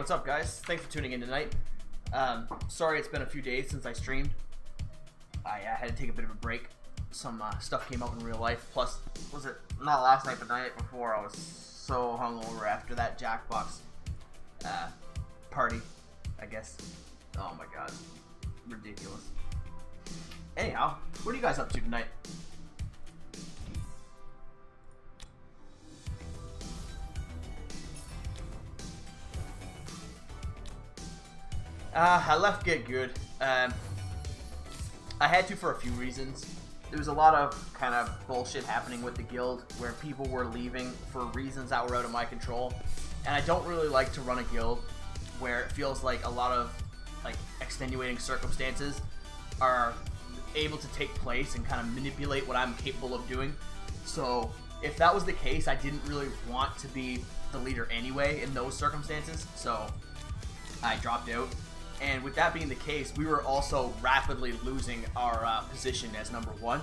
what's up, guys? Thanks for tuning in tonight. Sorry it's been a few days since I streamed. I had to take a bit of a break. Some stuff came up in real life. Plus, was it not last night but the night before, I was so hungover after that Jackbox party, I guess. Oh my god. Ridiculous. Anyhow, what are you guys up to tonight? I left Get Good. I had to for a few reasons. There was a lot of kind of bullshit happening with the guild where people were leaving for reasons that were out of my control. And I don't really like to run a guild where it feels like a lot of like extenuating circumstances are able to take place and kind of manipulate what I'm capable of doing. So if that was the case, I didn't really want to be the leader anyway in those circumstances. So I dropped out. And with that being the case, we were also rapidly losing our position as #1.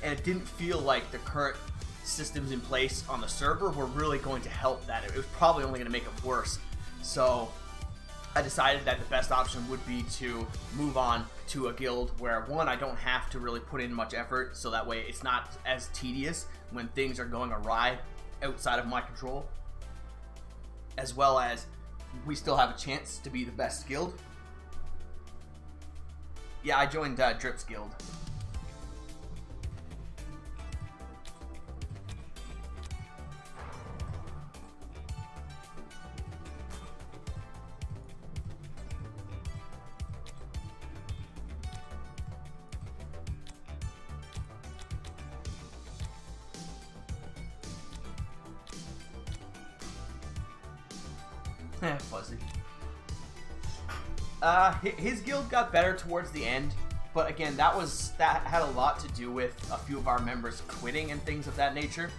And it didn't feel like the current systems in place on the server were really going to help that. It was probably only going to make it worse. So I decided that the best option would be to move on to a guild where, one, I don't have to really put in much effort, so that way it's not as tedious when things are going awry outside of my control, as well as we still have a chance to be the best guild. Yeah, I joined Drip's guild. Fuzzy. His guild got better towards the end, but again, that had a lot to do with a few of our members quitting and things of that nature.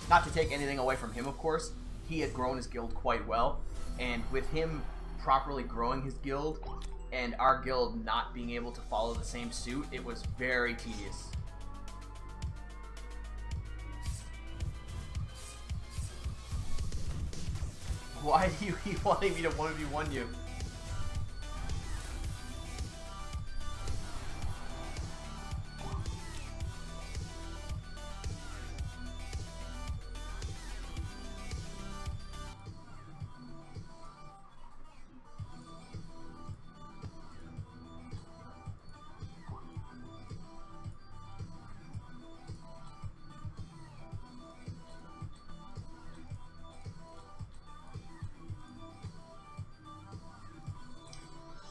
Not to take anything away from him, of course. He had grown his guild quite well, and with him properly growing his guild and our guild not being able to follow the same suit, it was very tedious. Why do you keep wanting me to 1v1 you?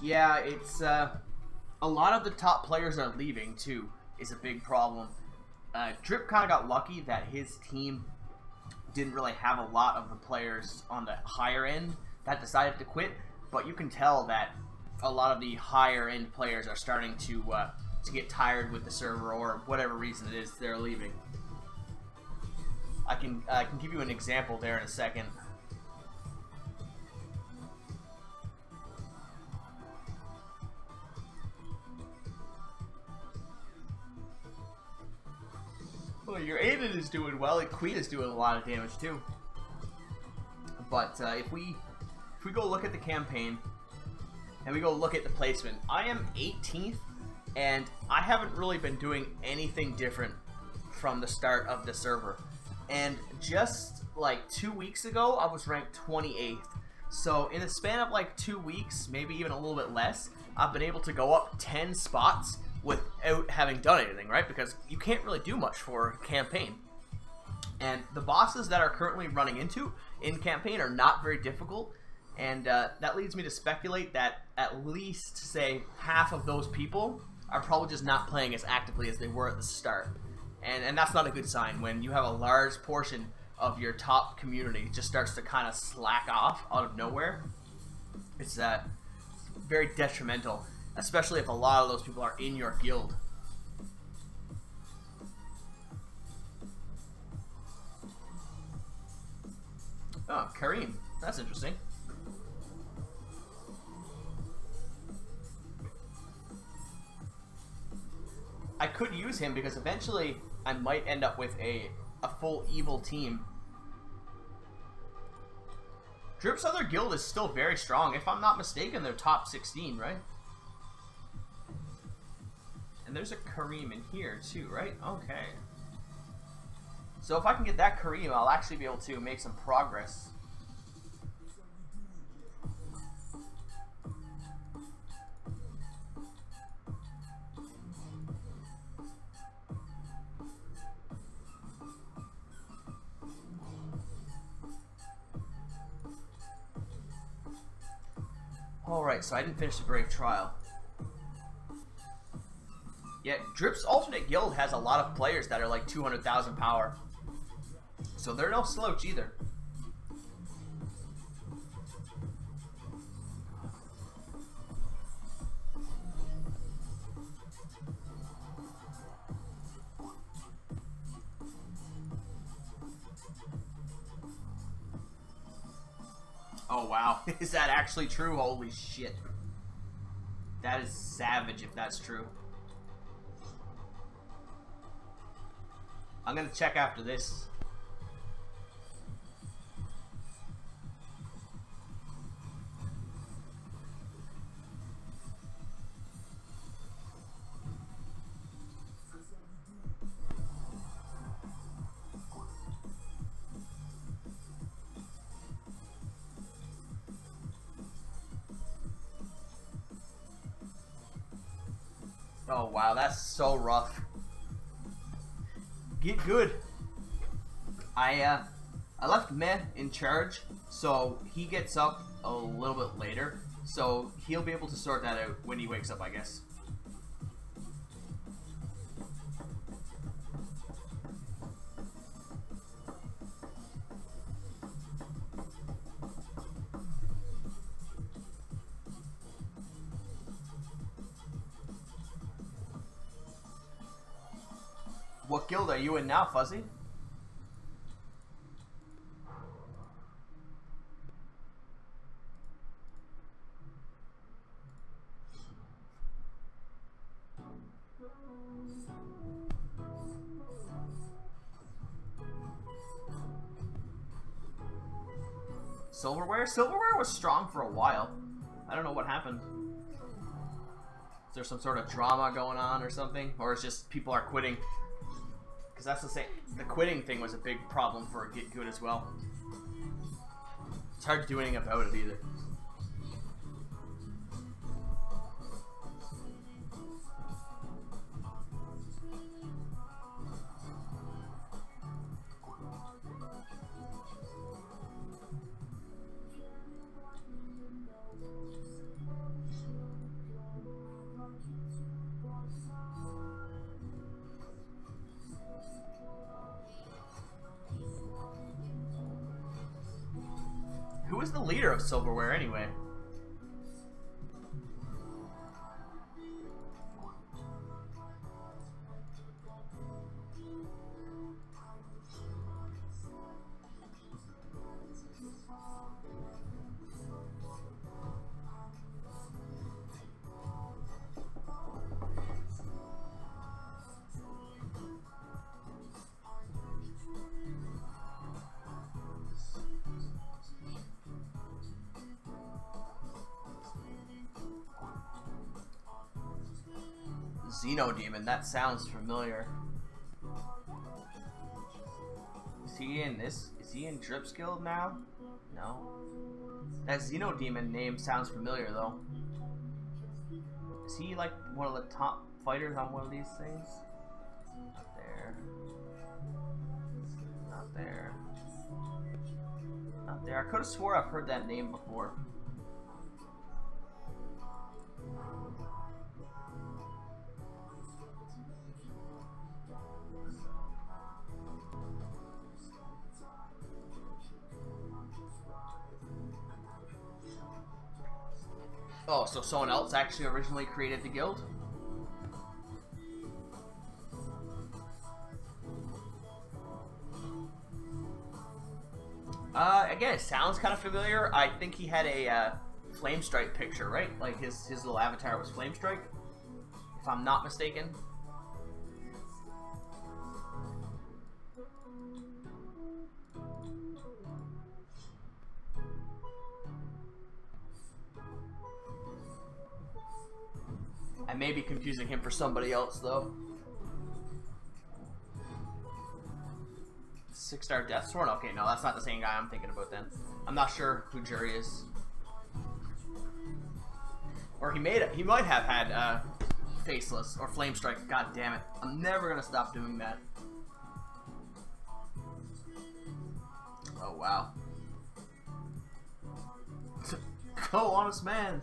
Yeah, it's a lot of the top players are leaving too, is a big problem. Drip kind of got lucky that his team didn't really have a lot of the players on the higher end that decided to quit, but you can tell that a lot of the higher end players are starting to get tired with the server, or whatever reason it is they're leaving. I can give you an example there in a second. Well, your Aiden is doing well, and Queen is doing a lot of damage too. But if we go look at the campaign, and we go look at the placement, I am 18th, and I haven't really been doing anything different from the start of the server. And just like 2 weeks ago, I was ranked 28th. So in the span of like 2 weeks, maybe even a little bit less, I've been able to go up 10 spots without having done anything, right? Because you can't really do much for a campaign. And the bosses that are currently running into in campaign are not very difficult, and that leads me to speculate that at least, say, half of those people are probably just not playing as actively as they were at the start. And that's not a good sign when you have a large portion of your top community just starts to kind of slack off out of nowhere. It's very detrimental, especially if a lot of those people are in your guild. Oh, Kareem. That's interesting. I could use him because eventually I might end up with a full evil team. Drip's other guild is still very strong. If I'm not mistaken, they're top 16, right? And there's a Kareem in here too, right? Okay. So if I can get that Kareem, I'll actually be able to make some progress. Alright, so I didn't finish the Brave Trial. Yeah, Drip's alternate guild has a lot of players that are like 200,000 power. So they're no slouch either. Oh wow, is that actually true? Holy shit. That is savage if that's true. I'm gonna check after this. Oh wow, that's so rough. Get good. I left Meh in charge, so he gets up a little bit later, so he'll be able to sort that out when he wakes up, I guess. What guild are you in now, Fuzzy? Silverware? Silverware was strong for a while. I don't know what happened. Is there some sort of drama going on or something? Or it's just people are quitting? Because that's the same. The quitting thing was a big problem for Get Good as well. It's hard to do anything about it either. Who is the leader of Silverware anyway? Xenodemon, that sounds familiar. Is he in this? Is he in Drip's guild now? No. That Xenodemon name sounds familiar though. Is he like one of the top fighters on one of these things? Not there. Not there. Not there. I could have swore I've heard that name before. Oh, so someone else actually originally created the guild? Again, it sounds kind of familiar. I think he had a Flamestrike picture, right? Like his little avatar was Flamestrike, if I'm not mistaken. may be confusing him for somebody else, though. 6-star Deathsworn? Okay, no, that's not the same guy I'm thinking about then. I'm not sure who Jury is. Or he might have had Faceless or Flame Strike. God damn it. I'm never gonna stop doing that. Oh, wow. Go, Honest Man!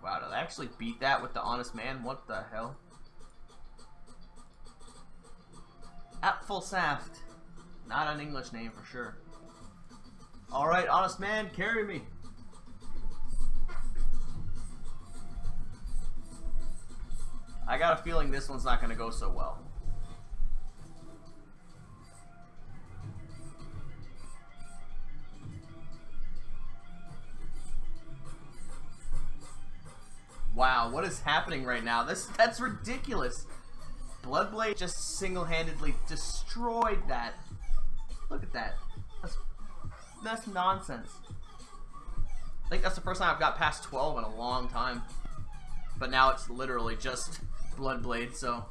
Wow, did I actually beat that with the Honest Man? What the hell? Apfelsaft. Not an English name for sure. Alright, Honest Man, carry me. I got a feeling this one's not going to go so well. Wow, what is happening right now? That's ridiculous. Bloodblade just single-handedly destroyed that. Look at that. That's nonsense. I think that's the first time I've got past 12 in a long time. But now it's literally just Bloodblade, so...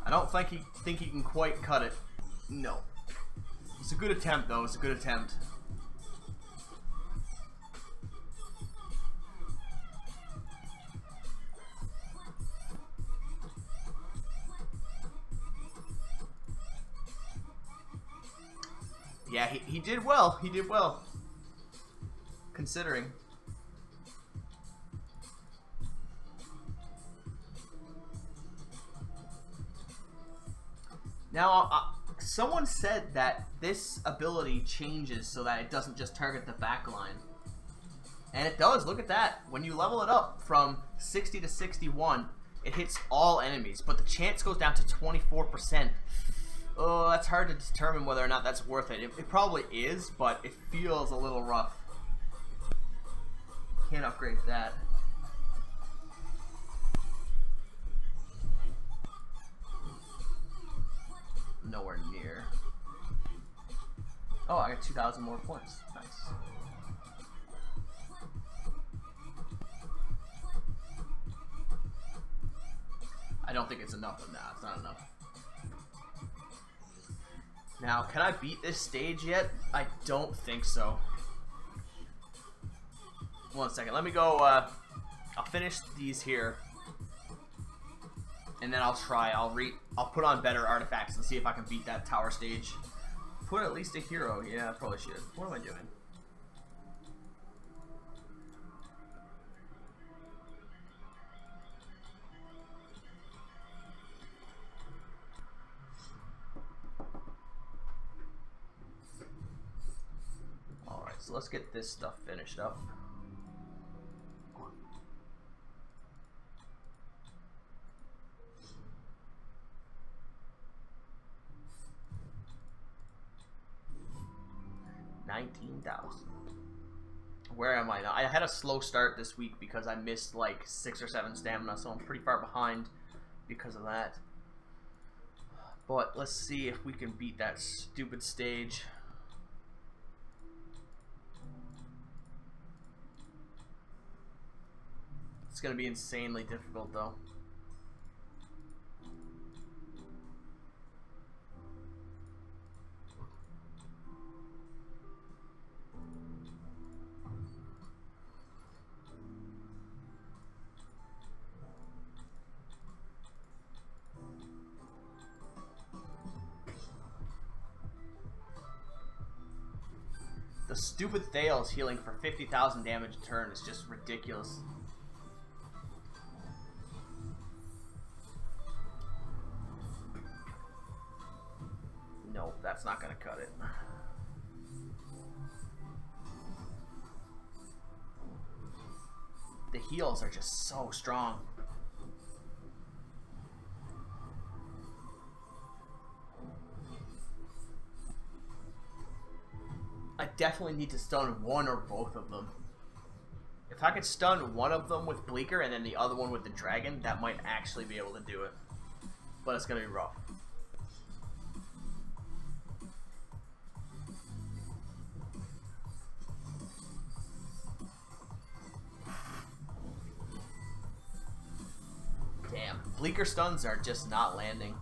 I don't think he can quite cut it. No. It's a good attempt, though. It's a good attempt. Yeah, he did well. He did well. Considering. Now, someone said that this ability changes so that it doesn't just target the back line. And it does. Look at that. When you level it up from 60 to 61, it hits all enemies. But the chance goes down to 24%. Oh, that's hard to determine whether or not that's worth it. It probably is, but it feels a little rough. Can't upgrade that. Nowhere near. Oh, I got 2,000 more points. Nice. I don't think it's enough. Nah, it's not enough. Now, can I beat this stage yet? I don't think so. 1 second. Let me go, I'll finish these here. And then I'll try. I'll put on better artifacts and see if I can beat that tower stage. Put at least a hero. Yeah, I probably should. What am I doing? So let's get this stuff finished up. $19,000. Where am I now? I had a slow start this week because I missed like 6 or 7 stamina, so I'm pretty far behind because of that. But let's see if we can beat that stupid stage. It's going to be insanely difficult, though. The stupid Thales healing for 50,000 damage a turn is just ridiculous. No, that's not going to cut it. The heals are just so strong. I definitely need to stun one or both of them. If I could stun one of them with Bleaker and then the other one with the dragon, that might actually be able to do it. But it's going to be rough. Damn, Bleaker stuns are just not landing.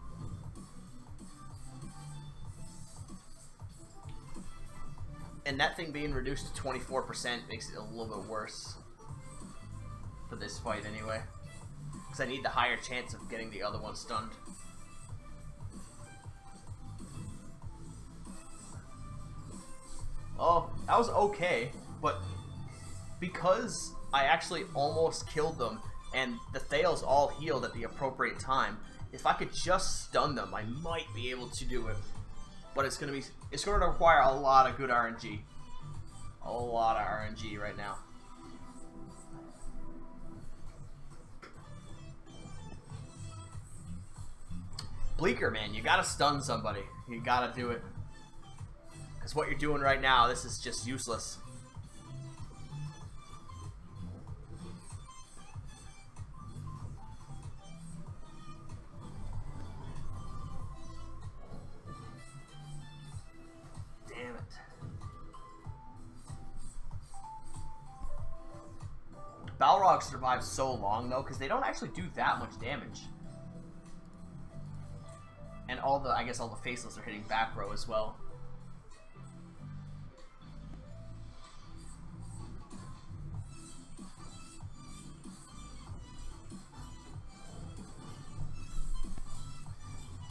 And that thing being reduced to 24% makes it a little bit worse. For this fight anyway. Because I need the higher chance of getting the other one stunned. Oh, that was okay. But because I actually almost killed them and the Thales all healed at the appropriate time, if I could just stun them, I might be able to do it. But it's going to require a lot of good RNG. A lot of RNG right now. Bleaker, man, you gotta stun somebody. You gotta do it. Because what you're doing right now, this is just useless. Damn it. Balrog survives so long, though, because they don't actually do that much damage. And I guess all the faceless are hitting back row as well.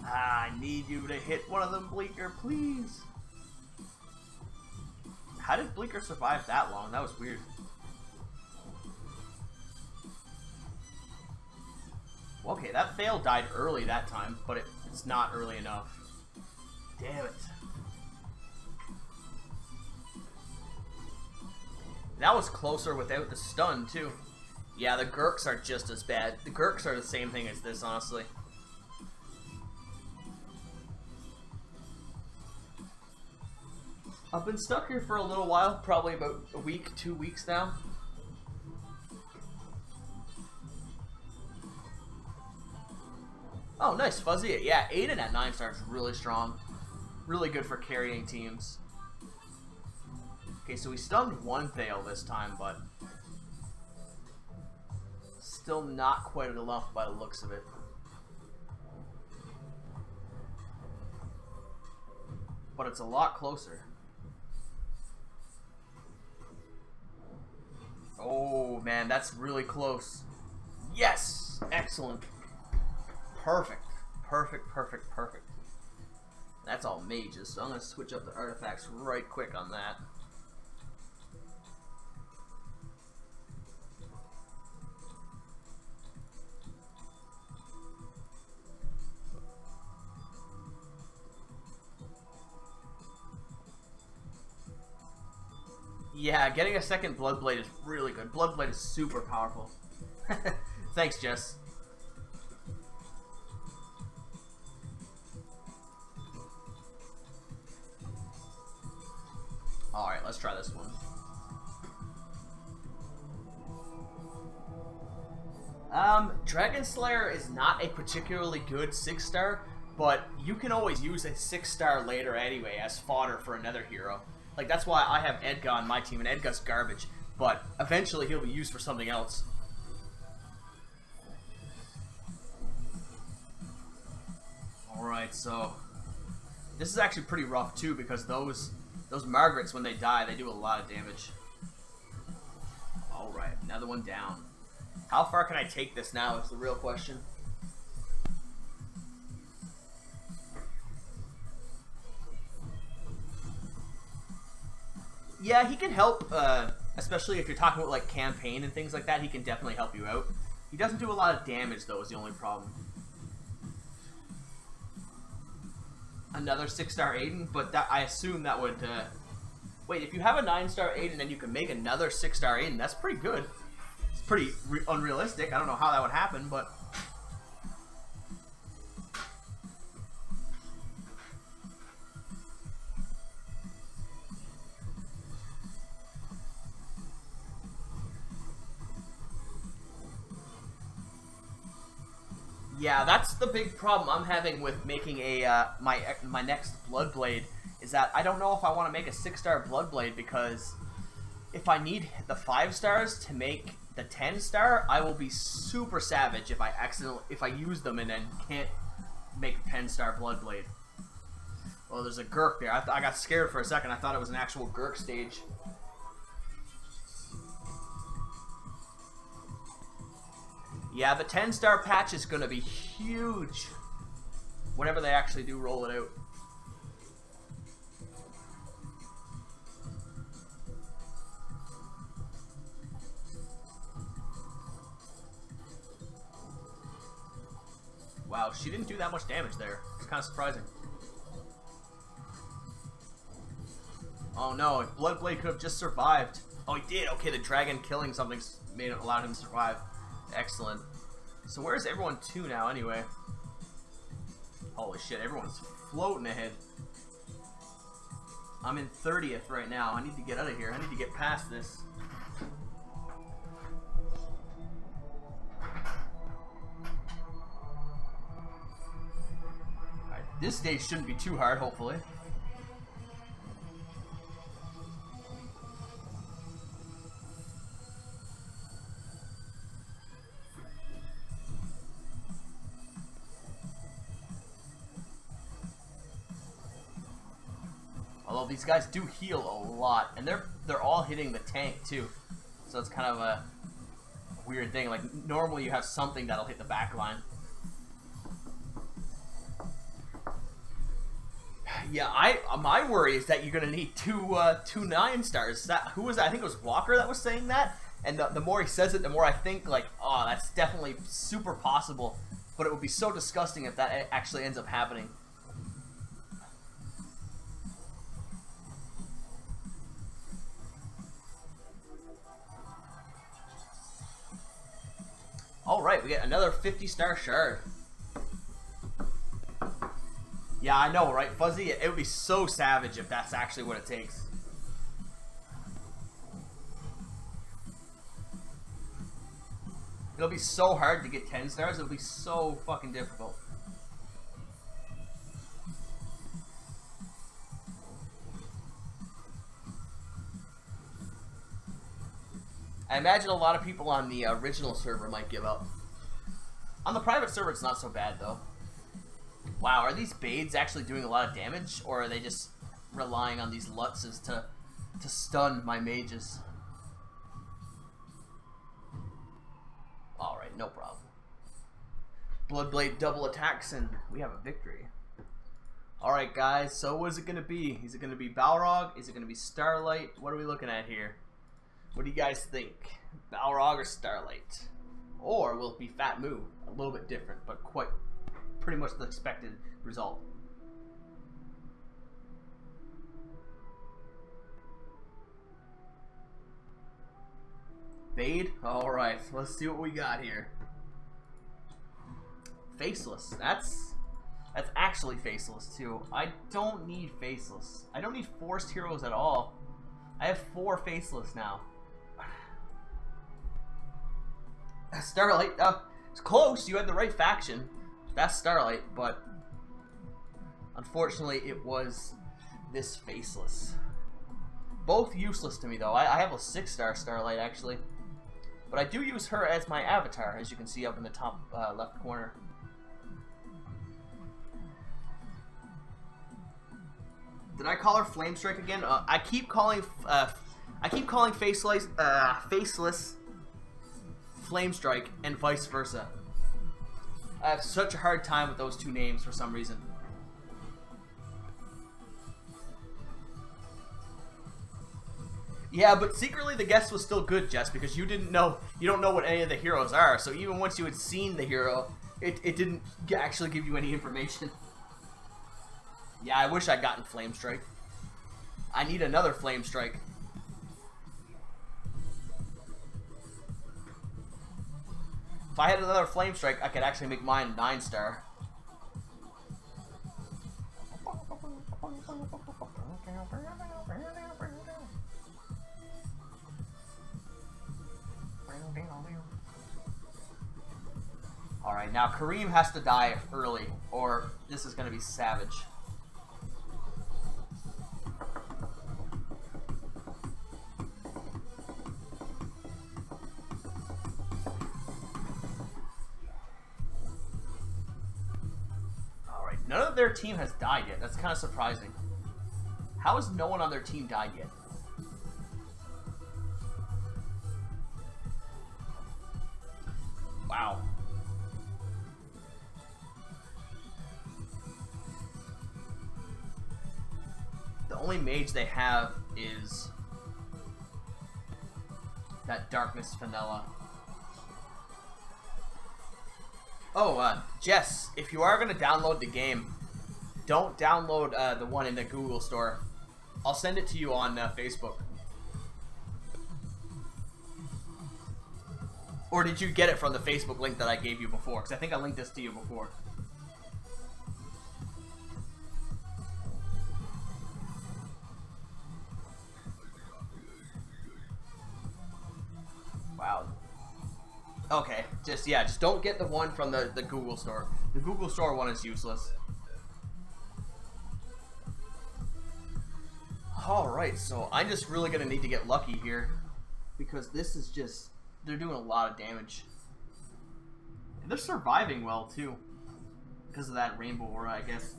I need you to hit one of them, Bleaker, please. How did Bleaker survive that long? That was weird. Okay, that fail died early that time, but it's not early enough. Damn it. That was closer without the stun, too. Yeah, the Gurks are just as bad. The Gurks are the same thing as this, honestly. I've been stuck here for a little while, probably about a week, 2 weeks now. Oh, nice, Fuzzy. Yeah, Aiden at 9-star is really strong. Really good for carrying teams. Okay, so we stunned one Thale this time, but still not quite enough by the looks of it. But it's a lot closer. Oh, man, that's really close. Yes! Excellent. Perfect. Perfect, perfect, perfect. That's all mages, so I'm going to switch up the artifacts right quick on that. Yeah, getting a second Bloodblade is really good. Bloodblade is super powerful. Thanks, Jess. Alright, let's try this one. Dragon Slayer is not a particularly good 6-star, but you can always use a 6-star later anyway as fodder for another hero. Like, that's why I have Edgar on my team, and Edgar's garbage, but eventually he'll be used for something else. Alright, so this is actually pretty rough too, because those Margarets, when they die, they do a lot of damage. Alright, another one down. How far can I take this now is the real question. Yeah, he can help, especially if you're talking about like campaign and things like that. He can definitely help you out. He doesn't do a lot of damage, though, is the only problem. Another 6-star Aiden, but that, I assume that would, wait, if you have a 9-star Aiden and you can make another 6-star Aiden, that's pretty good. It's pretty unrealistic. I don't know how that would happen, but... Yeah, that's the big problem I'm having with making a my next Bloodblade, is that I don't know if I want to make a 6-star Bloodblade, because if I need the 5 stars to make the 10-star, I will be super savage if I use them and then can't make a 10-star Bloodblade. Well, there's a Gurk there. I got scared for a second. I thought it was an actual Gurk stage. Yeah, the 10-star patch is going to be huge whenever they actually do roll it out. Wow, she didn't do that much damage there. It's kind of surprising. Oh no, if Bloodblade could have just survived. Oh, he did. Okay, the dragon killing something allowed him to survive. Excellent. So where's everyone to now, anyway? Holy shit, everyone's floating ahead. I'm in 30th right now. I need to get out of here. I need to get past this. Alright, this stage shouldn't be too hard, hopefully. Although these guys do heal a lot, and they're all hitting the tank too, so it's kind of a weird thing. Like normally you have something that'll hit the back line. Yeah, my worry is that you're gonna need two 9-stars. Who was that? I think it was Walker that was saying that. And the more he says it, the more I think like, oh, that's definitely super possible. But it would be so disgusting if that actually ends up happening. Alright, we get another 50-star shard. Yeah, I know, right, Fuzzy? It would be so savage if that's actually what it takes. It'll be so hard to get 10 stars, it'll be so fucking difficult. I imagine a lot of people on the original server might give up. On the private server, it's not so bad, though. Wow, are these Bades actually doing a lot of damage, or are they just relying on these Lutzes to stun my mages? Alright, no problem. Bloodblade double attacks, and we have a victory. Alright, guys, so what is it going to be? Is it going to be Balrog? Is it going to be Starlight? What are we looking at here? What do you guys think? Balrog or Starlight? Or will it be Fat Moo? A little bit different, but pretty much the expected result. Bade? Alright, let's see what we got here. Faceless. That's actually faceless too. I don't need faceless. I don't need forced heroes at all. I have 4 faceless now. Starlight, it's close. You had the right faction. That's Starlight, but unfortunately it was this faceless. Both useless to me though. I have a 6-star Starlight actually, but I do use her as my avatar, as you can see up in the top left corner. Did I call her Flamestrike again? I keep calling faceless Flamestrike and vice versa. I have such a hard time with those 2 names for some reason. Yeah, but secretly the guess was still good, Jess, because you don't know what any of the heroes are. So even once you had seen the hero, it didn't actually give you any information. Yeah, I wish I'd gotten Flamestrike. I need another Flamestrike. If I had another Flamestrike, I could actually make mine 9-star. Alright, Alright, now Kareem has to die early, or this is going to be savage. Alright, none of their team has died yet. That's kind of surprising. How has no one on their team died yet? Wow. The only mage they have is that Darkness Vanilla. Oh, Jess, if you are going to download the game, don't download the one in the Google Store. I'll send it to you on Facebook. Or did you get it from the Facebook link that I gave you before? Because I think I linked this to you before. Wow. Okay, just don't get the one from the Google Store. The Google Store one is useless. Alright, so I'm just really going to need to get lucky here. Because this is just... They're doing a lot of damage. And they're surviving well, too. Because of that Rainbow Aura, I guess.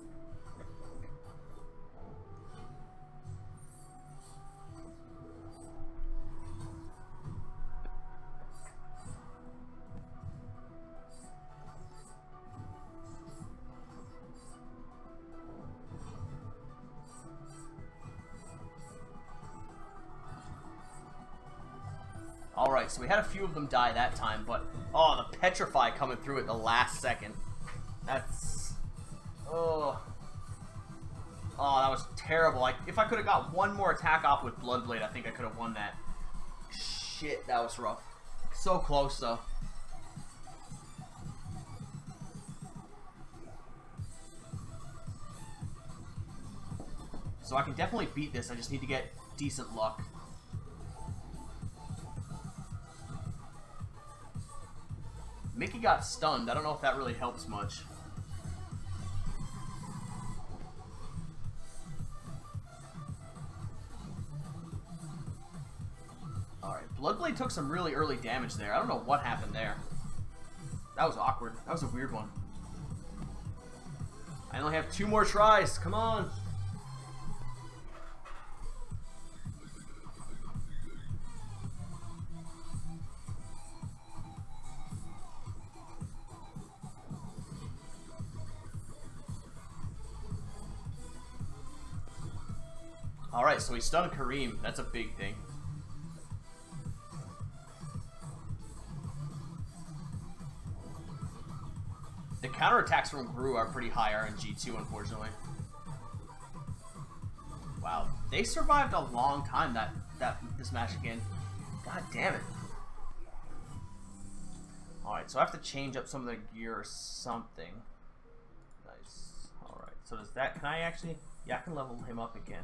Alright, so we had a few of them die that time, but... Oh, the Petrify coming through at the last second. That's... Oh... Oh, that was terrible. If I could have got one more attack off with Bloodblade, I think I could have won that. Shit, that was rough. So close, though. So I can definitely beat this, I just need to get decent luck. Mickey got stunned. I don't know if that really helps much. Alright, Bloodblade took some really early damage there. I don't know what happened there. That was awkward. That was a weird one. I only have 2 more tries. Come on. Alright, so he stunned Kareem. That's a big thing. The counterattacks from Gru are pretty high RNG too, unfortunately. Wow, they survived a long time this match again. God damn it. Alright, so I have to change up some of the gear or something. Nice. Alright, so does that... Can I actually... Yeah, I can level him up again.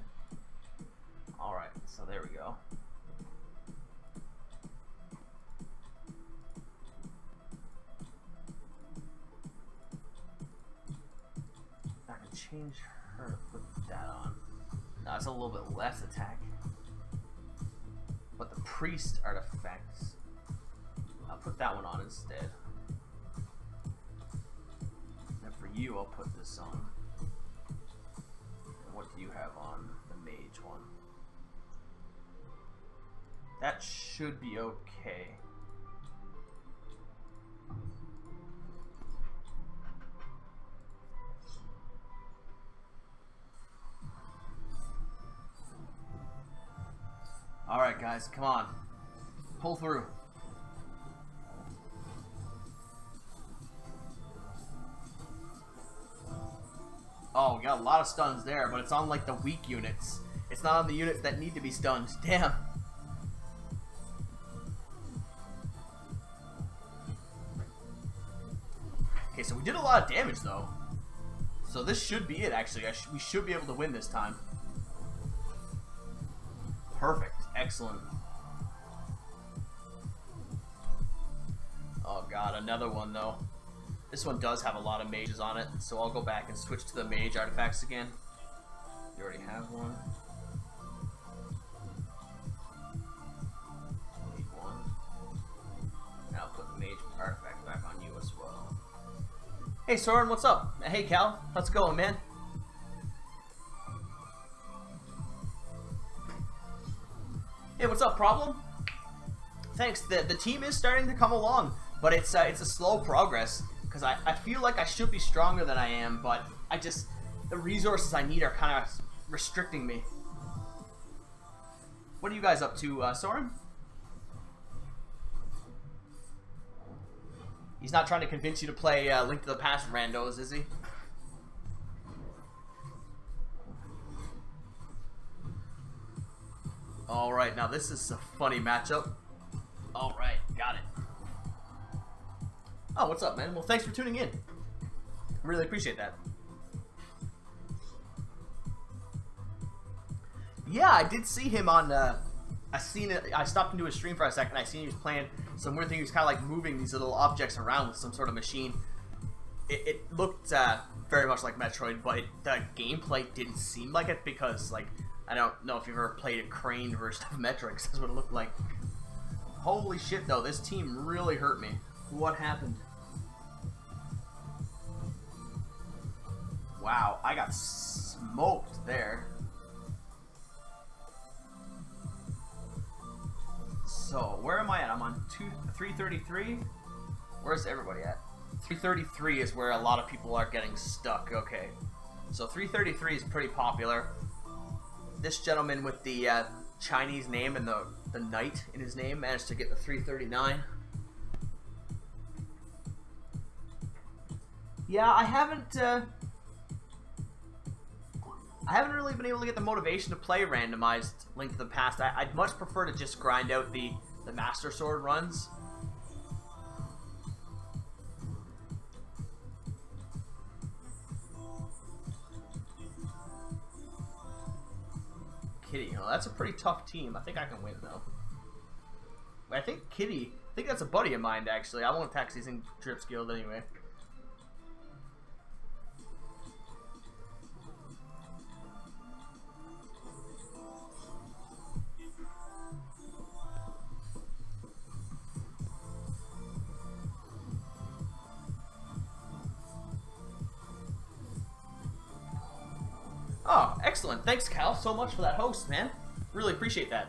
Alright, so there we go. I can change her, put that on. Now it's a little bit less attack. But the priest artifacts, I'll put that one on instead. And for you, I'll put this on. And what do you have on? The mage one. That should be okay. Alright guys, come on. Pull through. Oh, we got a lot of stuns there, but it's on like the weak units. It's not on the units that need to be stunned. Damn. Okay, so we did a lot of damage, though. So this should be it, actually. We should be able to win this time. Perfect. Excellent. Oh, God. Another one, though. This one does have a lot of mages on it, so I'll go back and switch to the mage artifacts again. You already have one. Need one. Now I'll put the mage artifact back on you as well. Hey Soren, what's up? Hey Cal, how's it going, man? Hey, what's up, Problem? Thanks. The team is starting to come along, but it's a slow progress. Because I feel like I should be stronger than I am, but the resources I need are kind of restricting me. What are you guys up to, Soren? He's not trying to convince you to play Link to the Past randos, is he? Alright, now this is a funny matchup. Alright, got it. Oh, what's up, man? Well, thanks for tuning in. Really appreciate that. Yeah, I did see him on, I stopped into his stream for a second. I seen he was playing some weird thing. He was kind of like moving these little objects around with some sort of machine. It looked very much like Metroid, but the gameplay didn't seem like it because, like, I don't know if you've ever played a crane version of Metroid, because that's what it looked like. Holy shit, though. This team really hurt me. What happened? Wow, I got smoked there. So, where am I at? I'm on 333. Where's everybody at? 333 is where a lot of people are getting stuck. Okay. So, 333 is pretty popular. This gentleman with the Chinese name and the knight in his name managed to get the 339. Yeah, I haven't really been able to get the motivation to play randomized Link to the Past. I'd much prefer to just grind out the Master Sword runs. Kitty, oh, that's a pretty tough team. I think I can win though. I think Kitty, I think that's a buddy of mine actually. I won't attack using Drip's Guild anyway. Oh, excellent. Thanks, Cal, so much for that host, man. Really appreciate that.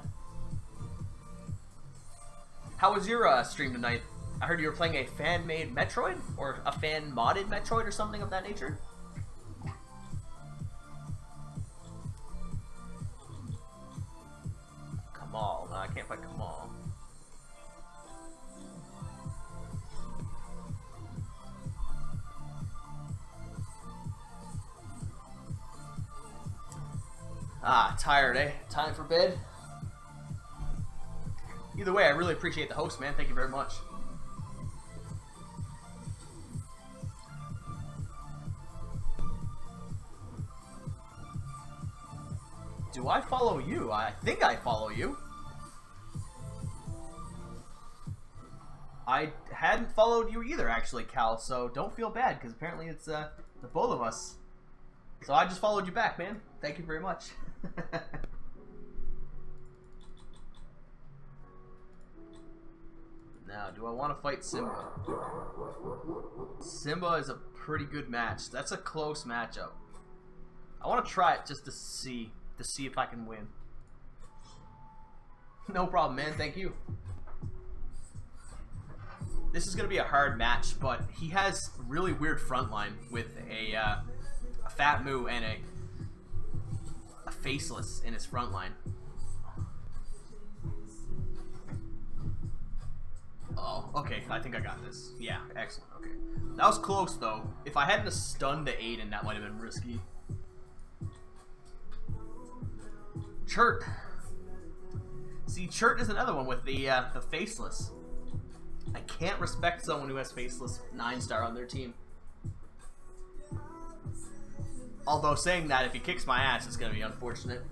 How was your stream tonight? I heard you were playing a fan-made Metroid? Or a fan-modded Metroid or something of that nature? Kamal. No, I can't fight Kamal. Ah, tired, eh? Time for bed? Either way, I really appreciate the host, man. Thank you very much. Do I follow you? I think I follow you. I hadn't followed you either, actually, Cal, so don't feel bad, because apparently it's the both of us. So I just followed you back, man. Thank you very much. Now, do I want to fight Simba? Simba is a pretty good match. That's a close matchup. I want to try it just to see if I can win. No problem, man. Thank you. This is going to be a hard match, but he has really weird frontline with a Fat Moo and a Faceless in his front line. Oh, okay. I think I got this. Yeah, excellent. Okay. That was close, though. If I hadn't stunned the Aiden, that might have been risky. Chert. See, Chert is another one with the Faceless. I can't respect someone who has Faceless 9-star on their team. Although saying that, if he kicks my ass, it's going to be unfortunate.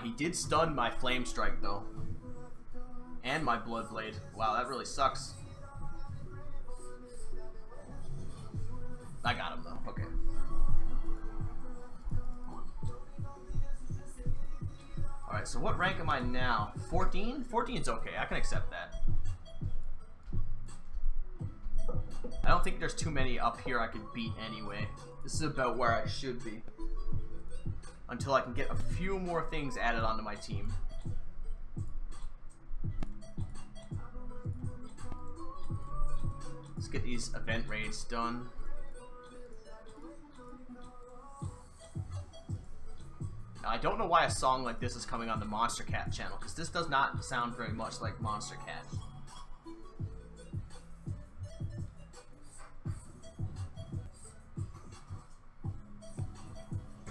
He did stun my Flame Strike, though. And my Bloodblade. Wow, that really sucks. I got him though. Okay. Alright, so what rank am I now? 14? 14's okay. I can accept that. I don't think there's too many up here I could beat anyway. This is about where I should be. Until I can get a few more things added onto my team. Let's get these event raids done. Now, I don't know why a song like this is coming on the Monster Cat channel, because this does not sound very much like Monster Cat.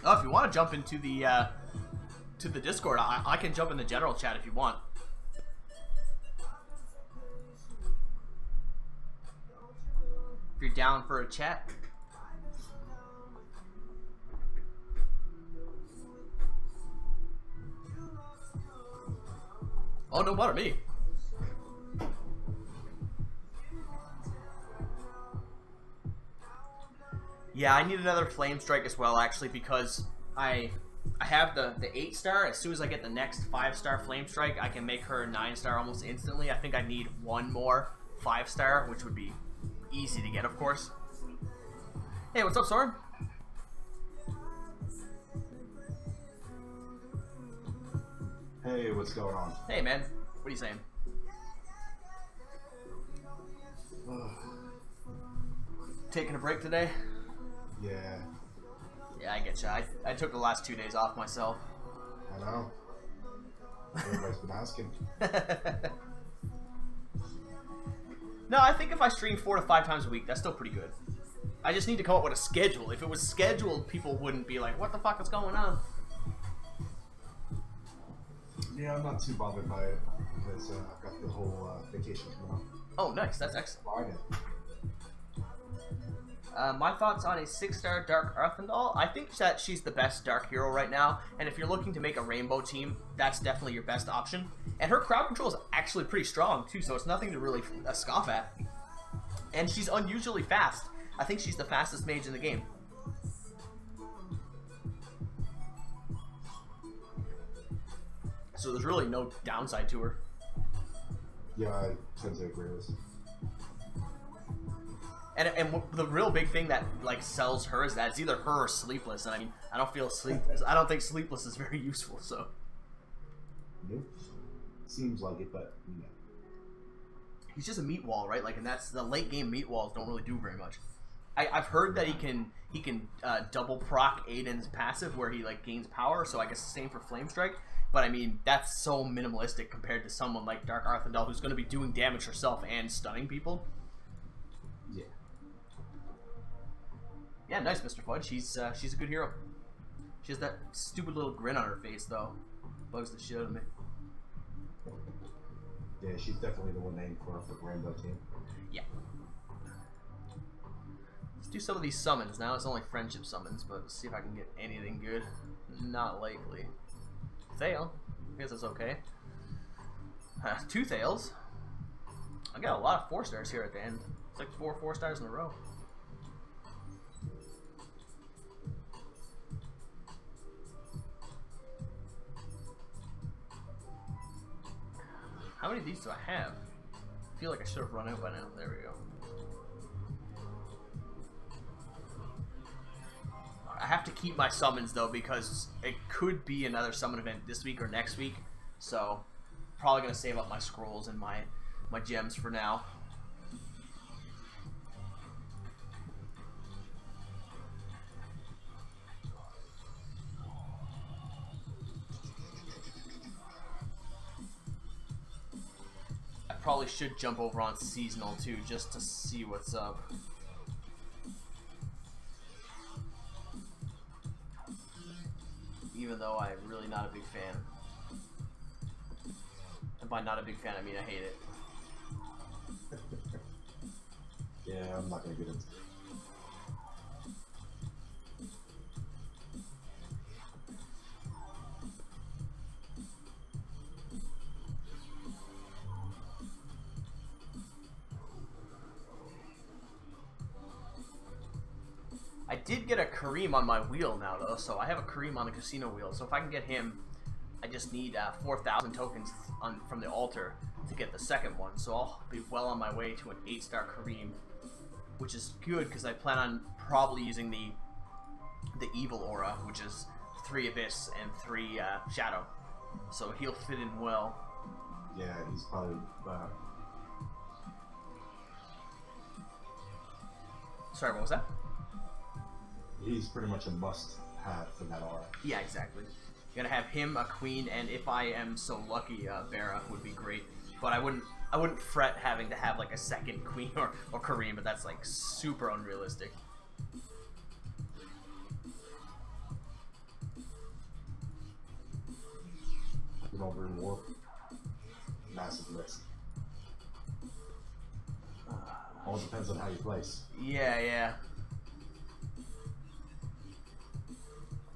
Oh, if you want to jump into the to the Discord, I can jump in the general chat if you want. If you're down for a chat. Oh, no bother me. Yeah, I need another Flame Strike as well, actually, because I have the 8-star. As soon as I get the next 5-star Flame Strike, I can make her 9-star almost instantly. I think I need one more 5-star, which would be easy to get, of course. Hey, what's up, Soren? Hey, what's going on? Hey, man. What are you saying? Taking a break today? Yeah, Yeah, I get you. I took the last 2 days off myself. I know. Everybody's been asking. No, I think if I stream 4 to 5 times a week, that's still pretty good. I just need to come up with a schedule. If it was scheduled, people wouldn't be like, what the fuck is going on? Yeah, I'm not too bothered by it because I've got the whole vacation coming up. Oh, nice. That's excellent. Friday. My thoughts on a 6-star Dark Earthendal. I think that she's the best Dark Hero right now, and if you're looking to make a rainbow team, that's definitely your best option. And her crowd control is actually pretty strong too, so it's nothing to really scoff at. And she's unusually fast. I think she's the fastest mage in the game. So there's really no downside to her. Yeah, I tend to agree with you. And the real big thing that like sells her is that it's either her or Sleepless. And I mean, I don't think Sleepless is very useful. So. Nope. Seems like it, but you know. He's just a meat wall, right? Like, and that's the late game meat walls don't really do very much. I've heard that he can double proc Aiden's passive where he like gains power. So I guess the same for Flame Strike. But I mean, that's so minimalistic compared to someone like Dark Earthendal who's going to be doing damage herself and stunning people. Yeah. Yeah, nice, Mr. Fudge. She's a good hero. She has that stupid little grin on her face, though. Bugs the shit out of me. Yeah, she's definitely the one named for the rainbow team. Yeah. Let's do some of these summons now. It's only friendship summons, but let's see if I can get anything good. Not likely. Thale. I guess that's okay. 2 Thales. I got a lot of 4-stars here at the end. It's like 4 4-stars in a row. How many of these do I have? I feel like I should have run out by now. There we go. I have to keep my summons though because it could be another summon event this week or next week. So probably gonna save up my scrolls and my gems for now. Probably should jump over on seasonal too just to see what's up. Even though I'm really not a big fan. And by not a big fan I mean I hate it. Yeah, I'm not gonna get into it. did get a Kareem on my wheel now, though, so I have a Kareem on the casino wheel. So if I can get him, I just need 4,000 tokens from the altar to get the second one. So I'll be well on my way to an 8-star Kareem, which is good because I plan on probably using the Evil Aura, which is 3 Abyss and 3 Shadow. So he'll fit in well. Yeah, he's probably... Sorry, what was that? He's pretty much a must-have for that aura. Yeah, exactly. Gonna have him, a queen, and if I am so lucky, Vera would be great. But I wouldn't fret having to have like a second queen or Kareem, but that's like super unrealistic. You know, reward. Massive list. All depends on how you place. Yeah, yeah.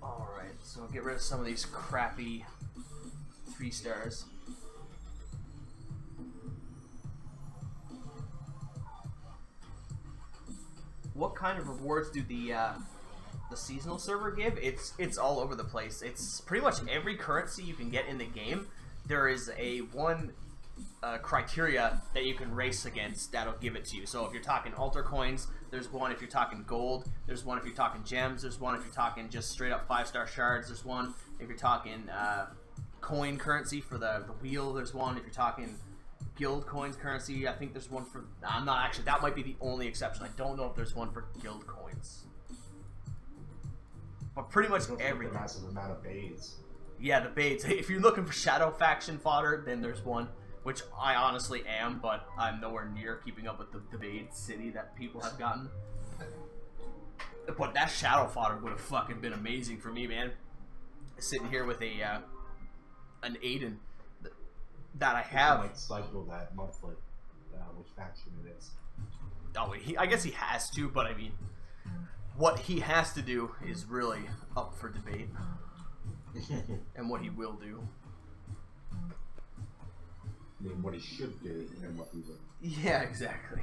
Alright, so get rid of some of these crappy 3 stars. What kind of rewards do the seasonal server give? It's all over the place. It's pretty much every currency you can get in the game. There is a one criteria that you can race against that'll give it to you. So if you're talking altar coins, there's one. If you're talking gold, there's one. If you're talking gems, there's one. If you're talking just straight up 5-star shards, there's one. If you're talking coin currency for the wheel, there's one. If you're talking guild coins currency, I think there's one for... I'm not actually... That might be the only exception. I don't know if there's one for guild coins. But pretty much everything. A massive amount of baids. Yeah, the baids. If you're looking for Shadow Faction fodder, then there's one. Which I honestly am, but I'm nowhere near keeping up with the Baid City that people have gotten. But that Shadow fodder would have fucking been amazing for me, man. Sitting here with a an Aiden that I have. Like cycle that monthly, which faction it is. Oh, I guess he has to, but I mean, what he has to do is really up for debate, and what he will do. I mean, what he should do and what he will. Yeah, exactly.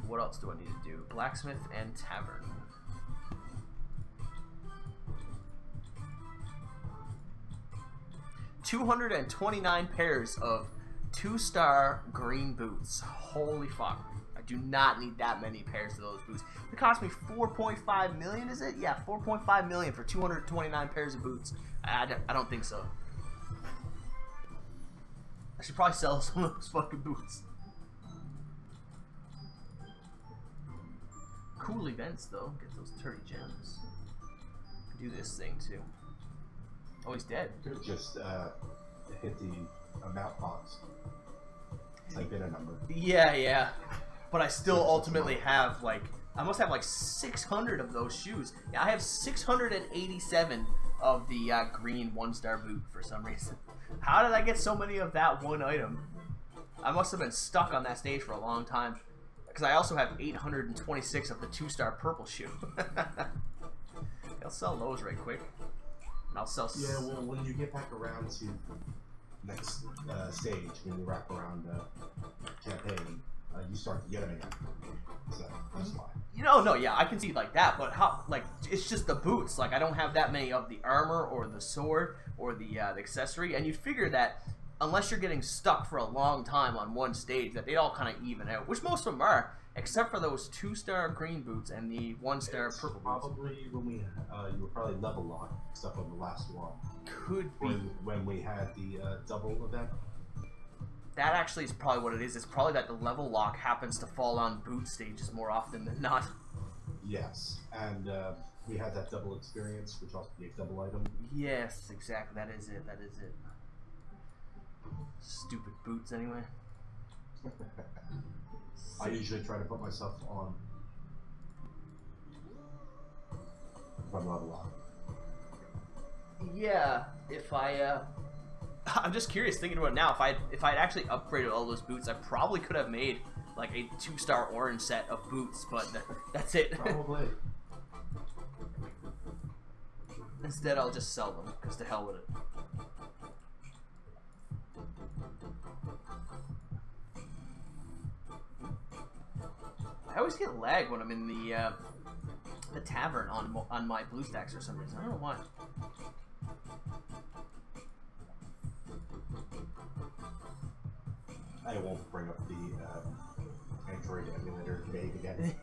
What else do I need to do? Blacksmith and Tavern. $229 pairs of 2-star green boots. Holy fuck. I do not need that many pairs of those boots. It cost me 4.5 million, is it? Yeah, 4.5 million for 229 pairs of boots. I don't think so. I should probably sell some of those fucking boots. Cool events, though. Get those 30 gems. Do this thing, too. Oh, he's dead. Could have just hit the amount box. Type in a number. Yeah, yeah. But I still ultimately have, like... I must have, like, 600 of those shoes. Yeah, I have 687 of the green 1-star boot for some reason. How did I get so many of that one item? I must have been stuck on that stage for a long time. Because I also have 826 of the 2-star purple shoe. I'll sell those right quick. And I'll sell... Yeah, well, when you get back around to next stage, when you wrap around campaign, you start to get them again. So that's why. You know, no, yeah, I can see like that, but how, like, it's just the boots. Like, I don't have that many of the armor or the sword or the accessory, and you figure that unless you're getting stuck for a long time on one stage, that they all kind of even out, which most of them are, except for those 2-star green boots and the 1-star purple probably boots. When we, you were probably level locked, except on the last one. Could be. When we had the double event. That actually is probably what it is. It's probably that the level lock happens to fall on boot stages more often than not. Yes, and we had that double experience, which also gave double item. Yes, exactly. That is it. That is it. Stupid boots, anyway. I usually try to put myself on if I'm level lock. Yeah, if I I'm just curious thinking about it now. If I'd actually upgraded all those boots, I probably could have made like a 2-star orange set of boots, but that's it. Probably. Instead, I'll just sell them, because to hell with it. always get lag when I'm in the tavern on my BlueStacks for some reason. I don't know why. I won't bring up the Android emulator debate again.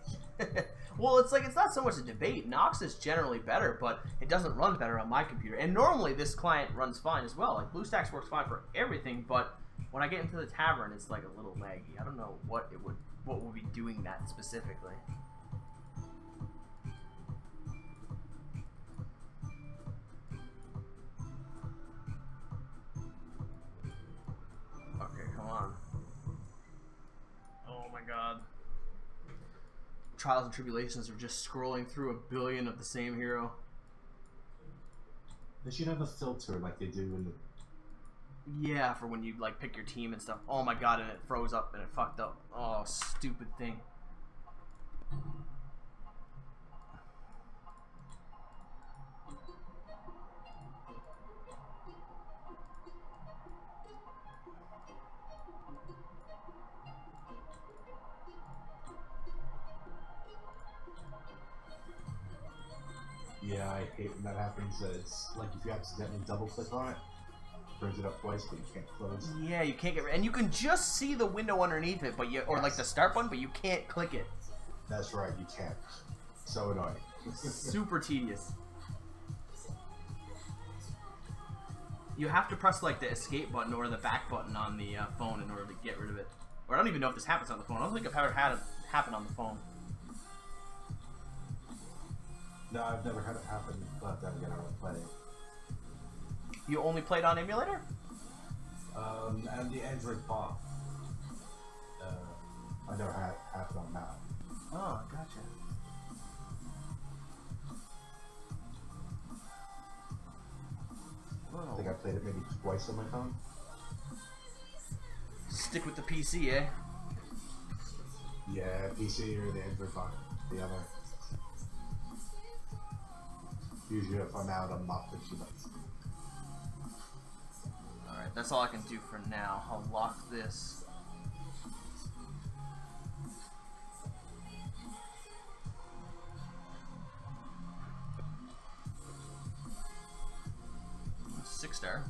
Well, it's not so much a debate. Nox is generally better, but it doesn't run better on my computer. And normally this client runs fine as well. Like BlueStacks works fine for everything, but when I get into the tavern, it's like a little laggy. I don't know what would be doing that specifically. Okay, come on. Oh my god. Trials and Tribulations are just scrolling through a billion of the same hero. They should have a filter like they do in the... Yeah, for when you like pick your team and stuff. Oh my god, and it froze up and it fucked up. Oh, stupid thing. Yeah, I hate when that happens. It's like if you accidentally double click on it, brings it up twice, but you can't close. Yeah, you can't get, and you can just see the window underneath it, but or like the start button, but you can't click it. That's right, you can't. So annoying. Super tedious. You have to press like the escape button or the back button on the phone in order to get rid of it. Or I don't even know if this happens on the phone. I don't think I've ever had it happen on the phone. No, I've never had it happen, but then again, I don't play. You only played on emulator? And the Android bot. I never had it happen on that. Oh, gotcha. I think I played it maybe twice on my phone. Stick with the PC, eh? Yeah, PC or the Android bot. The other. Usually if I'm out, I'm not fixing it. Alright, that's all I can do for now. I'll lock this. Six-star.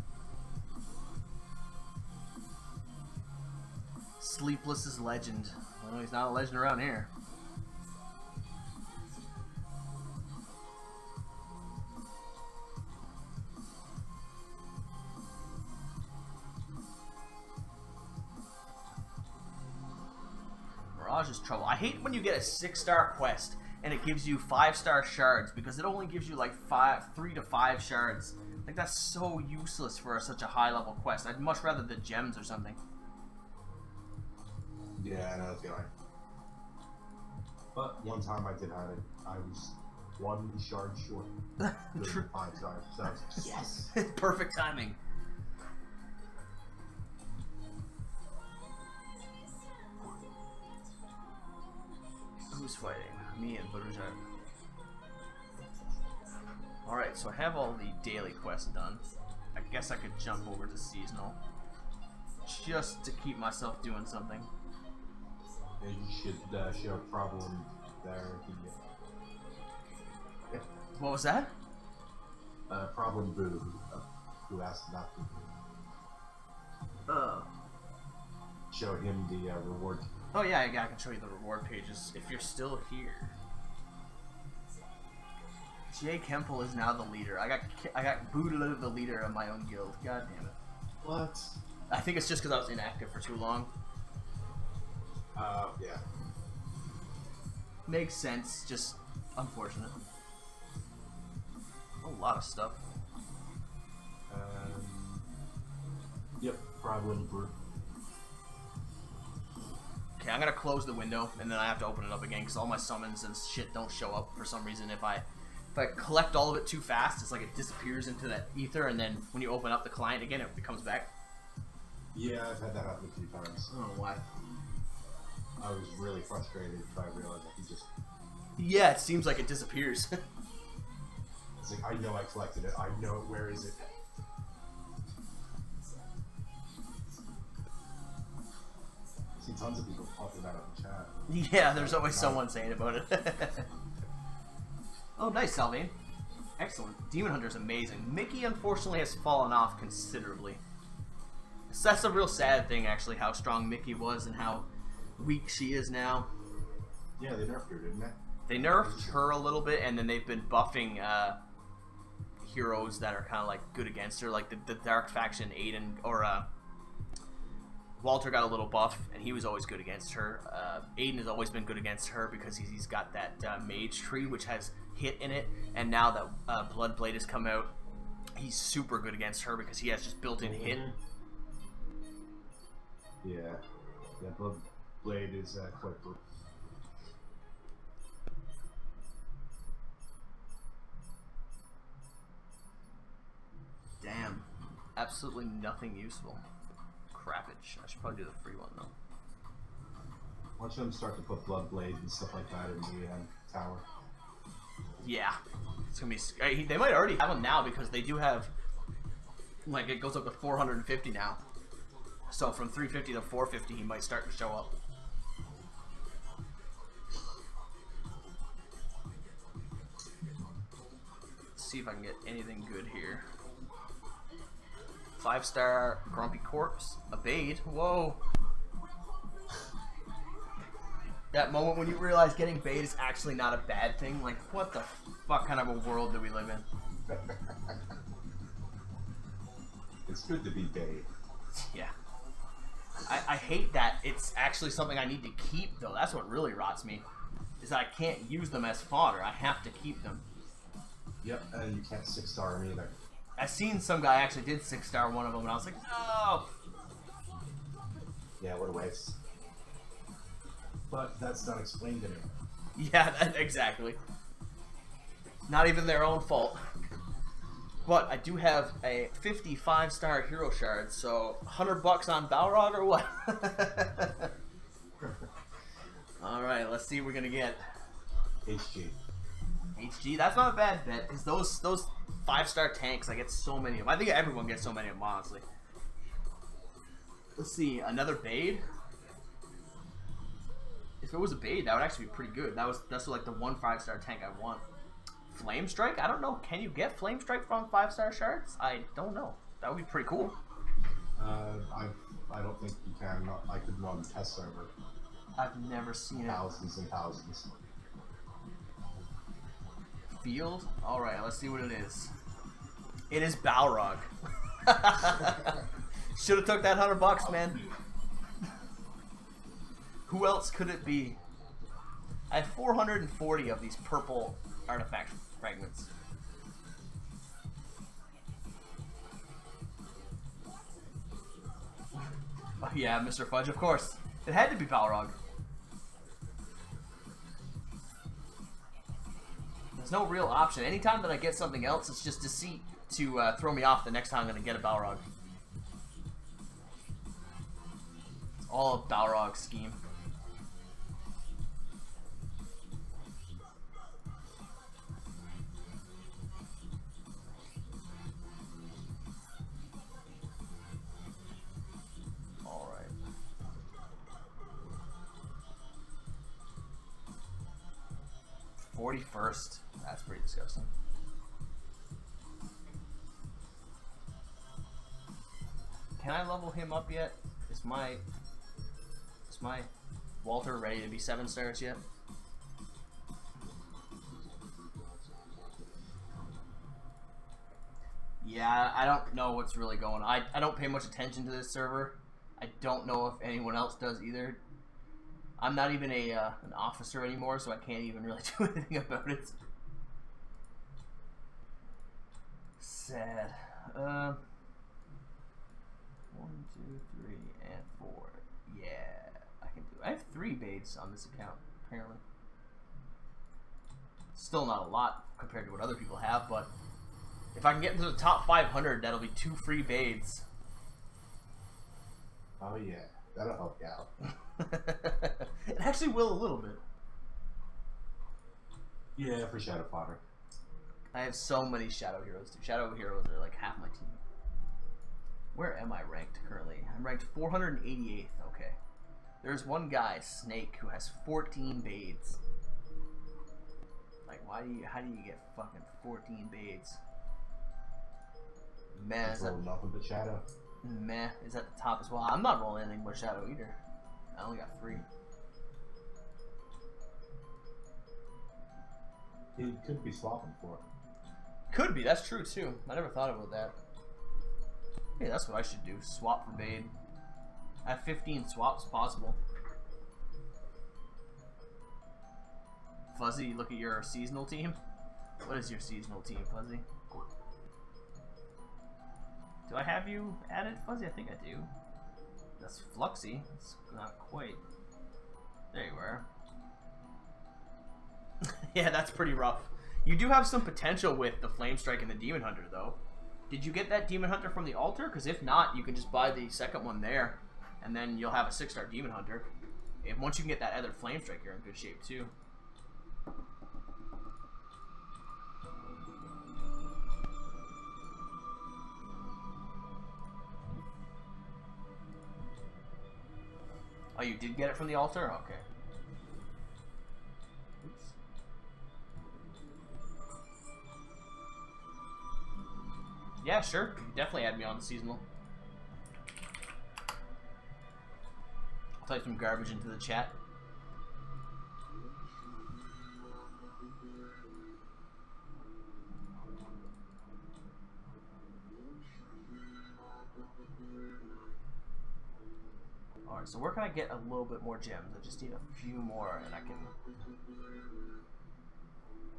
Sleepless is legend. Well, he's not a legend around here. Mirage is trouble. I hate when you get a 6-star quest and it gives you 5-star shards because it only gives you like 3 to 5 shards. Like that's so useless for such a high level quest. I'd much rather the gems or something. Yeah, I know the feeling. But one time I did have it. I was 1 shard short. True. 5 stars. So I was like, yes! Perfect timing. Who's fighting? Me and Burujan. Alright, so I have all the daily quests done. I guess I could jump over to seasonal. Just to keep myself doing something. Yeah, you should show a problem there. Yeah. What was that? Problem Boo, who asked about show him the reward. Oh yeah, I can show you the reward pages if you're still here. Jay Kemple is now the leader. I got booted out of the leader of my own guild. God damn it. What? I think it's just because I was inactive for too long. Yeah. Makes sense, just unfortunate. A lot of stuff. Yep, problem Boo. Okay, I'm gonna close the window and then I have to open it up again because all my summons and shit don't show up for some reason. If I collect all of it too fast, it's like it disappears into that ether, and then when you open up the client again, it comes back. Yeah, I've had that happen a few times. I don't know why. I was really frustrated if I realized that he just... Yeah, it seems like it disappears. It's like, I know I collected it. I know it. Where is it? see tons of people talking about it in the chat. Yeah, there's always someone saying about it. Oh, nice, Salvane. Excellent. Demon Hunter's amazing. Mickey, unfortunately, has fallen off considerably. So that's a real sad thing, actually, how strong Mickey was and how weak she is now. Yeah, they nerfed her, didn't they? They nerfed her a little bit, and then they've been buffing heroes that are kind of like good against her, like the Dark Faction Aiden, or Walter got a little buff, and he was always good against her. Aiden has always been good against her because he's got that mage tree, which has hit in it, and now that Bloodblade has come out, he's super good against her because he has just built-in hit. Yeah, Bloodblade is quite good. Damn, absolutely nothing useful. Crappage. I should probably do the free one though. Watch them start to put Bloodblade and stuff like that in the tower. Yeah, it's gonna be. They might already have them now because they do have. Like it goes up to 450 now. So from 350 to 450, he might start to show up. Let's see if I can get anything good here. 5-star Grumpy Corpse, a Bade. Whoa. That moment when you realize getting Bade is actually not a bad thing. Like, what the fuck kind of a world do we live in? It's good to be Bade. Yeah. I hate that it's actually something I need to keep, though. That's what really rots me. Is that I can't use them as fodder. I have to keep them. Yep, and you can't 6-star them either. I seen some guy actually did 6-star one of them, and I was like, no! Yeah, what a waste. But that's not explained to me. Yeah, exactly. Not even their own fault. But I do have a 55-star hero shard, so $100 on Balrog or what? Alright, let's see what we're gonna get. HG. HG, that's not a bad bet, because those 5-star tanks, I get so many of them. I think everyone gets so many of them, honestly. Let's see, another Bade? If it was a Bade, that would actually be pretty good. That's like the one 5-star tank I want. Flame Strike? I don't know. Can you get Flame Strike from 5-star shards? I don't know. That would be pretty cool. I don't think you can. I could run test server. I've never seen it. Thousands and thousands. Field? Alright, let's see what it is. It is Balrog. Should have took that $100, man. Who else could it be? I have 440 of these purple artifact fragments. Oh yeah, Mr. Fudge, of course. It had to be Balrog. There's no real option. Anytime that I get something else, it's just deceit to throw me off the next time I'm going to get a Balrog. It's all a Balrog scheme. Alright. $41st. That's pretty disgusting. Can I level him up yet? Is my Walter ready to be 7 stars yet? Yeah, I don't know what's really going on. I don't pay much attention to this server. I don't know if anyone else does either. I'm not even an officer anymore, so I can't even really do anything about it. Sad. 1, 2, 3, and 4. Yeah, I can do it. I have 3 Bades on this account, apparently. Still not a lot compared to what other people have, but if I can get into the top 500, that'll be 2 free Bades. Oh yeah, that'll help you out. It actually will a little bit. Yeah, for Shadow Fodder. I have so many Shadow Heroes, dude. Shadow Heroes are like half my team. Where am I ranked currently? I'm ranked 488th, okay. There's one guy, Snake, who has 14 Bades. Like, how do you get fucking 14 Bades? Meh, is that, nothing but shadow. meh is at the top as well. I'm not rolling anything but shadow either. I only got 3. He could be swapping for it. Could be, that's true too. I never thought about that. Hey, that's what I should do. Swap for Bade. I have 15 swaps possible. Fuzzy, look at your seasonal team. What is your seasonal team, Fuzzy? Do I have you added, Fuzzy? I think I do. That's Fluxy. It's not quite. There you are. Yeah, that's pretty rough. You do have some potential with the Flame Strike and the Demon Hunter, though. Did you get that Demon Hunter from the altar? Because if not, you can just buy the second one there, and then you'll have a 6-star Demon Hunter. And once you can get that other Flame Strike, you're in good shape, too. Oh, you did get it from the altar? Okay. Oops. Yeah, sure. You can definitely add me on the seasonal. I'll type some garbage into the chat. Alright, so where can I get a little bit more gems? I just need a few more and I can...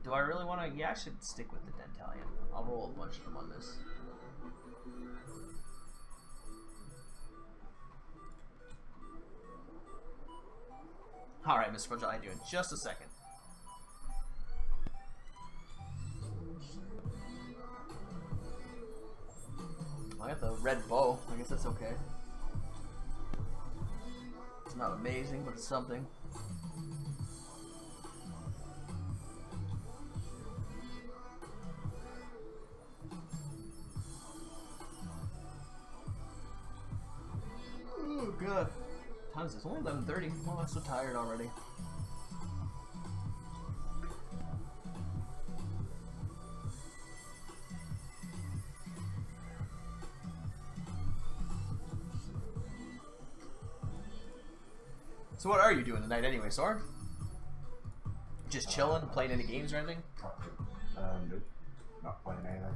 Do I really want to... Yeah, I should stick with the Dentalion. I'll roll a bunch of them on this. Alright, Mr. Fudge, I'll add you in just a second. I got the red bow. I guess that's okay. It's not amazing, but it's something. Oh god. What time is this? Only 11:30. Well, I'm so tired already. So what are you doing tonight anyway, Sword? Just chilling, playing any games or anything? Nope. Not playing anything.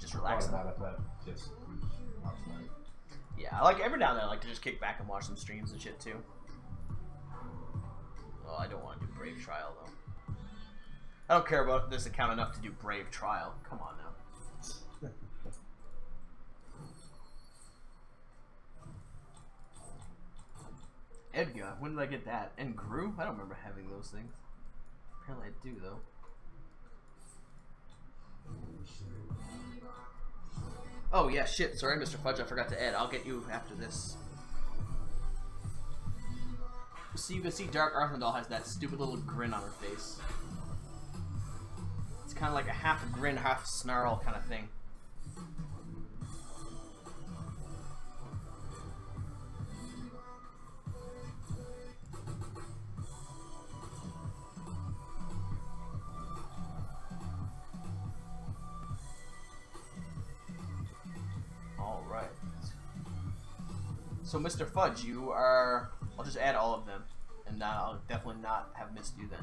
Just relaxing. About it, but just not tonight. Yeah, I like every now and then I like to just kick back and watch some streams and shit too. Well, I don't want to do Brave Trial though. I don't care about this account enough to do Brave Trial. Come on now. Edgar, when did I get that? And Gru? I don't remember having those things. Apparently I do though. Oh yeah, shit. Sorry, Mr. Fudge, I forgot to add. I'll get you after this. See, you can see Dark Arthendal has that stupid little grin on her face. It's kind of like a half grin, half snarl kind of thing. Alright. So, Mr. Fudge, you are... I'll just add all of them. And I'll definitely not have missed you then.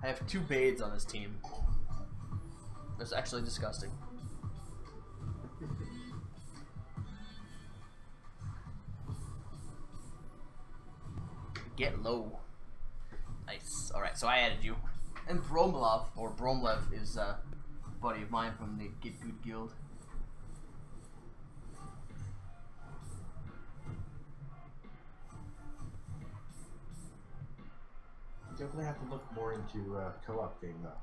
I have 2 Bades on this team. That's actually disgusting. Get low. Nice. Alright, so I added you. And Bromlev, or Bromlev, is a buddy of mine from the Get Good Guild. Definitely have to look more into co-op game though.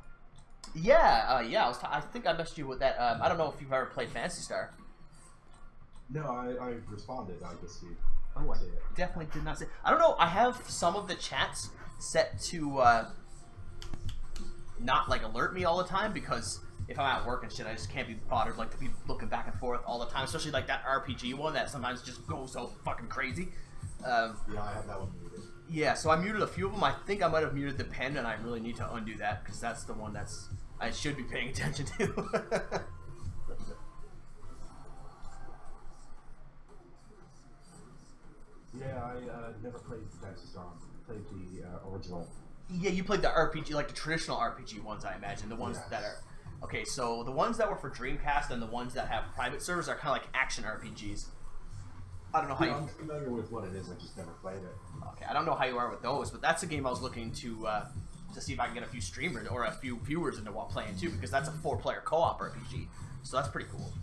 Yeah, yeah. I think I messaged you with that. I don't know if you've ever played Phantasy Star. No, I responded. I just see. Oh, I definitely did not say. I don't know. I have some of the chats set to not like alert me all the time, because if I'm at work and shit, I just can't be bothered like to be looking back and forth all the time, especially like that RPG one that sometimes just goes so fucking crazy. Yeah, I have that one muted. Yeah, so I muted a few of them. I think I might have muted the pen, and I really need to undo that because that's the one that's I should be paying attention to. Yeah, I never played Phantasy Star. I played the original. Yeah, you played the RPG, like the traditional RPG ones, I imagine. The ones Yes. that are... Okay, so the ones that were for Dreamcast and the ones that have private servers are kind of like action RPGs. I don't know how Yeah, you... I'm familiar with what it is, I just never played it. Okay, I don't know how you are with those, but that's a game I was looking to see if I can get a few streamers or a few viewers into while playing too, because that's a 4-player co-op RPG. So that's pretty cool.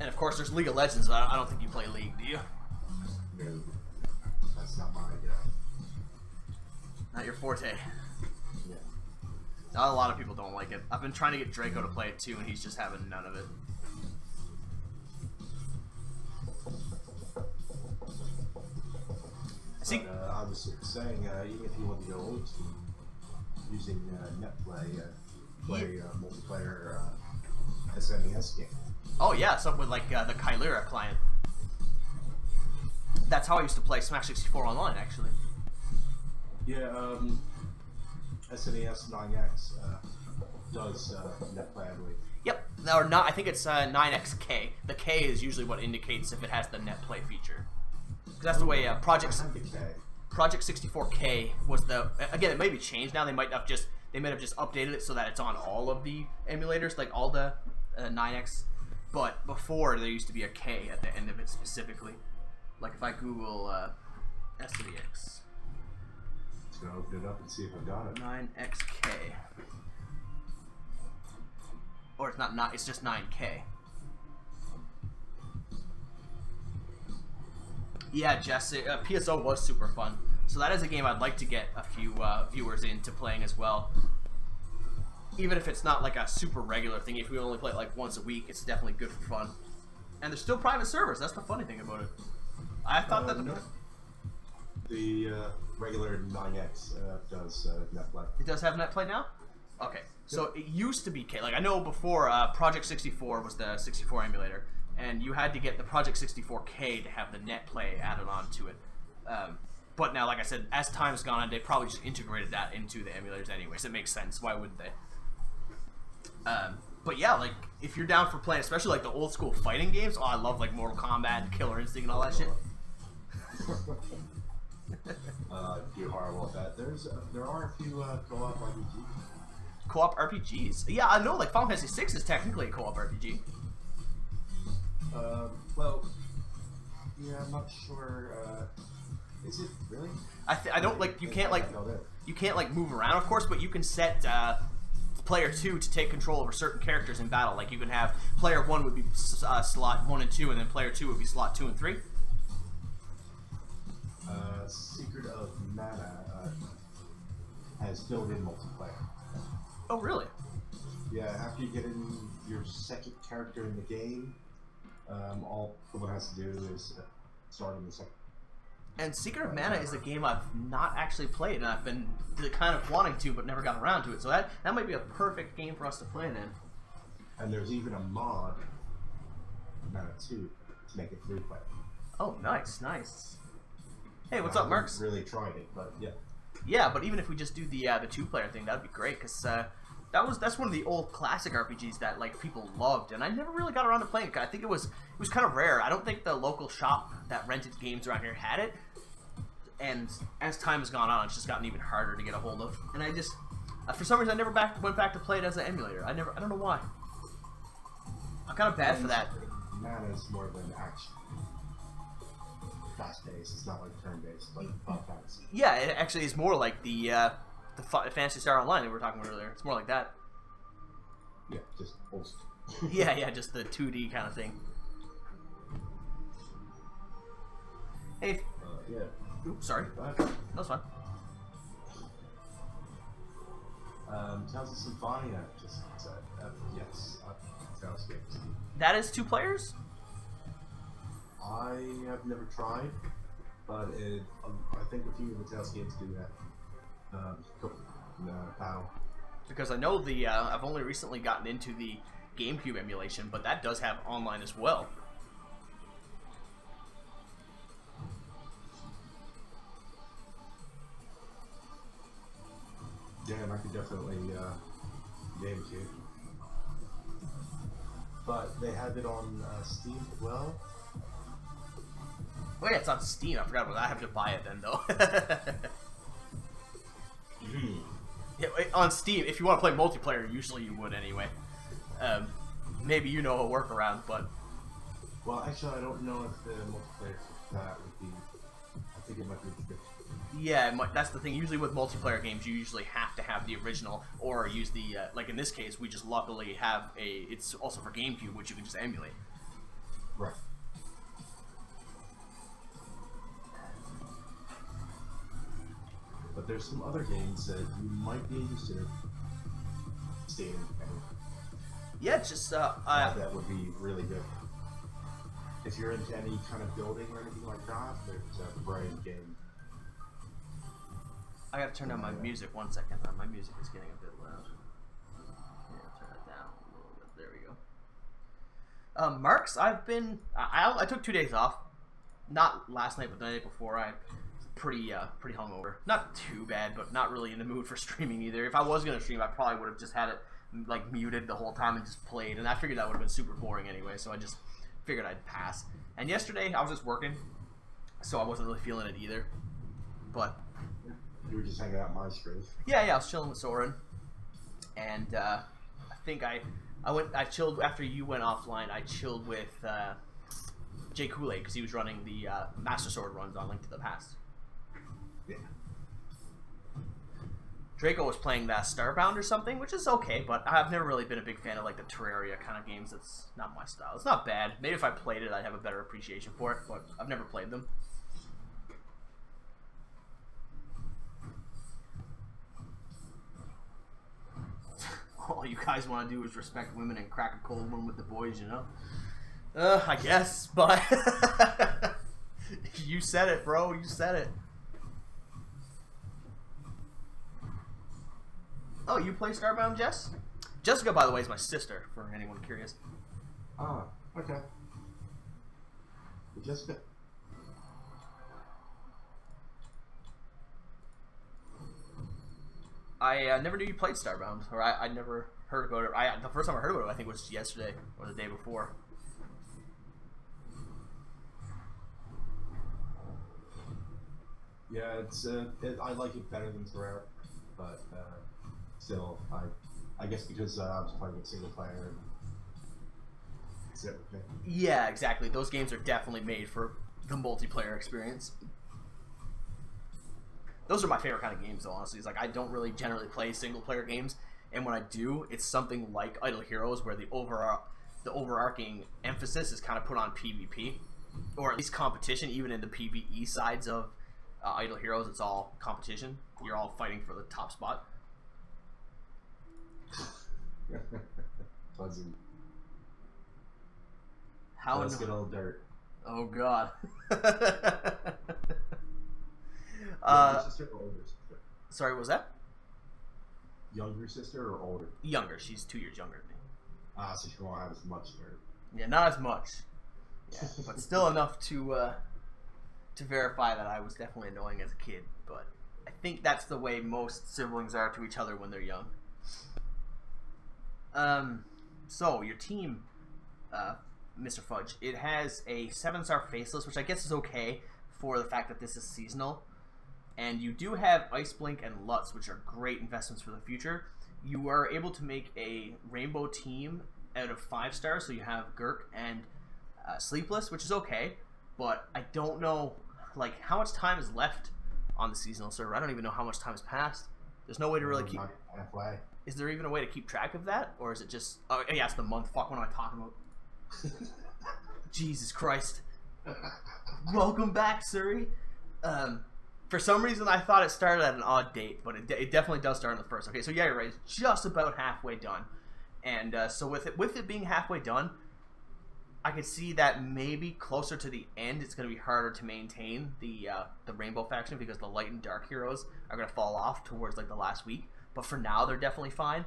And of course, there's League of Legends, but I don't think you play League, do you? No, that's not my Not your forte. yeah. A lot of people don't like it. I've been trying to get Draco to play it too, and he's just having none of it. See, But, I was saying, even if you want to go old school, using NetPlay, play multiplayer SNES game. oh yeah, something with like the Chimera client. That's how I used to play Smash 64 online, actually. Yeah, SNES 9X does NetPlay, I believe. Yep, or not. I think it's 9XK. The K is usually what indicates if it has the NetPlay feature. 'Cause that's the way Project 64K was the. Again, it may be changed now. They might have just updated it so that it's on all of the emulators, like all the 9X. But before there used to be a K at the end of it specifically. Like if I Google SNES. Just gonna open it up and see if I got it. 9XK. Or it's not, it's just 9K. Yeah, Jess, PSO was super fun. So that is a game I'd like to get a few viewers into playing as well. Even if it's not like a super regular thing, if we only play it like once a week, it's definitely good for fun. And there's still private servers, that's the funny thing about it. I thought that the regular 9X does NetPlay. It does have NetPlay now? Okay. So it used to be K. Like I know before Project 64 was the 64 emulator, and you had to get the Project 64K to have the NetPlay added on to it. But now, like I said, as time's gone on, they probably just integrated that into the emulators anyways. It makes sense. Why wouldn't they? But yeah, like if you're down for playing, especially like the old school fighting games. Oh, I love like Mortal Kombat and Killer Instinct and all that shit. Do horrible at that. There are a few co-op RPGs. Co-op RPGs. Yeah, I know. Like Final Fantasy VI is technically a co-op RPG. Well, yeah, I'm not sure. Is it really? I don't like. You can't like move around, of course, but you can set player 2 to take control over certain characters in battle. Like you can have player 1 would be slot 1 and 2, and then player 2 would be slot 2 and 3. Secret of Mana has built-in multiplayer. Oh, really? Yeah, after you get in your second character in the game, all someone has to do is start in the second. And Secret of Mana is a game I've not actually played, and I've been kind of wanting to, but never got around to it. So that might be a perfect game for us to play then. And there's even a mod, Mana 2, to make it free play. Oh, nice, nice. Hey, what's up, Mercs? Really tried it, but yeah. Yeah, but even if we just do the 2-player thing, that'd be great, because that's one of the old classic RPGs that like people loved, and I never really got around to playing it. I think it was kind of rare. I don't think the local shop that rented games around here had it, and as time has gone on, it's just gotten even harder to get a hold of. And I just, for some reason, I never went back to play it as an emulator. I don't know why. I'm kind of bad for that. Mana is more of an action. Fast-paced. It's not like turn-based, like Final Fantasy. Yeah, it actually is more like the Phantasy Star Online that we were talking about earlier. It's more like that. Yeah, just old school. yeah, just the 2D kind of thing. Hey. Yeah. Oops, sorry. That's fine. Tales of Symphonia just said, yes, Tales games. That is 2 players? I have never tried, but I think a few of the Tales games do that. Battle. Because I know I've only recently gotten into the GameCube emulation, but that does have online as well. Yeah, and I could definitely GameCube. But they have it on Steam as well. Oh yeah, it's on Steam. I forgot about that. I have to buy it then, though. Yeah, on Steam, if you want to play multiplayer, usually you would anyway. Maybe you know a workaround, but... Well, actually, I don't know if the multiplayer for that would be... I think it might be good. Yeah, that's the thing. Usually with multiplayer games, you usually have to have the original, or use the... like in this case, we just luckily have a... It's also for GameCube, which you can just emulate. Right. But there's some other games that you might be interested in staying in. Yeah, just that would be really good. If you're into any kind of building or anything like that, there's a variety game. I gotta turn down my music 1 second. My music is getting a bit loud. Yeah, turn it down a little bit. There we go. Marks, I took 2 days off. Not last night, but the night before. I pretty hungover. Not too bad, but not really in the mood for streaming either. If I was gonna stream, I probably would have just had it like muted the whole time and just played, and I figured that would have been super boring anyway, so I just figured I'd pass. And yesterday I was just working, so I wasn't really feeling it either. But you were just hanging out in my space. Yeah, I was chilling with Soren, and I think I chilled after you went offline. I chilled with Jay Kool-Aid because he was running the Master Sword runs on Link to the Past. Yeah. Draco was playing that Starbound or something, which is okay, but I've never really been a big fan of like the Terraria kind of games. That's not my style. It's not bad. Maybe if I played it, I'd have a better appreciation for it, but I've never played them. All you guys want to do is respect women and crack a cold one with the boys, you know? I guess, but you said it, bro. You said it. Oh, you play Starbound, Jess? Jessica, by the way, is my sister, for anyone curious. Ah, okay. Jessica. I never knew you played Starbound, or I never heard about it. The first time I heard about it, I think, was yesterday or the day before. Yeah, I like it better than Terraria, but still, I guess because I was playing with single player. That's it. Okay. Yeah, exactly. Those games are definitely made for the multiplayer experience. Those are my favorite kind of games, though, honestly. It's like I don't really generally play single-player games, and when I do, it's something like Idle Heroes, where the overarching emphasis is kind of put on PvP, or at least competition. Even in the PvE sides of Idle Heroes, it's all competition. You're all fighting for the top spot. Fuzzy. Let's get all dirt. Oh God. Younger sister or older sister? Sorry, what was that? Younger sister or older? Younger. She's 2 years younger than me. Ah, so she won't have as much dirt. Yeah, not as much. Yeah, but still enough to verify that I was definitely annoying as a kid. But I think that's the way most siblings are to each other when they're young. So your team, Mr. Fudge, it has a 7-star faceless, which I guess is okay for the fact that this is seasonal. And you do have Ice Blink and Lutz, which are great investments for the future. You are able to make a rainbow team out of 5 stars, so you have Gurk and Sleepless, which is okay. But I don't know, like, how much time is left on the seasonal server. I don't even know how much time has passed. There's no way to really keep... Halfway. Is there even a way to keep track of that? Or is it just... Oh, yeah, it's the month. Fuck, what am I talking about? Jesus Christ. Welcome back, Suri. For some reason, I thought it started at an odd date, but it definitely does start on the 1st. Okay, so yeah, you're right. It's just about halfway done. And so with it being halfway done, I could see that maybe closer to the end, it's going to be harder to maintain the Rainbow faction because the light and dark heroes are going to fall off towards like the last week. But for now, they're definitely fine.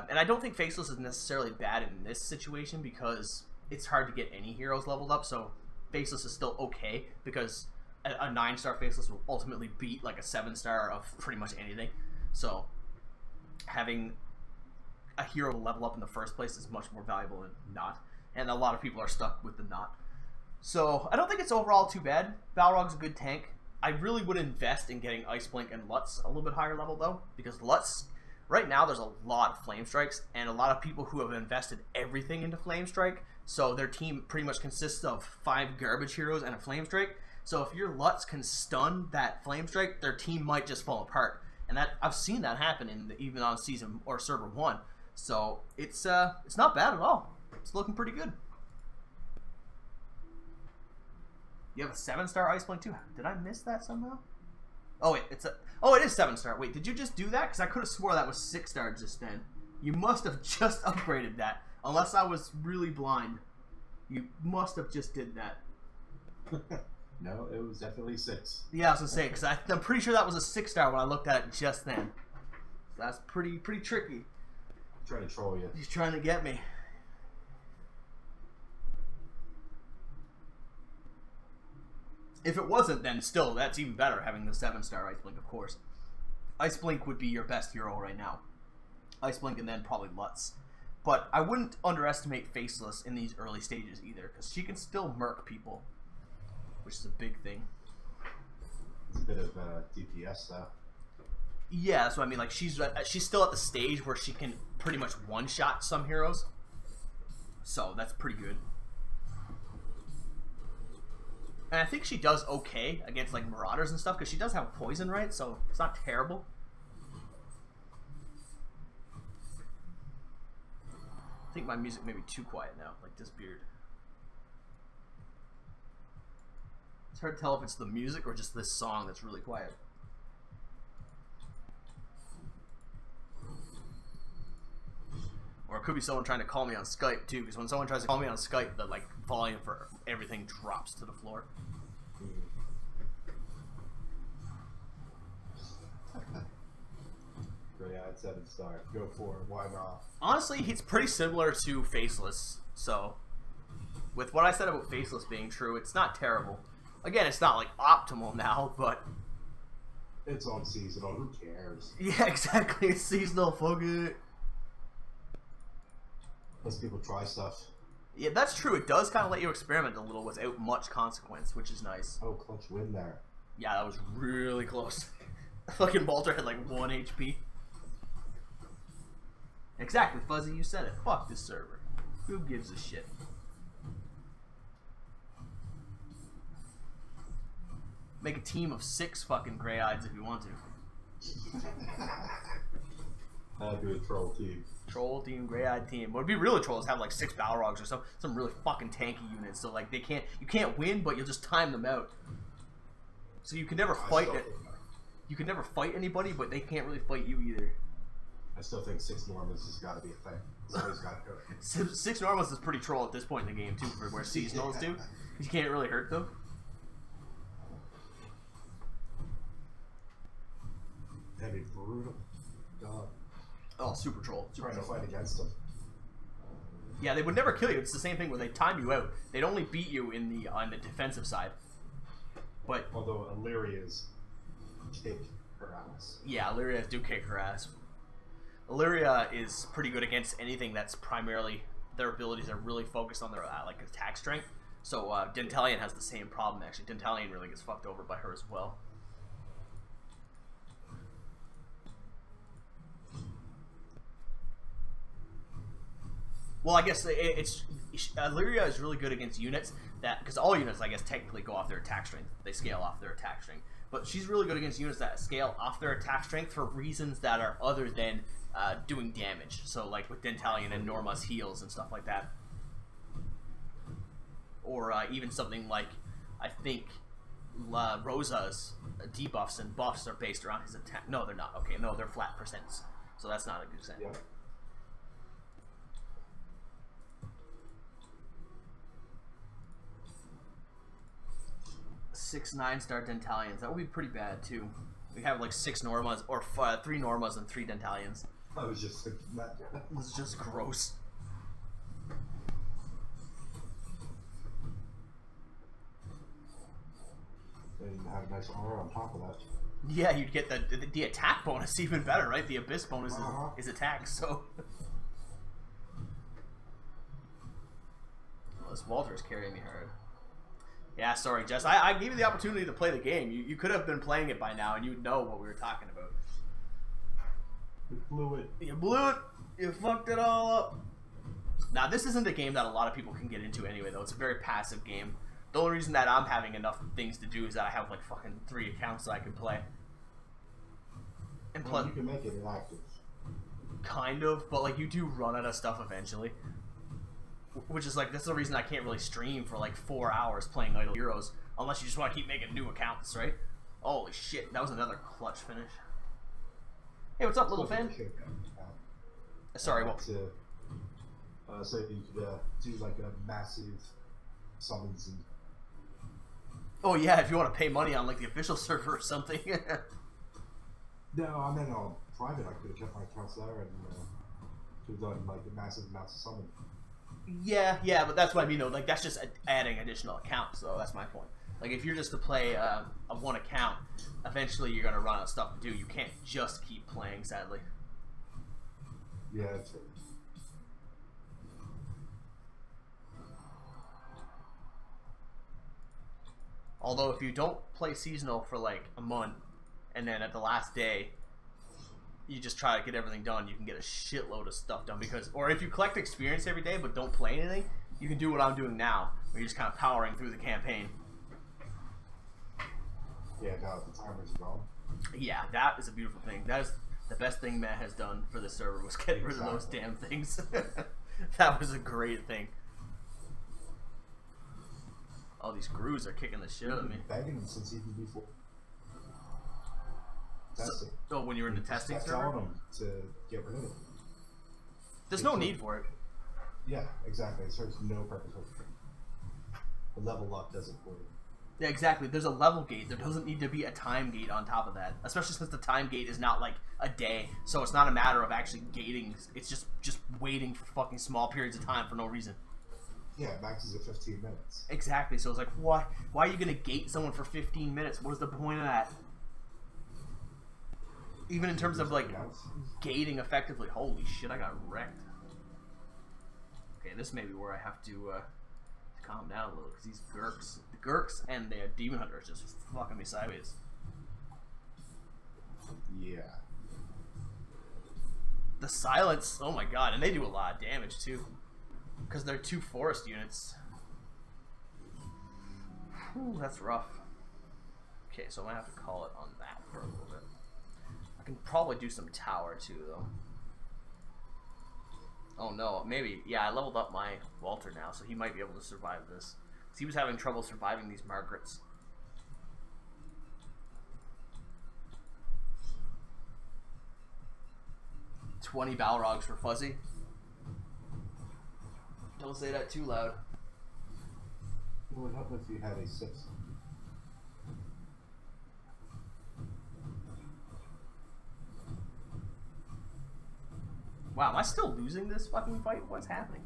And I don't think Faceless is necessarily bad in this situation because it's hard to get any heroes leveled up. So Faceless is still okay because a 9-star Faceless will ultimately beat like a 7-star of pretty much anything. So having a hero level up in the first place is much more valuable than not. And a lot of people are stuck with the not. So I don't think it's overall too bad. Balrog's a good tank. I really would invest in getting Ice Blink and Lutz a little bit higher level though, because Lutz, right now there's a lot of Flame Strikes and a lot of people who have invested everything into Flame Strike. So their team pretty much consists of 5 garbage heroes and a Flame Strike. So if your Lutz can stun that Flame Strike, their team might just fall apart. And that I've seen that happen even on season or server 1. So it's not bad at all. It's looking pretty good. You have a 7-star Ice Blink too. Did I miss that somehow? Oh wait, it is 7-star. Wait, did you just do that? Because I could have swore that was 6-star just then. You must have just upgraded that, unless I was really blind. You must have just did that. No, it was definitely 6. Yeah, I was gonna say because I'm pretty sure that was a 6-star when I looked at it just then. So that's pretty tricky. He's trying to troll you. He's trying to get me. If it wasn't, then still, that's even better, having the 7-star Ice Blink, of course. Ice Blink would be your best hero right now. Ice Blink and then probably Lutz. But I wouldn't underestimate Faceless in these early stages either, because she can still murk people, which is a big thing. It's a bit of DPS, though. Yeah, that's what I mean. Like, she's still at the stage where she can pretty much one-shot some heroes. So, that's pretty good. And I think she does okay against like Marauders and stuff because she does have poison, right? So it's not terrible. I think my music may be too quiet now, like this beard. It's hard to tell if it's the music or just this song that's really quiet. Or it could be someone trying to call me on Skype too, because when someone tries to call me on Skype, the like volume for everything drops to the floor. Grey-eyed 7-star. Go for it. Why not? Honestly, he's pretty similar to Faceless. So, with what I said about Faceless being true, it's not terrible. Again, it's not like optimal now, but it's on seasonal. Who cares? Yeah, exactly. It's seasonal. Fuck it. Lets people try stuff. Yeah, that's true. It does kind of let you experiment a little without much consequence, which is nice. Oh, clutch win there. Yeah, that was really close. Fucking Balter had like 1 HP. Exactly, Fuzzy, you said it. Fuck this server. Who gives a shit? Make a team of 6 fucking Grey-Eyes if you want to. That'd be a troll team. Troll team, Grey-Eyed team. What would be really troll is have like 6 Balrogs or some really fucking tanky units. So like you can't win, but you'll just time them out. So you can never fight it. You can never fight anybody, but they can't really fight you either. I still think 6 Normans has got to be a thing. Somebody's got to do it. 6 Normans is pretty troll at this point in the game too, for where seasonals do. You can't really hurt them. That'd be brutal. God. Oh, super troll. Trying to fight against them. Yeah, they would never kill you. It's the same thing when they time you out. They'd only beat you on the defensive side. But although Illyria's kick her ass. Yeah, Illyria do kick her ass. Illyria is pretty good against anything that's primarily their abilities are really focused on their like attack strength. So Dentalian has the same problem actually. Dentalian really gets fucked over by her as well. Well, I guess Illyria is really good against units that, because all units, I guess, technically go off their attack strength. They scale off their attack strength. But she's really good against units that scale off their attack strength for reasons that are other than doing damage. So, like with Dentalian and Norma's heals and stuff like that. Or even something like, I think, Rosa's debuffs and buffs are based around his attack. No, they're not. Okay, no, they're flat percents. So that's not a good example. Yeah. 6 9-star Dentalians. That would be pretty bad too. We have like 6 Normas or 3 Normas and 3 Dentalians. I was just thinking that. This is just gross. And have a nice aura on top of that. Yeah, you'd get the attack bonus even better, right? The Abyss bonus is attack, so... Well, this Walter's carrying me hard. Yeah, sorry, Jess. I gave you the opportunity to play the game. You could have been playing it by now, and you'd know what we were talking about. You blew it. You blew it. You fucked it all up. Now, this isn't a game that a lot of people can get into anyway, though. It's a very passive game. The only reason that I'm having enough things to do is that I have like fucking 3 accounts that I can play. And Well, you can make it inactive. kind of, but like you do run out of stuff eventually. Which is like, that's the reason I can't really stream for like 4 hours playing Idle Heroes, unless you just want to keep making new accounts, right? Holy shit, that was another clutch finish. Hey, what's up, little fan? Sorry, what? So you could do like a massive summons and... Oh yeah, if you want to pay money on like the official server or something. No, I meant on private. I could have kept my accounts there and could have done like massive amounts of summon. Yeah, but that's what I mean though. Like that's just adding additional accounts, though. That's my point. Like if you're just to play a 1 account, eventually you're gonna run out of stuff to do. You can't just keep playing, sadly. Yeah, that's right. Although if you don't play seasonal for like a month, and then at the last day, you just try to get everything done, you can get a shitload of stuff done. Because, or if you collect experience every day but don't play anything, you can do what I'm doing now, where you're just kind of powering through the campaign. Yeah, now the timers are gone. Yeah, that is a beautiful thing. That is the best thing Matt has done for this server, was getting rid of those damn things. That was a great thing. All these grooves are kicking the shit out of me. Begging since even before. Testing. Oh, when you were in the testing That's server? telling them to get rid of it. There's no need for it. Yeah, exactly. It serves no purpose whatsoever. The level up does it for you. Yeah, exactly. There's a level gate. There doesn't need to be a time gate on top of that. Especially since the time gate is not like a day. So it's not a matter of actually gating. It's just waiting for fucking small periods of time for no reason. Yeah, max is at 15 minutes. Exactly. So it's like, why are you going to gate someone for 15 minutes? What is the point of that? Even in terms of like gating effectively. Holy shit, I got wrecked. Okay, this may be where I have to calm down a little, because these Gurks and the Demon Hunter is just fucking me sideways. Yeah. The Silence, oh my god, and they do a lot of damage too, because they're 2 forest units. Whew, that's rough. Okay, so I'm gonna have to call it on that for a little bit. I can probably do some tower too, though. Oh no, maybe. Yeah, I leveled up my Walter now, so he might be able to survive this. Because he was having trouble surviving these Margarets. $20 Balrogs for Fuzzy. Don't say that too loud. It would help if you had a 6. Wow, am I still losing this fucking fight? What's happening?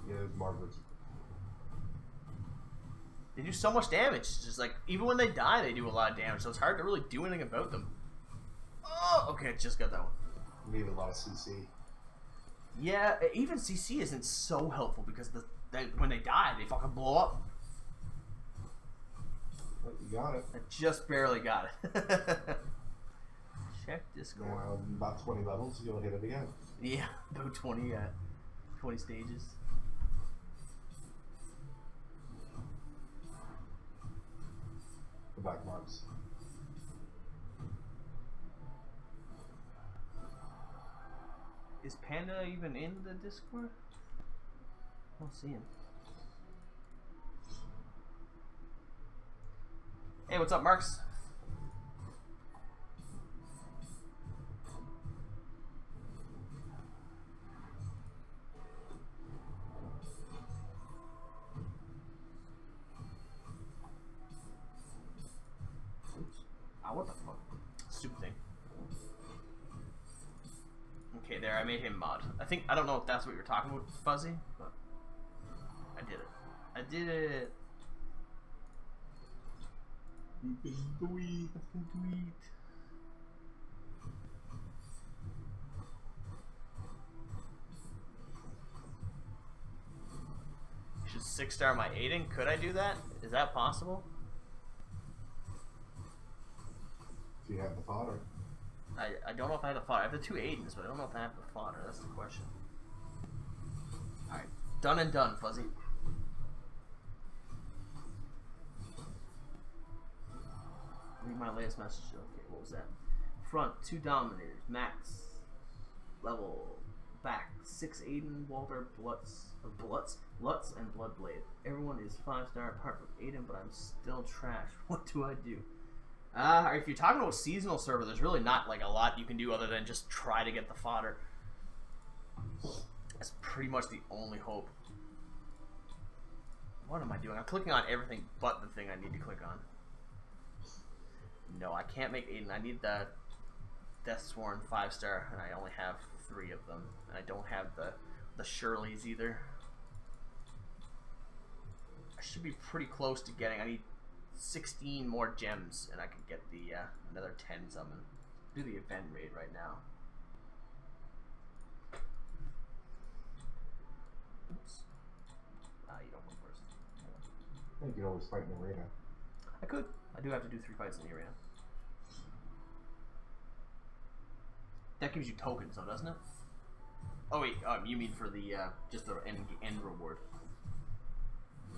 Yeah, Margaret's. They do so much damage. It's just like, even when they die, they do a lot of damage, so it's hard to really do anything about them. Oh, okay, just got that one. You need a lot of CC. Yeah, even CC isn't so helpful because when they die, they fucking blow up. But you got it. I just barely got it. Check Discord. About 20 levels, you'll hit it again. Yeah, about 20 stages. The back marks. Is Panda even in the Discord? I don't see him. Hey, what's up, Marks? Ah, what the fuck? Stupid thing. Okay, there, I made him mod. I don't know if that's what you're talking about, Fuzzy, but I did it. I did it. Tweet. Should 6-star my Aiden? Could I do that? Is that possible? If you have the fodder. I don't know if I have the fodder. I have the 2 Aidens, but I don't know if I have the fodder. That's the question. Alright. Done and done, Fuzzy. Read my latest message. Okay, what was that? Front, 2 Dominators. Max. Level. Back. 6 Aiden, Walter, Lutz, and Bloodblade. Everyone is 5-star apart from Aiden, but I'm still trash. What do I do? If you're talking about a seasonal server, there's really not like a lot you can do other than just try to get the fodder. That's pretty much the only hope. What am I doing? I'm clicking on everything but the thing I need to click on. No, I can't make Aiden. I need the Deathsworn 5-star, and I only have 3 of them. And I don't have the Shirleys either. I should be pretty close to getting. I need 16 more gems, and I can get the another 10 summon. Do the event raid right now. Oops. You don't go first. I think you can always fight in the arena. I could. I do have to do 3 fights in the arena. That gives you tokens, though, doesn't it? Oh wait, you mean for the just the end reward?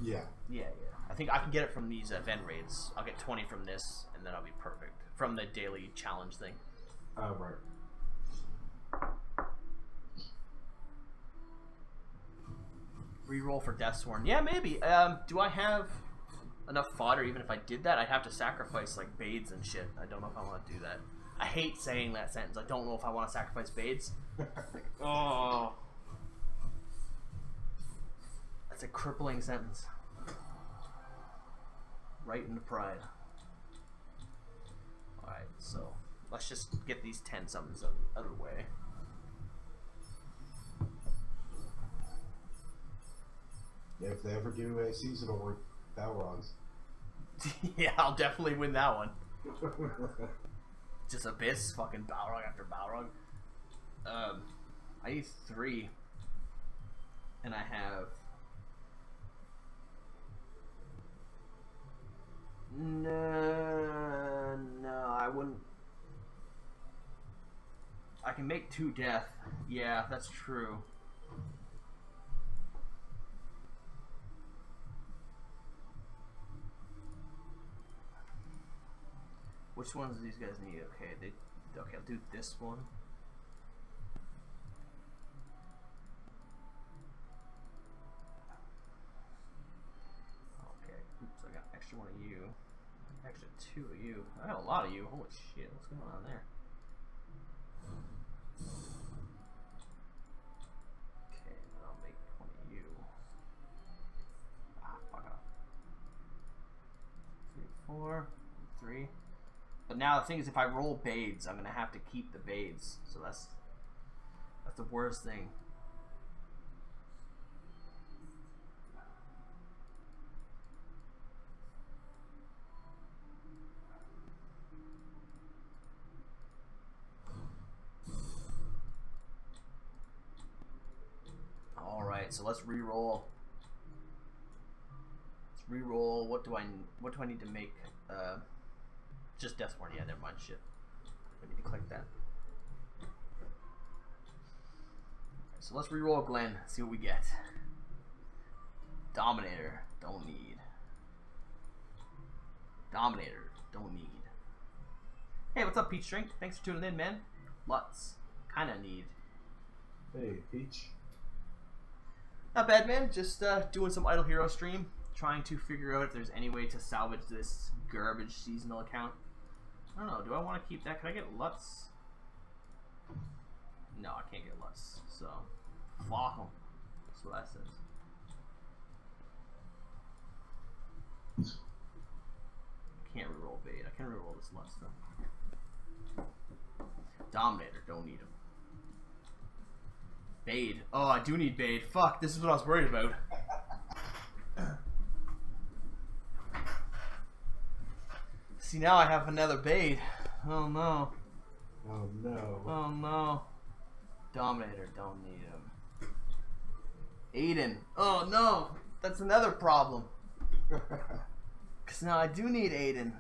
Yeah. Yeah. I think I can get it from these event raids. I'll get 20 from this, and then I'll be perfect. From the daily challenge thing. Oh, right. Reroll for Deathsworn. Yeah, maybe. Do I have enough fodder even if I did that? I'd have to sacrifice, like, Bades and shit. I don't know if I want to do that. I hate saying that sentence. I don't know if I want to sacrifice Bades. Like, oh. That's a crippling sentence. Right into pride. Alright, so let's just get these 10 summons out of the way. Yeah, if they ever do a seasonal Balrogs. Yeah, I'll definitely win that one. Just Abyss, fucking Balrog after Balrog. I need 3. And I have... No, I wouldn't. I can make 2 death. Yeah, that's true. Which ones do these guys need? Okay, okay, I'll do this one. Okay, oops, I got extra 1 of you. Extra 2 of you. I got a lot of you. Holy shit, what's going on there? Okay, then I'll make 1 of you. Ah, fuck off. 3, 4, 3. But now the thing is, if I roll Bades, I'm gonna have to keep the Bades. So that's the worst thing. All right, so let's re-roll. Let's re-roll. What do I need to make? Just Deathsworn. Yeah, never mind. Shit. I need to click that. So let's re-roll Glenn. See what we get. Dominator. Don't need. Dominator. Don't need. Hey, what's up, Peach Drink? Thanks for tuning in, man. Lutz. Kinda need. Hey, Peach. Not bad, man. Just doing some Idle Hero stream. Trying to figure out if there's any way to salvage this garbage seasonal account. I don't know. Do I want to keep that? Can I get Lutz? No, I can't get Lutz. So, fuck him. That's what that says. Can't reroll Bait. I can reroll those sluts though. Dominator, don't need him. Bade. Oh, I do need Bade. Fuck, this is what I was worried about. See, now I have another Bade. Oh no. Oh no. Oh no. Dominator, don't need him. Aiden. Oh no. That's another problem. Because now I do need Aiden.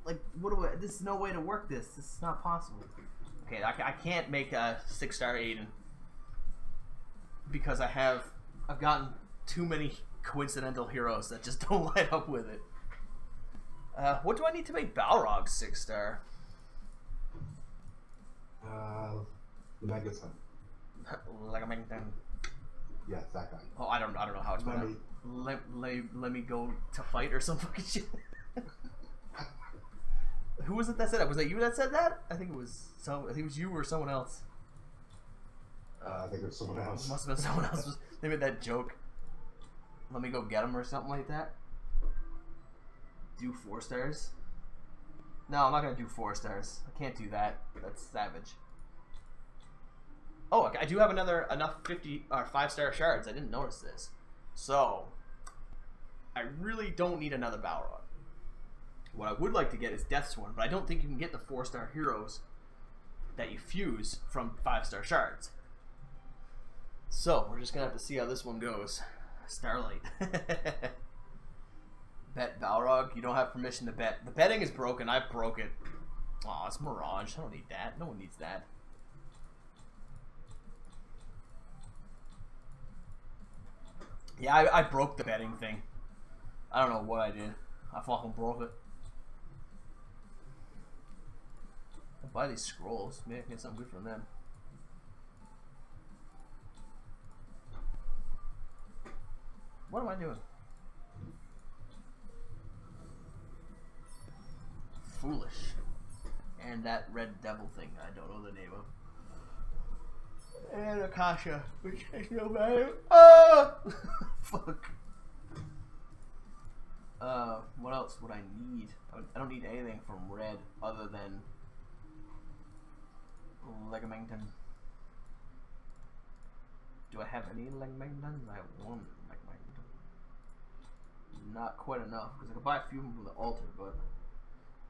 Like, what do I... There's no way to work this. This is not possible. Okay, I can't make a 6-star Aiden. Because I've gotten too many coincidental heroes that just don't line up with it. What do I need to make Balrog 6-star? The Mega Sun. Like a Megaton. Yes, that guy. Oh, I don't know how it's pronounced. Let me go to fight or some fucking shit. Who was it that said that? Was that you that said that? I think it was you or someone else. I think it was someone else. Must have been someone else. They made that joke. Let me go get him or something like that. Do 4 stars? No, I'm not gonna do 4 stars. I can't do that. That's savage. Oh, I do have enough 50 or 5-star shards. I didn't notice this. So, I really don't need another Balrog. What I would like to get is Deathsworn, but I don't think you can get the 4-star heroes that you fuse from 5-star shards. So, we're just gonna have to see how this one goes. Starlight. Bet Balrog. You don't have permission to bet. The betting is broken. I broke it. Aw, it's Mirage. I don't need that. No one needs that. Yeah, I broke the betting thing. I don't know what I did. I fucking broke it. I'll buy these scrolls. Maybe I can get something good from them. What am I doing? Foolish. And that red devil thing I don't know the name of. And Akasha, which has no value. Oh! Fuck. What else would I need? I don't need anything from red other than Legamington. Do I have any Legamingtons? I have 1 Legamington. Not quite enough, because I could buy a few from the altar, but...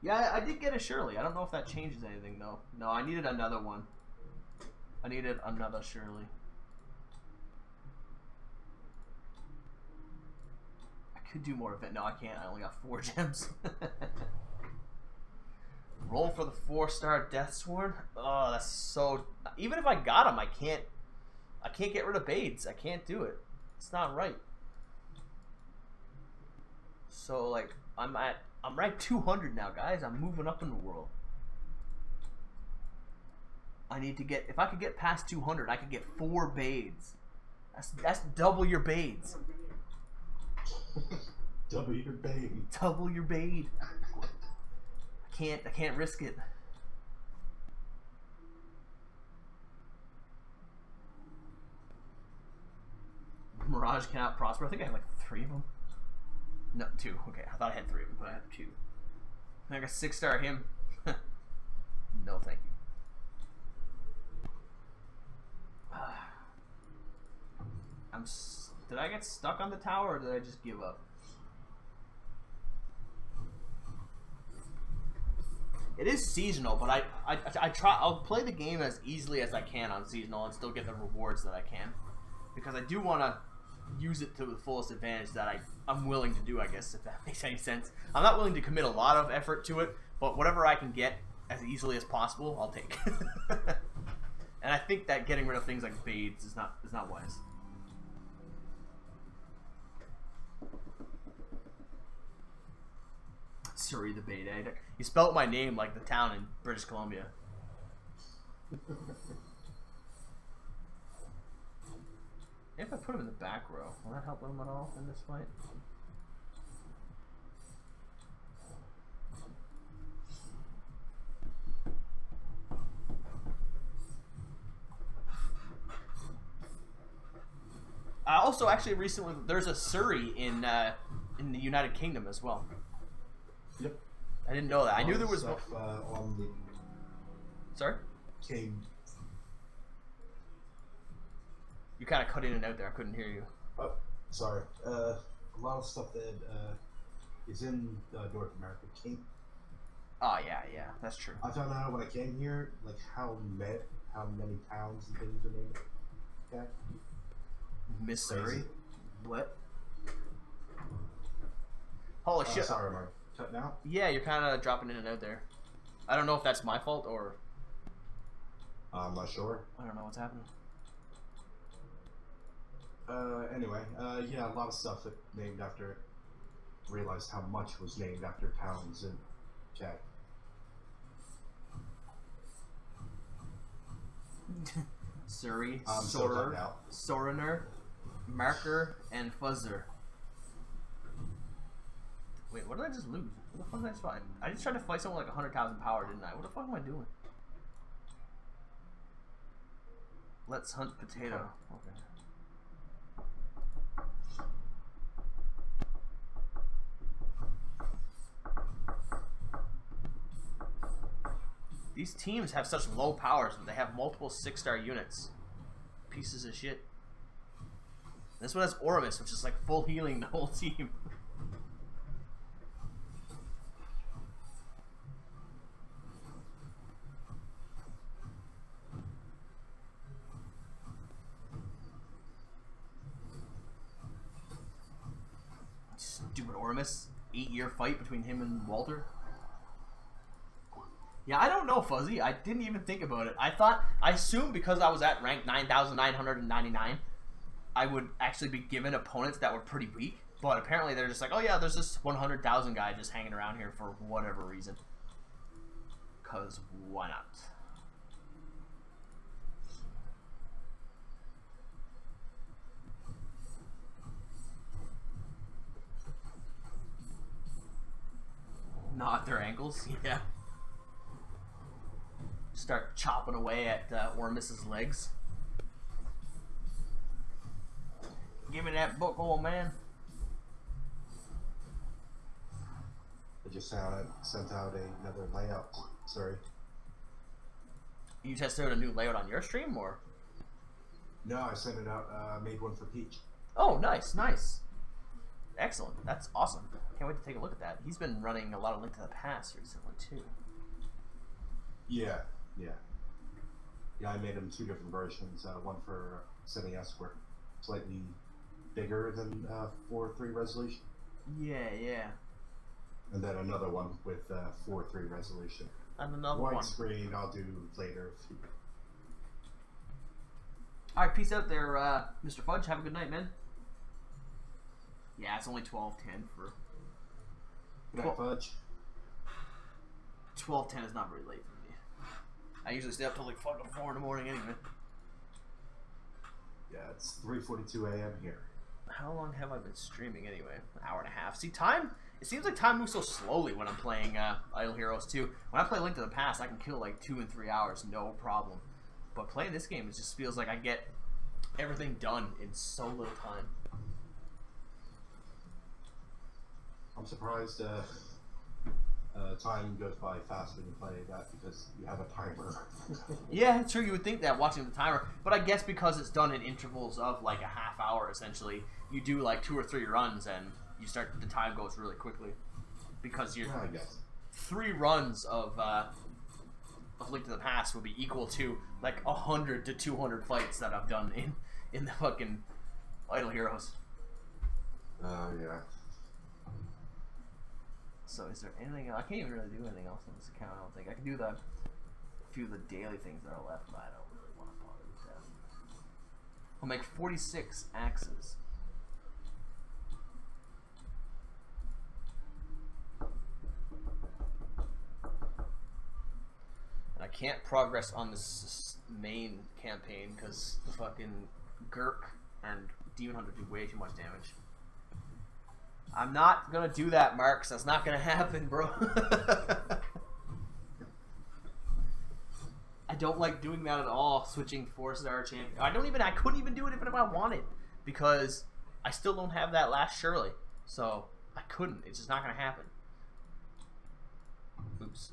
Yeah, I did get a Shirley. I don't know if that changes anything, though. No, I needed another one. I needed another Shirley. I could do more of it. No, I can't. I only got 4 gems. Roll for the 4-star Deathsworn. Oh, that's so... Even if I got him, I can't get rid of Bades. I can't do it. It's not right. So, like, I'm rank 200 now, guys. I'm moving up in the world. I need to get... If I could get past 200, I could get 4 Bades. That's double your Bades. Double your Bade. Double your Bade. I can't risk it. Mirage cannot prosper. I think I have like 3 of them. No, 2. Okay, I thought I had 3 of them, but I have 2. I got 6-star him. No, thank you. Did I get stuck on the tower, or did I just give up? It is seasonal, but I'll play the game as easily as I can on seasonal and still get the rewards that I can, because I do want to use it to the fullest advantage that I'm willing to do, I guess, if that makes any sense. I'm not willing to commit a lot of effort to it, but whatever I can get as easily as possible, I'll take. And I think that getting rid of things like Bades is not wise. Surrey the Bade. You spelled my name like the town in British Columbia. If I put him in the back row, will that help him at all in this fight? Also, actually, recently there's a Surrey in the United Kingdom as well. Yep. I didn't know that. I knew there was stuff on the Sorry? came. You kind of cut in and out there. I couldn't hear you. Oh, sorry. A lot of stuff that is in North America came. Oh yeah, yeah, that's true. I found out when I came here, like how many towns and things are named. Yeah. Missouri. Crazy. What? Holy shit! Sorry, am I cutting out? Yeah, you're kind of dropping in and out there. I don't know if that's my fault or I'm not sure. I don't know what's happening. Anyway, yeah, a lot of stuff that named after. Realized how much was named after towns in Czech. Surrey, I'm so cutting out. Soriner, Marker, and Fuzzer. Wait, what did I just lose? What the fuck did I just fight? I just tried to fight someone like 100,000 power, didn't I? What the fuck am I doing? Let's hunt potato. Okay. These teams have such low powers, but they have multiple 6-star units. Pieces of shit. This one has Oramus, which is like full healing the whole team. Stupid Oramus. 8-year fight between him and Walter. Yeah, I don't know, Fuzzy. I didn't even think about it. I assumed because I was at rank 9,999, I would actually be given opponents that were pretty weak. But apparently they're just like, oh yeah, there's this 100,000 guy just hanging around here for whatever reason. Because why not? Not their ankles, yeah. Start chopping away at Ormus's legs. Give me that book, old man. I just sent out another layout. Sorry. You tested out a new layout on your stream, or? No, I sent it out. Made one for Peach. Oh, nice, nice. Excellent. That's awesome. Can't wait to take a look at that. He's been running a lot of Link to the Past recently, too. Yeah. Yeah, I made them 2 different versions. One for SNES where slightly bigger than 4:3 resolution. Yeah. And then another one with 4:3 resolution. And another one. Widescreen I'll do later. Alright, peace out there, Mr. Fudge. Have a good night, man. Yeah, it's only 12:10 for... Good night, Fudge. 12:10 is not very late for me. I usually stay up till like fucking 4 in the morning anyway. Yeah, it's 3:42 a.m. here. How long have I been streaming anyway? An hour and a half. See, time... It seems like time moves so slowly when I'm playing Idle Heroes 2. When I play Link to the Past, I can kill like 2 and 3 hours, no problem. But playing this game, it just feels like I get everything done in so little time. I'm surprised time goes by faster when you play that because you have a timer. Yeah, true. You would think that watching the timer, but I guess because it's done in intervals of like a half hour, essentially, you do like 2 or 3 runs and you start. The time goes really quickly because you're. Yeah, I guess 3 runs of Link to the Past would be equal to like 100 to 200 fights that I've done in the fucking Idle Heroes. yeah. So is there anything else? I can't even really do anything else on this account, I don't think. I can do a few of the daily things that are left, but I don't really want to bother with that. I'll make 46 axes. And I can't progress on this main campaign because the fucking Gurk and Demon Hunter do way too much damage. I'm not gonna do that, Marks. That's not gonna happen, bro. I don't like doing that at all. Switching 4-star champion. I couldn't even do it if I wanted because I still don't have that last Shirley. So I couldn't. It's just not gonna happen. oops.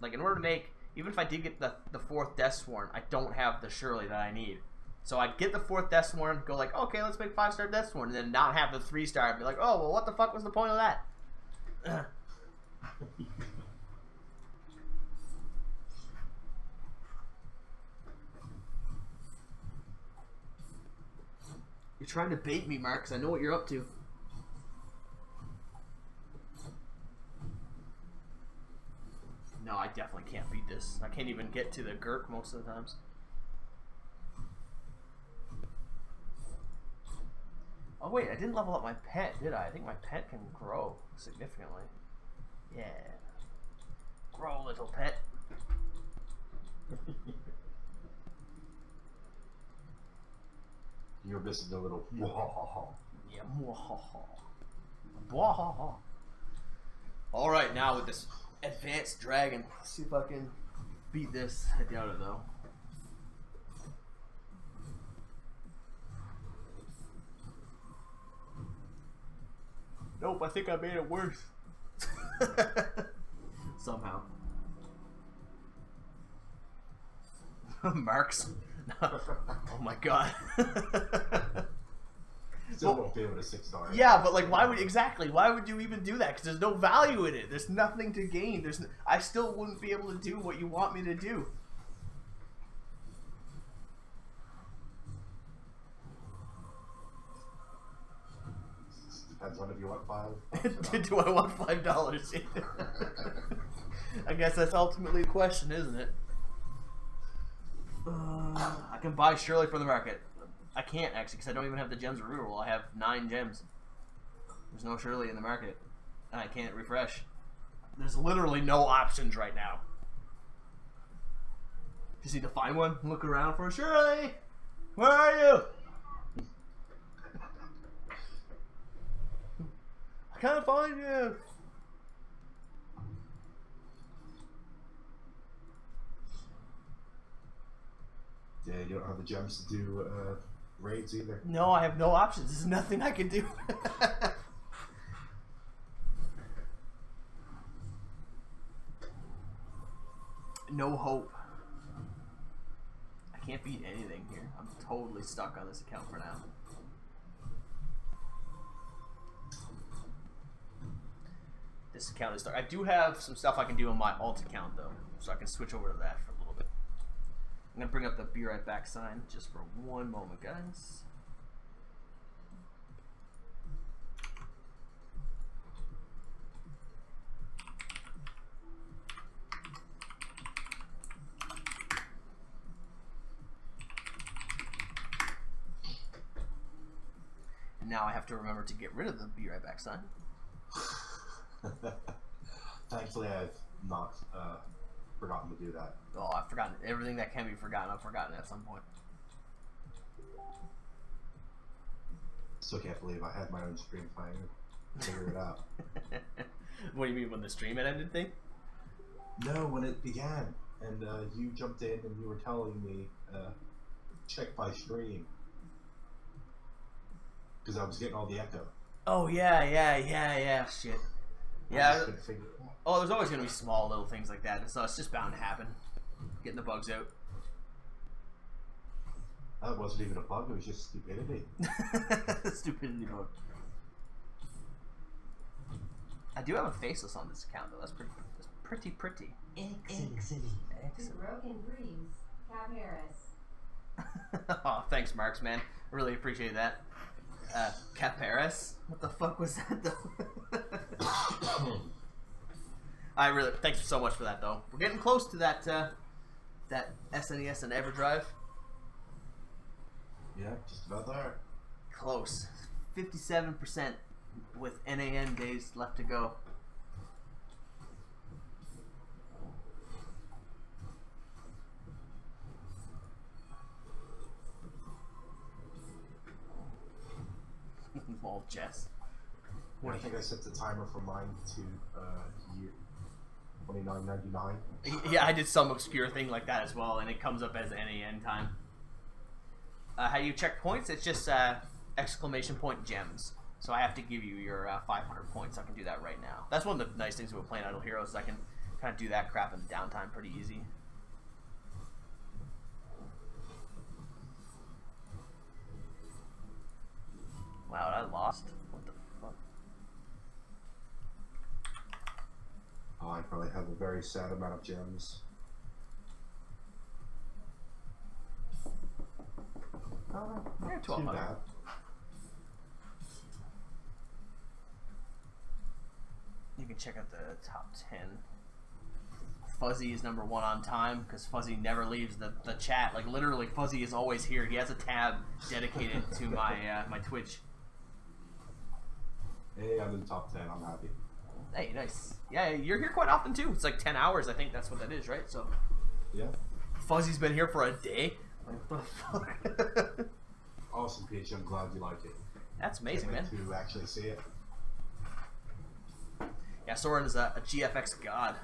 Like in order to make, even if I did get the 4th Deathsworn, I don't have the Shirley that I need. So I'd get the 4th Deathsworn, go like, okay, let's make 5-star Deathsworn, and then not have the 3-star, and be like, oh, well, what the fuck was the point of that? You're trying to bait me, Mark, 'cause I know what you're up to. No, I definitely can't beat this. I can't even get to the Gurk most of the times. Oh wait, I didn't level up my pet, did I? I think my pet can grow significantly. Yeah. Grow, little pet. You're missing a little. Yeah. Alright, now with this advanced dragon, let's see if I can beat this. I doubt it though. Nope, I think I made it worse. Somehow. Marks. Oh my god. Still won't be able to 6-star. Yeah, but like, why would you even do that? Because there's no value in it. There's nothing to gain. I still wouldn't be able to do what you want me to do. Depends on if you want $5. Do I want $5? I guess that's ultimately the question, isn't it? I can buy Shirley from the market. I can't actually, because I don't even have the gems reroll. I have 9 gems. There's no Shirley in the market, and I can't refresh. There's literally no options right now. Just need to find one. Look around for Shirley. Where are you? I can't find you. Yeah, you don't have the gems to do raids either. No, I have no options. There's nothing I can do. No hope. I can't beat anything here. I'm totally stuck on this account for now. This account is stuck. I do have some stuff I can do on my alt account though, so I can switch over to that for a little bit. I'm gonna bring up the be right back sign just for one moment, guys. And now I have to remember to get rid of the be right back sign. Thankfully, I've not forgotten to do that. Oh, I've forgotten everything that can be forgotten. I've forgotten at some point. Still can't believe I had my own stream playing it. Figure it out. What do you mean, when the stream had ended thing? No, when it began, and you jumped in and you were telling me, check my stream. Because I was getting all the echo. Oh, yeah, shit. Yeah. Figure it out. Oh, there's always going to be small little things like that, so it's just bound to happen. Getting the bugs out. That wasn't even a bug, it was just stupidity. Stupidity bug. I do have a faceless on this account, though. That's pretty. Excellent. Broken dreams. Cap Harris. Oh, thanks, Marks, man. Really appreciate that. Caparis? What the fuck was that, though? Thanks so much for that, though. We're getting close to that, that SNES and EverDrive. Yeah, just about there. Close. 57% with NAN days left to go. Involved Jess. Yeah, I think I set the timer for mine to year $29.99. Yeah, I did some obscure thing like that as well, and it comes up as NAN time. How do you check points? It's just exclamation point gems. So I have to give you your 500 points. I can do that right now. That's one of the nice things about playing Idle Heroes. Is I can kind of do that crap in downtime pretty easy. Wow, I lost. What the fuck? Oh, I probably have a very sad amount of gems. Oh, you're Too 1200. bad. You can check out the top 10. Fuzzy is #1 on time because Fuzzy never leaves the chat. Like literally, Fuzzy is always here. He has a tab dedicated to my my Twitch. Hey, I'm in the top 10. I'm happy. Hey, nice. Yeah, you're here quite often too. It's like 10 hours, I think that's what that is, right? So Yeah. Fuzzy's been here for a day. Like, what the fuck? Awesome, Peach. I'm glad you like it. That's amazing, man. To actually see it. Yeah, Soren is a GFX god.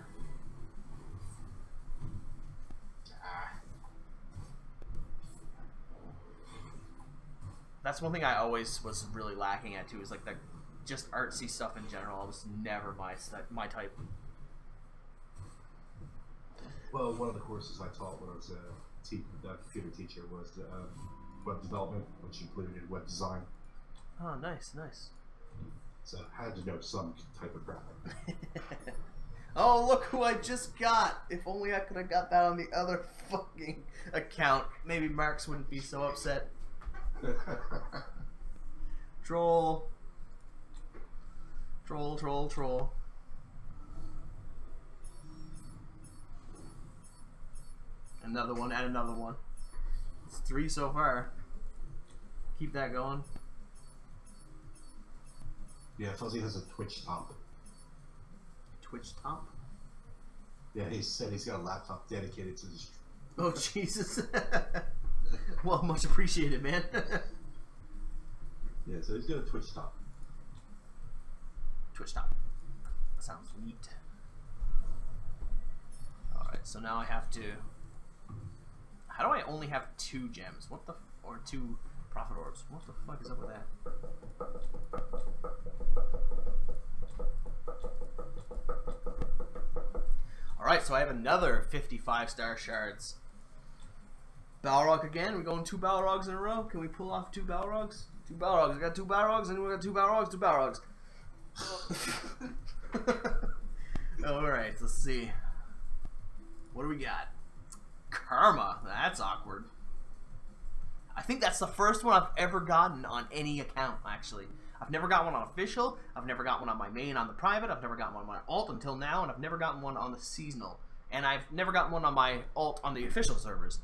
That's one thing I always was really lacking at too. Is like the just artsy stuff in general. Was never my type. Well, one of the courses I taught when I was a computer teacher was web development, which included web design. Oh, nice, nice. So I had to know some type of graphic. Oh, look who I just got! If only I could have got that on the other fucking account. Maybe Marks wouldn't be so upset. Troll. Troll, troll, troll. Another one and another one. It's 3 so far. Keep that going. Yeah, Fuzzy has a Twitch top. Twitch top? Yeah, he said he's got a laptop dedicated to this. Oh, Jesus. Well, much appreciated, man. Yeah, so he's got a Twitch top. Twitch top. Sounds neat. Alright, so now I have to... How do I only have 2 gems? What the... Or 2 profit orbs? What the fuck is up with that? Alright, so I have another 55 star shards. Balrog again. We're going 2 Balrogs in a row. Can we pull off 2 Balrogs? 2 Balrogs. We got 2 Balrogs and we got 2 Balrogs, 2 Balrogs. Alright, let's see. What do we got? Karma. That's awkward. I think that's the first one I've ever gotten on any account, actually. I've never got one on official. I've never got one on my main on the private. I've never gotten one on my alt until now, and I've never gotten one on the seasonal. And I've never gotten one on my alt on the official servers.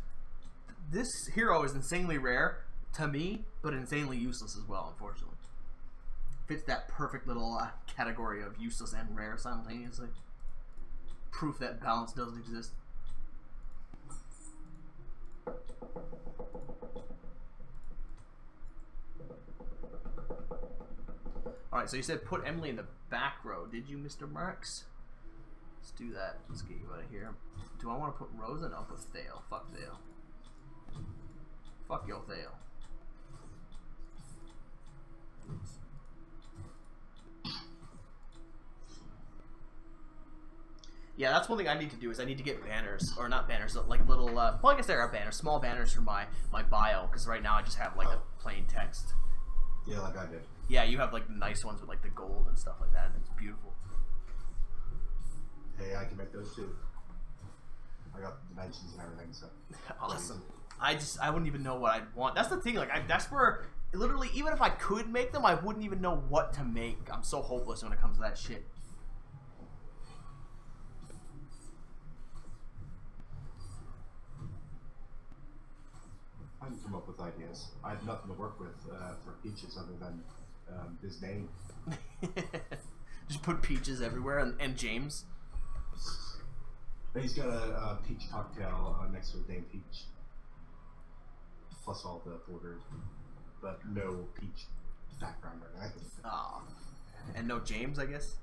This hero is insanely rare to me, but insanely useless as well, unfortunately. Fits that perfect little category of useless and rare simultaneously. Proof that balance doesn't exist. Alright, so you said put Emily in the back row. Did you, Mr. Marks? Let's do that. Let's get you out of here. Do I want to put Rosa? No, put Thale. Fuck Thale. Fuck yo, Thale. Oops. Yeah, that's one thing I need to do is I need to get banners, or not banners, like little, well I guess there are banners, small banners for my bio, because right now I just have like a plain text. Yeah, like I did. Yeah, you have like the nice ones with like the gold and stuff like that, and it's beautiful. Hey, I can make those too. I got the dimensions and everything, so. Awesome. I wouldn't even know what I'd want. That's the thing, like that's where, literally, even if I could make them, I wouldn't even know what to make. I'm so hopeless when it comes to that shit. I can come up with ideas. I have nothing to work with for Peaches other than his name. Just put Peaches everywhere and James. He's got a peach cocktail next to his name Peach. Plus all the borders, but no peach background or anything. Aw. And no James, I guess?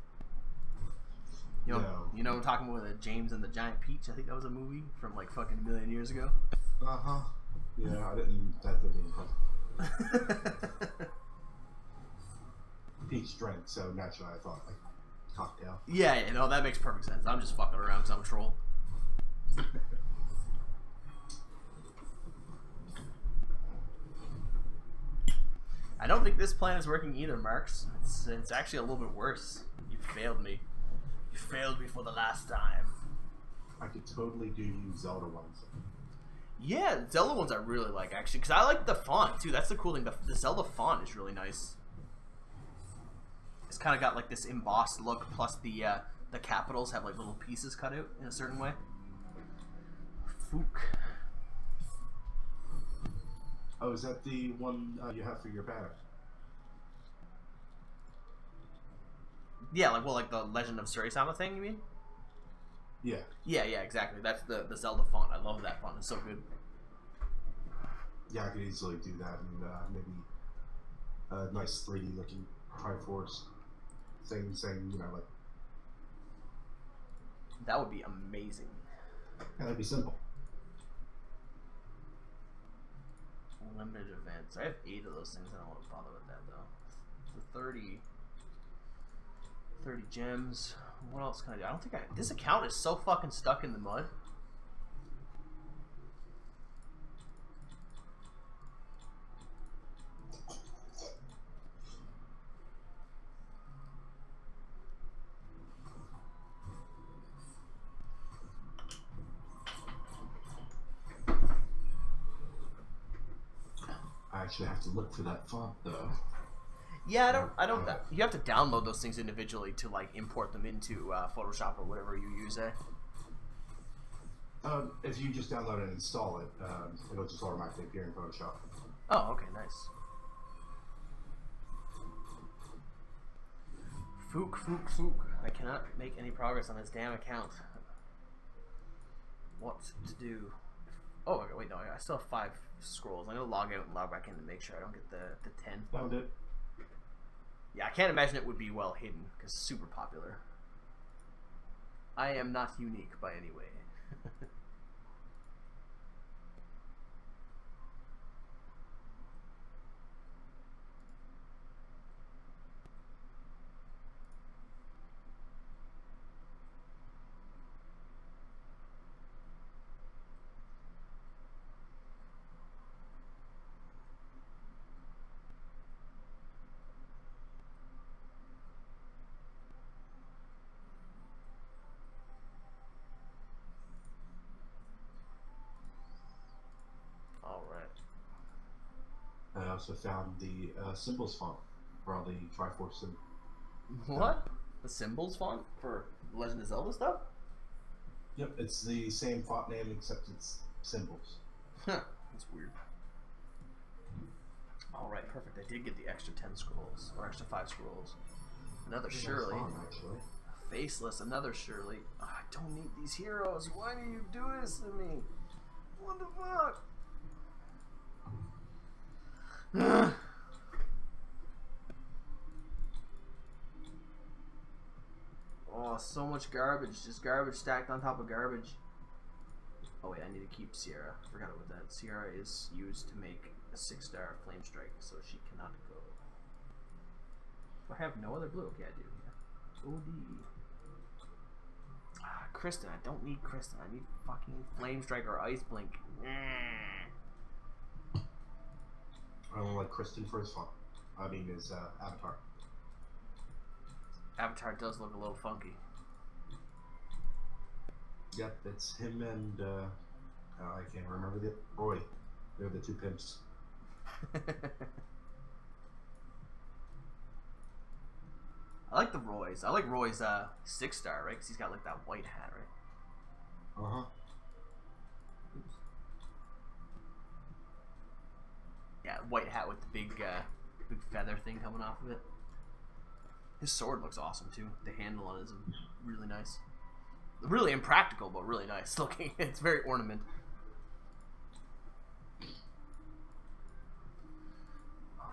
You know, No. you know what I'm talking about with James and the Giant Peach? I think that was a movie from like fucking a million years ago. Uh-huh. Yeah, that didn't impress me. peach drink, so naturally I thought like cocktail. Yeah, no, that makes perfect sense. I'm just fucking around because I'm a troll. I don't think this plan is working either, Marks. It's actually a little bit worse. You failed me. You failed me for the last time. I could totally do you Zelda ones. Yeah, Zelda ones I really like, actually, because I like the font, too. That's the cool thing. The Zelda font is really nice. It's kind of got, like, this embossed look, plus the capitals have, like, little pieces cut out in a certain way. Fook. Oh, is that the one you have for your banner? Yeah, like, well, like the Legend of Surisama thing, you mean? Yeah. Yeah, exactly. That's the Zelda font. I love that font. It's so good. Yeah, I could easily do that, and maybe a nice 3D looking Triforce thing saying, you know, like... That would be amazing. Yeah, that'd be simple. Limited events. I have 8 of those things. I don't want to bother with that, though. The 30 gems. What else can I do? I don't think this account is so fucking stuck in the mud. I actually have to look for that font, though. Yeah, I don't. You have to download those things individually to like import them into Photoshop or whatever you use. If you just download and install it, it'll just automatically appear in Photoshop. Oh, okay, nice. Fook. I cannot make any progress on this damn account. What to do? Oh, wait, no, I still have 5 scrolls. I'm gonna log out and log back in to make sure I don't get the 10. Found it. Yeah, I can't imagine it would be well hidden because it's super popular. I am not unique by any way. I also found the symbols font for all the Triforce and... What? The symbols font for Legend of Zelda stuff? Yep, it's the same font name except it's symbols. Huh, that's weird. Alright, perfect. I did get the extra 10 scrolls, or extra 5 scrolls. Another Shirley. Fun, actually. Faceless, another Shirley. Oh, I don't need these heroes. Why do you do this to me? What the fuck? Oh, so much garbage. Just garbage stacked on top of garbage. Oh wait, I need to keep Sierra. I forgot about that. Sierra is used to make a 6-star flame strike, so she cannot go. Do I have no other blue? Okay, I do. Yeah. OD. Ah, Kristen. I don't need Kristen. I need fucking flame strike or ice blink. I don't like Kristen for his font. I mean, his avatar. Avatar does look a little funky. Yep, it's him and I can't remember the Roy. They're the 2 pimps. I like the Roy's. I like Roy's 6-star, right? Because he's got like that white hat, right? Uh huh. Oops. Yeah, white hat with the big feather thing coming off of it. His sword looks awesome too. The handle on it is really nice. Really impractical, but really nice looking. It's very ornament.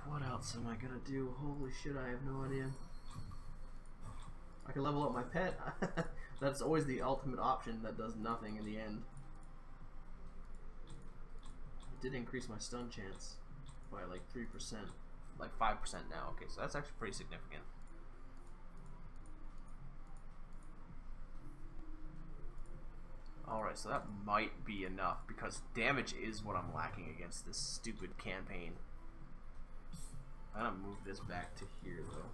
What else am I gonna do? Holy shit, I have no idea. I can level up my pet. That's always the ultimate option that does nothing in the end. It did increase my stun chance by like 3%. like 5% now. Okay, so that's actually pretty significant. Alright, so that might be enough, because damage is what I'm lacking against this stupid campaign. I'm gonna move this back to here, though.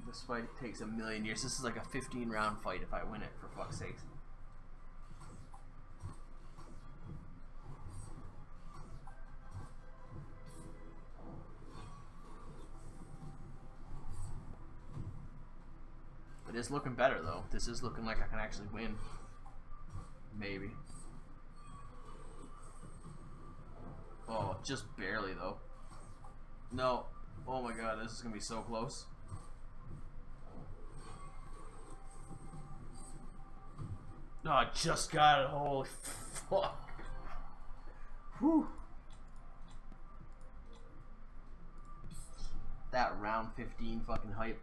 This fight takes a million years. This is like a 15-round fight if I win it, for fuck's sake. It is looking better, though. This is looking like I can actually win. Maybe. Oh, just barely, though. No. Oh my god, this is going to be so close. No, I just got it. Holy fuck. Whew. That round 15 fucking hype.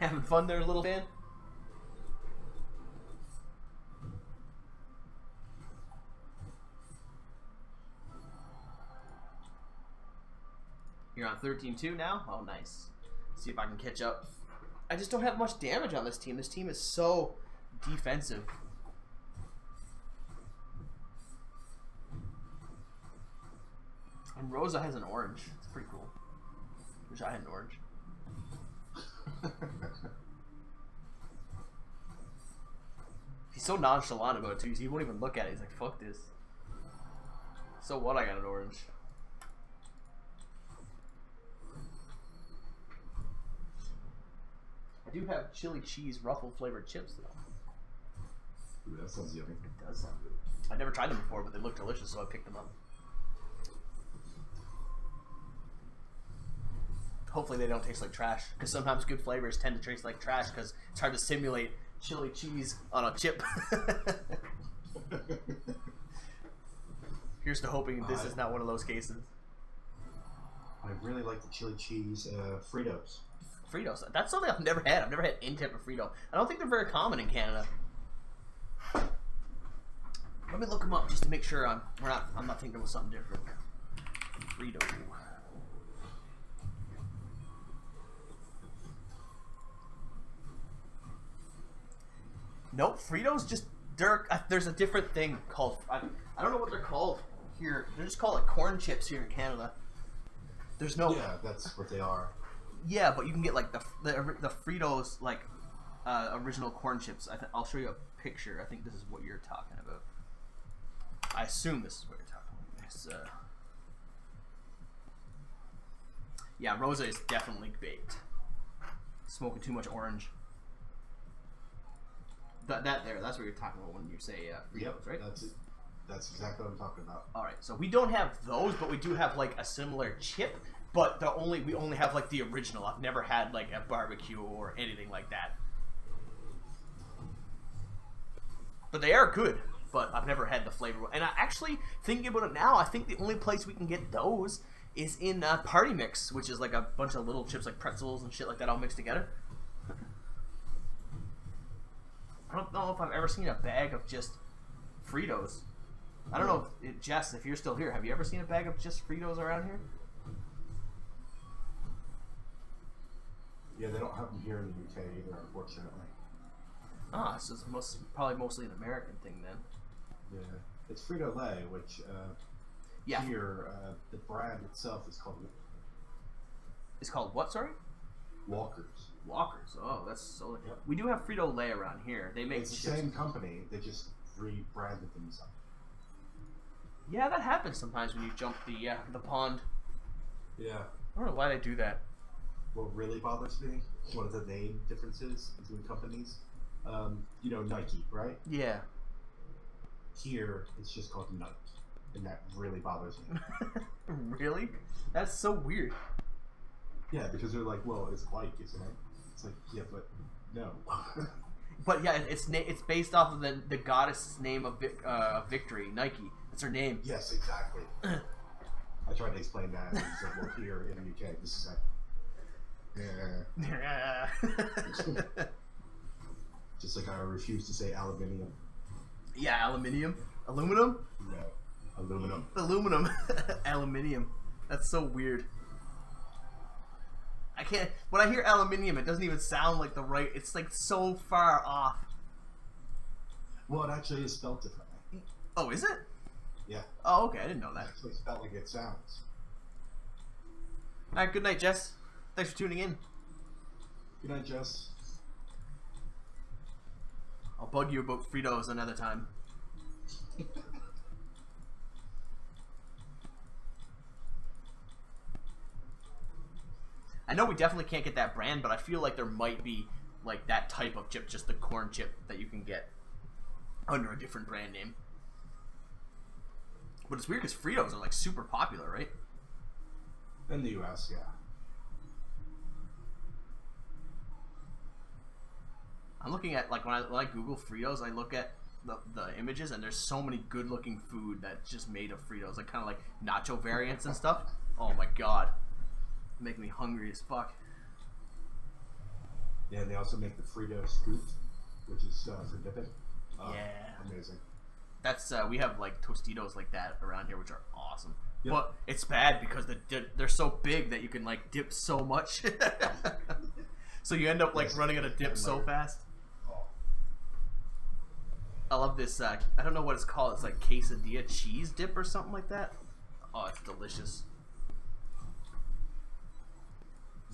Having fun there, little man? You're on 13-2 now? Oh, nice. See if I can catch up. I just don't have much damage on this team. This team is so defensive. And Rosa has an orange. It's pretty cool. Wish I had an orange. He's so nonchalant about it, too. He won't even look at it. He's like, fuck this. So what? I got an orange. I do have chili cheese ruffle flavored chips though. Ooh, that sounds yummy. It does sound good. I've never tried them before, but they look delicious, so I picked them up. Hopefully they don't taste like trash, because sometimes good flavors tend to taste like trash because it's hard to simulate chili cheese on a chip. Here's to hoping this is not one of those cases. I really like the chili cheese Fritos. Fritos. That's something I've never had. I've never had any type of Frito. I don't think they're very common in Canada. Let me look them up just to make sure I'm not thinking of something different. Frito. Nope, Fritos just there's a different thing called I don't know what they're called here. They're just called like corn chips here in Canada. There's no Yeah, that's what they are. Yeah, but you can get like the Fritos like original corn chips. I'll show you a picture. I think this is what you're talking about. I assume this is what you're talking about. It's, yeah, Rosa is definitely baked. Smoking too much orange. That's what you're talking about when you say Fritos, yep, right? That's it. That's exactly what I'm talking about. All right, so we don't have those, but we do have like a similar chip. But we only have like the original. I've never had like a barbecue or anything like that. But they are good. But I've never had the flavor. And I actually, thinking about it now, I think the only place we can get those is in Party Mix, which is like a bunch of little chips like pretzels and shit like that all mixed together. I don't know if I've ever seen a bag of just Fritos. I don't know, Jess, if you're still here, have you ever seen a bag of just Fritos around here? Yeah, they don't have them here in the UK either, unfortunately. Ah, so it's probably mostly an American thing then. Yeah, it's Frito-Lay, which yeah. Here the brand itself is called. It's called what? Sorry. Walkers. Walkers. Oh, that's so. Yep. We do have Frito-Lay around here. They make. It's the chips. same company. They just rebranded themselves. Yeah, that happens sometimes when you jump the pond. Yeah. I don't know why they do that. What really bothers me, one of the name differences between companies. You know Nike, right? Yeah. Here, it's just called Nike. and that really bothers me. Really? That's so weird. Yeah, because they're like, well, it's like, isn't it? It's like, yeah, but no. But yeah, it's based off of the goddess name of Victory, Nike. That's her name. Yes, exactly. I tried to explain that, and he's like, well, here in the UK, this is like, yeah. Just like I refuse to say aluminium. Yeah, aluminium. Aluminum? No, aluminum. Aluminum. Aluminium. That's so weird. I can't. When I hear aluminium, it doesn't even sound like the right. It's like so far off. Well, it actually is spelled differently. Oh, is it? Yeah. Oh, okay. I didn't know It's that. actually spelled like it sounds. All right. Good night, Jess. Thanks for tuning in. Good night, Jess. I'll bug you about Fritos another time. I know we definitely can't get that brand, but I feel like there might be like that type of chip, just the corn chip that you can get under a different brand name. But it's weird because Fritos are like super popular, right? In the US, yeah. I'm looking at like when I Google Fritos, I look at the images, and there's so many good looking food that's just made of Fritos, like kind of like nacho variants and stuff. Oh my god. Make me hungry as fuck. Yeah, and they also make the Frito Scoop, which is for dipping. Yeah. Amazing. That's we have like Tostitos like that around here, which are awesome. Yep. But it's bad because they're so big that you can like dip so much. So you end up like running out of dip so fast. Oh. I love this. I don't know what it's called. It's like quesadilla cheese dip or something like that. Oh, it's delicious.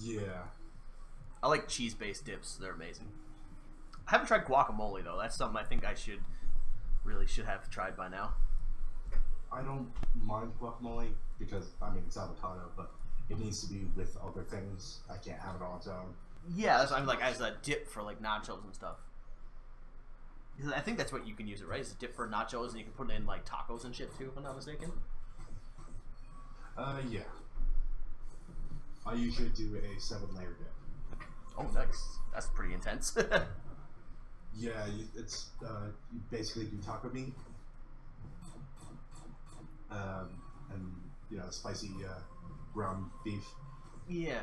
Yeah. I like cheese-based dips. They're amazing. I haven't tried guacamole though. That's something I think I should have tried by now. I don't mind guacamole because, I mean, it's avocado, but it needs to be with other things. I can't have it on its own. Yeah, I'm like as a dip for like nachos and stuff. Because I think that's what you can use it, right? It's a dip for nachos, and you can put it in like tacos and shit too, if I'm not mistaken. Yeah. I usually do a 7-layer dip. Oh, nice. That's pretty intense. Yeah, it's you basically do taco meat, and spicy ground beef. Yeah.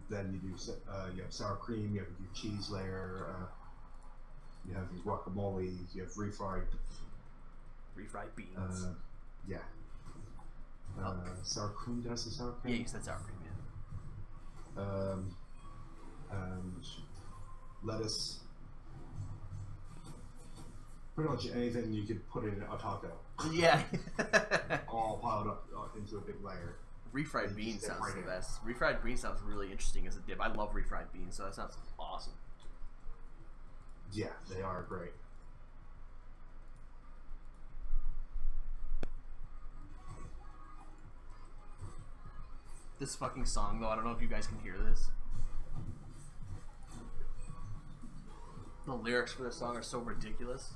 Then you do you have sour cream. You have your cheese layer. You have your guacamole. You have refried beans. Yeah. Sour cream. Did I say sour cream? Yeah, you said sour cream. Yeah. And lettuce. Pretty much anything you could put in a taco. Yeah. All piled up into a big layer. Refried beans sounds the best. Refried beans sounds really interesting as a dip. I love refried beans, so that sounds awesome. Yeah, they are great. This fucking song, though, I don't know if you guys can hear this. The lyrics for this song are so ridiculous.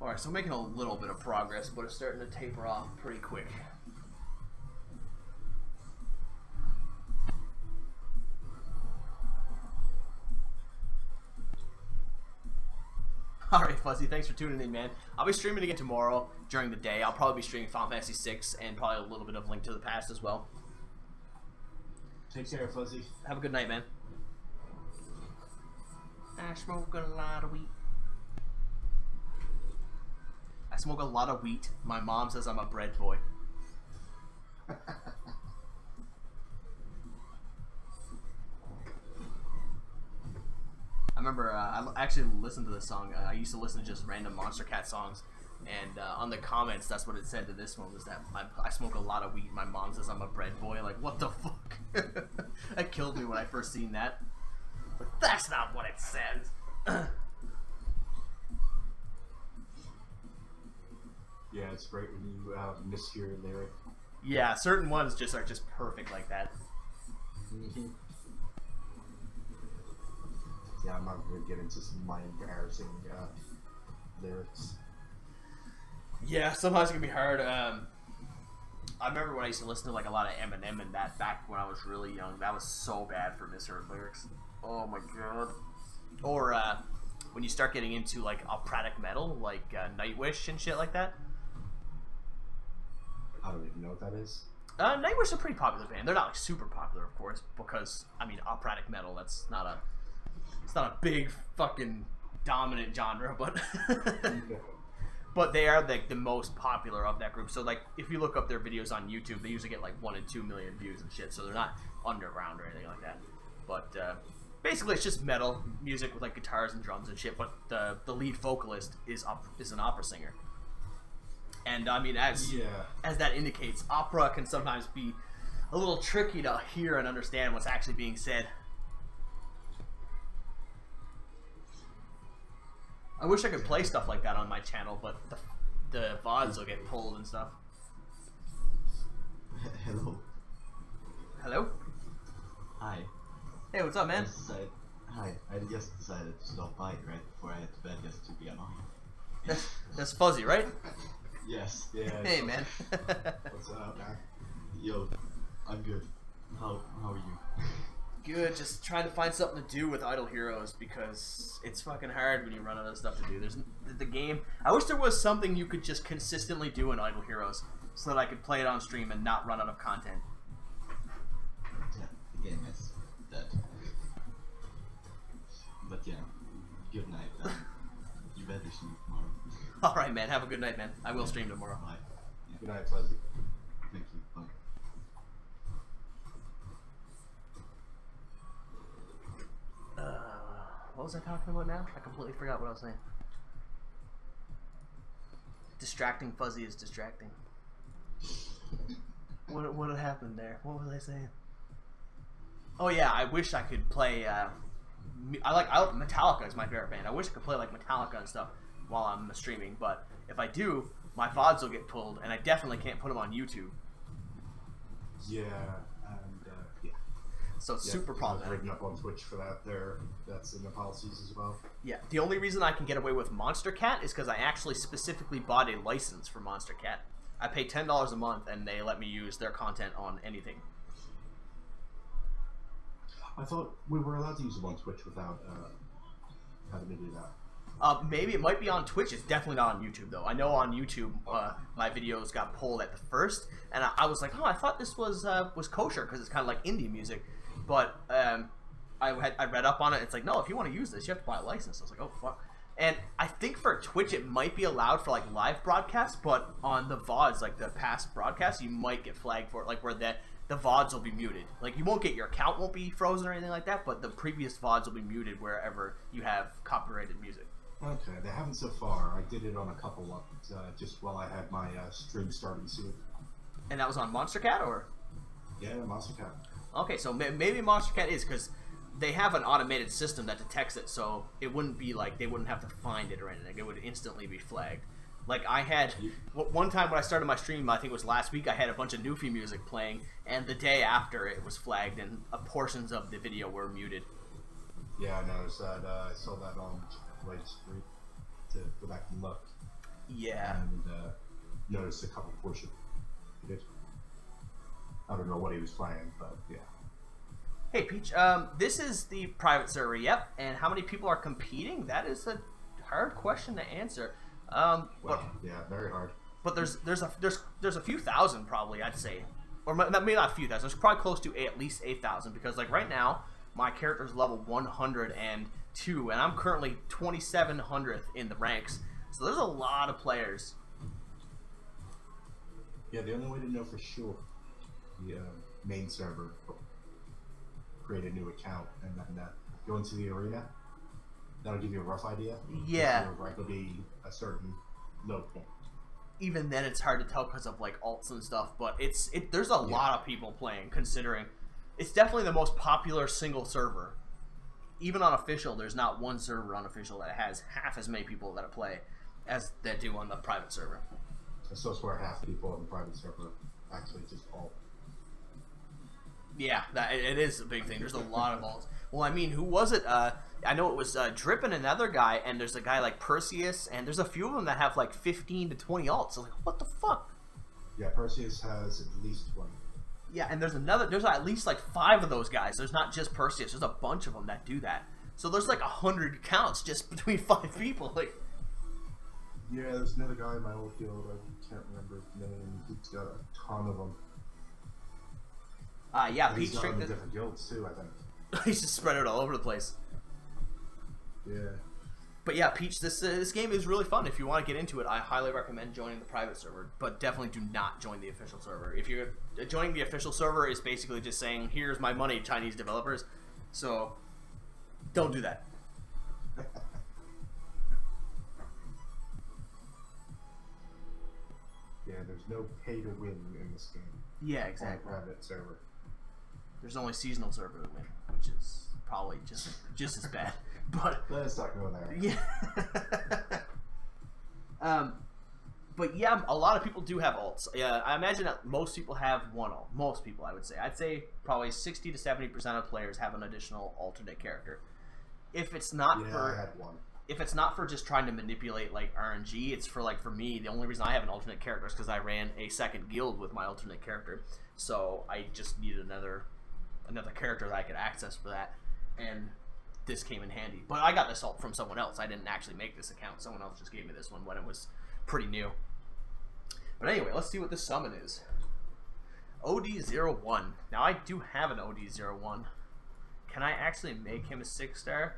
Alright, so making a little bit of progress, but it's starting to taper off pretty quick. Alright, Fuzzy, thanks for tuning in, man. I'll be streaming again tomorrow during the day. I'll probably be streaming Final Fantasy VI and probably a little bit of Link to the Past as well. Take care, Fuzzy. Have a good night, man. I smoke a lot of wheat. I smoke a lot of wheat. My mom says I'm a bread boy. I remember I actually listened to this song. I used to listen to just random Monster Cat songs, and on the comments, that's what it said to this one, was that I smoke a lot of weed. My mom says I'm a bread boy. Like, what the fuck? That killed me when I first seen that. Like, that's not what it says. Yeah, it's great when you mishear a lyric. Yeah, certain ones just are just perfect like that. Mm-hmm. yeah, I'm not going to get into some of my embarrassing lyrics. Yeah, sometimes it can be hard. I remember when I used to listen to like a lot of Eminem and that back when I was really young. That was so bad for misheard lyrics. Oh my god. Or when you start getting into like operatic metal, like Nightwish and shit like that. I don't even know what that is. Nightwish is a pretty popular band. They're not like super popular, of course, because I mean operatic metal. It's not a big fucking dominant genre, but but they are the most popular of that group. So like if you look up their videos on YouTube, they usually get like 1 and 2 million views and shit. So they're not underground or anything like that. But basically, it's just metal music with like guitars and drums and shit. But the lead vocalist is an opera singer. And I mean, as that indicates, opera can sometimes be a little tricky to hear and understand what's actually being said. I wish I could play stuff like that on my channel, but the VODs will get pulled and stuff. Hello. Hello? Hi. Hey, what's up, man? Hi. I just decided to stop by right before I had to bed just to be annoying. That's Fuzzy, right? Yes. Yeah. Hey, man. What's up, man? Yo, I'm good. How are you? Good, just trying to find something to do with Idle Heroes because it's fucking hard when you run out of stuff to do. There's the game. I wish there was something you could just consistently do in Idle Heroes so that I could play it on stream and not run out of content. Yeah, the game is dead. But yeah, good night. You better sleep tomorrow. All right, man. Have a good night, man. I will stream tomorrow. Bye. Yeah. Good night, Fuzzy. Thank you. Bye. What was I talking about now? I completely forgot what I was saying. Distracting Fuzzy is distracting. What happened there? What was I saying? Oh yeah, I wish I could play. Metallica is my favorite band. I wish I could play like Metallica and stuff while I'm streaming, but if I do, my VODs will get pulled, and I definitely can't put them on YouTube. Yeah, and yeah. So it's super problematic. Written up on Twitch for that. That's in the policies as well. Yeah, the only reason I can get away with Monster Cat is because I actually specifically bought a license for Monster Cat. I pay $10 a month, and they let me use their content on anything. I thought we were allowed to use them on Twitch without having to do that. Maybe it might be on Twitch. It's definitely not on YouTube, though. I know on YouTube, my videos got pulled at the first, and I was like, oh, I thought this was kosher because it's kind of like indie music. But I read up on it. It's like, no, if you want to use this, you have to buy a license. I was like, oh, fuck. And I think for Twitch, it might be allowed for, like, live broadcasts, but on the VODs, like, the past broadcasts, you might get flagged for it, like, where the VODs will be muted. Like, you won't get, your account won't be frozen or anything like that, but the previous VODs will be muted wherever you have copyrighted music. Okay, they haven't so far. I did it on a couple just while I had my stream starting soon. And that was on Monster Cat, or? Yeah, Monster Cat. Okay, so maybe Monster Cat is, because they have an automated system that detects it, so it wouldn't be like they wouldn't have to find it or anything. It would instantly be flagged. Like, I had, one time when I started my stream, I think it was last week, I had a bunch of Newfie music playing, and the day after it was flagged, and portions of the video were muted. Yeah, I noticed that. I saw that on Light Street to go back and look. Yeah. And noticed a couple portions. I don't know what he was playing, but yeah. Hey, Peach, this is the private server, yep, and how many people are competing? That is a hard question to answer. Well, yeah, very hard. But there's a few thousand probably, I'd say, or maybe not a few thousand. There's probably close to at least 8,000 because like right now my character's level 102 and I'm currently 2700th in the ranks. So there's a lot of players. Yeah, the only way to know for sure, the main server, create a new account and then go into the arena. That'll give you a rough idea. Yeah. Your rank will be a certain low point. Even then, it's hard to tell because of like alts and stuff. But there's a lot of people playing. Considering it's definitely the most popular single server. Even on official, there's not one server on official that has half as many people that play as that do on the private server. So it's where half people on the private server actually just alt. Yeah, it is a big thing. There's a lot of alts. Well, I mean, who was it? I know it was Drip and another guy, and there's a guy like Perseus, and there's a few of them that have like 15 to 20 alts. So like, what the fuck? Yeah, Perseus has at least one. Yeah, and there's at least like 5 of those guys. There's not just Perseus. There's a bunch of them that do that. So there's like 100 accounts just between 5 people. Like, yeah, there's another guy in my old guild. I can't remember his name. He's got a ton of them. Yeah, And Peach he's got them Drink. in different guilds too, I think. He's just spread out all over the place. Yeah. But yeah, Peach, this game is really fun. If you want to get into it, I highly recommend joining the private server. But definitely do not join the official server. If you're joining the official server, is basically just saying, "Here's my money, Chinese developers." So don't do that. Yeah, there's no pay to win in this game. Yeah, On exactly. a private server. There's only seasonal server to win, which is probably just as bad. But Let's not go there. yeah. But yeah, a lot of people do have alts. Yeah, I imagine that most people have one alt. Most people, I would say. I'd say probably 60 to 70% of players have an additional alternate character. If it's not Yeah, for I had one. if it's not for just trying to manipulate like RNG, it's for like for me, the only reason I have an alternate character is because I ran a second guild with my alternate character. So I just needed another character that I could access for that, and this came in handy. But I got this alt from someone else. I didn't actually make this account. Someone else just gave me this one when it was pretty new. But anyway, let's see what this summon is. OD01. Now I do have an OD01. Can I actually make him a 6-star?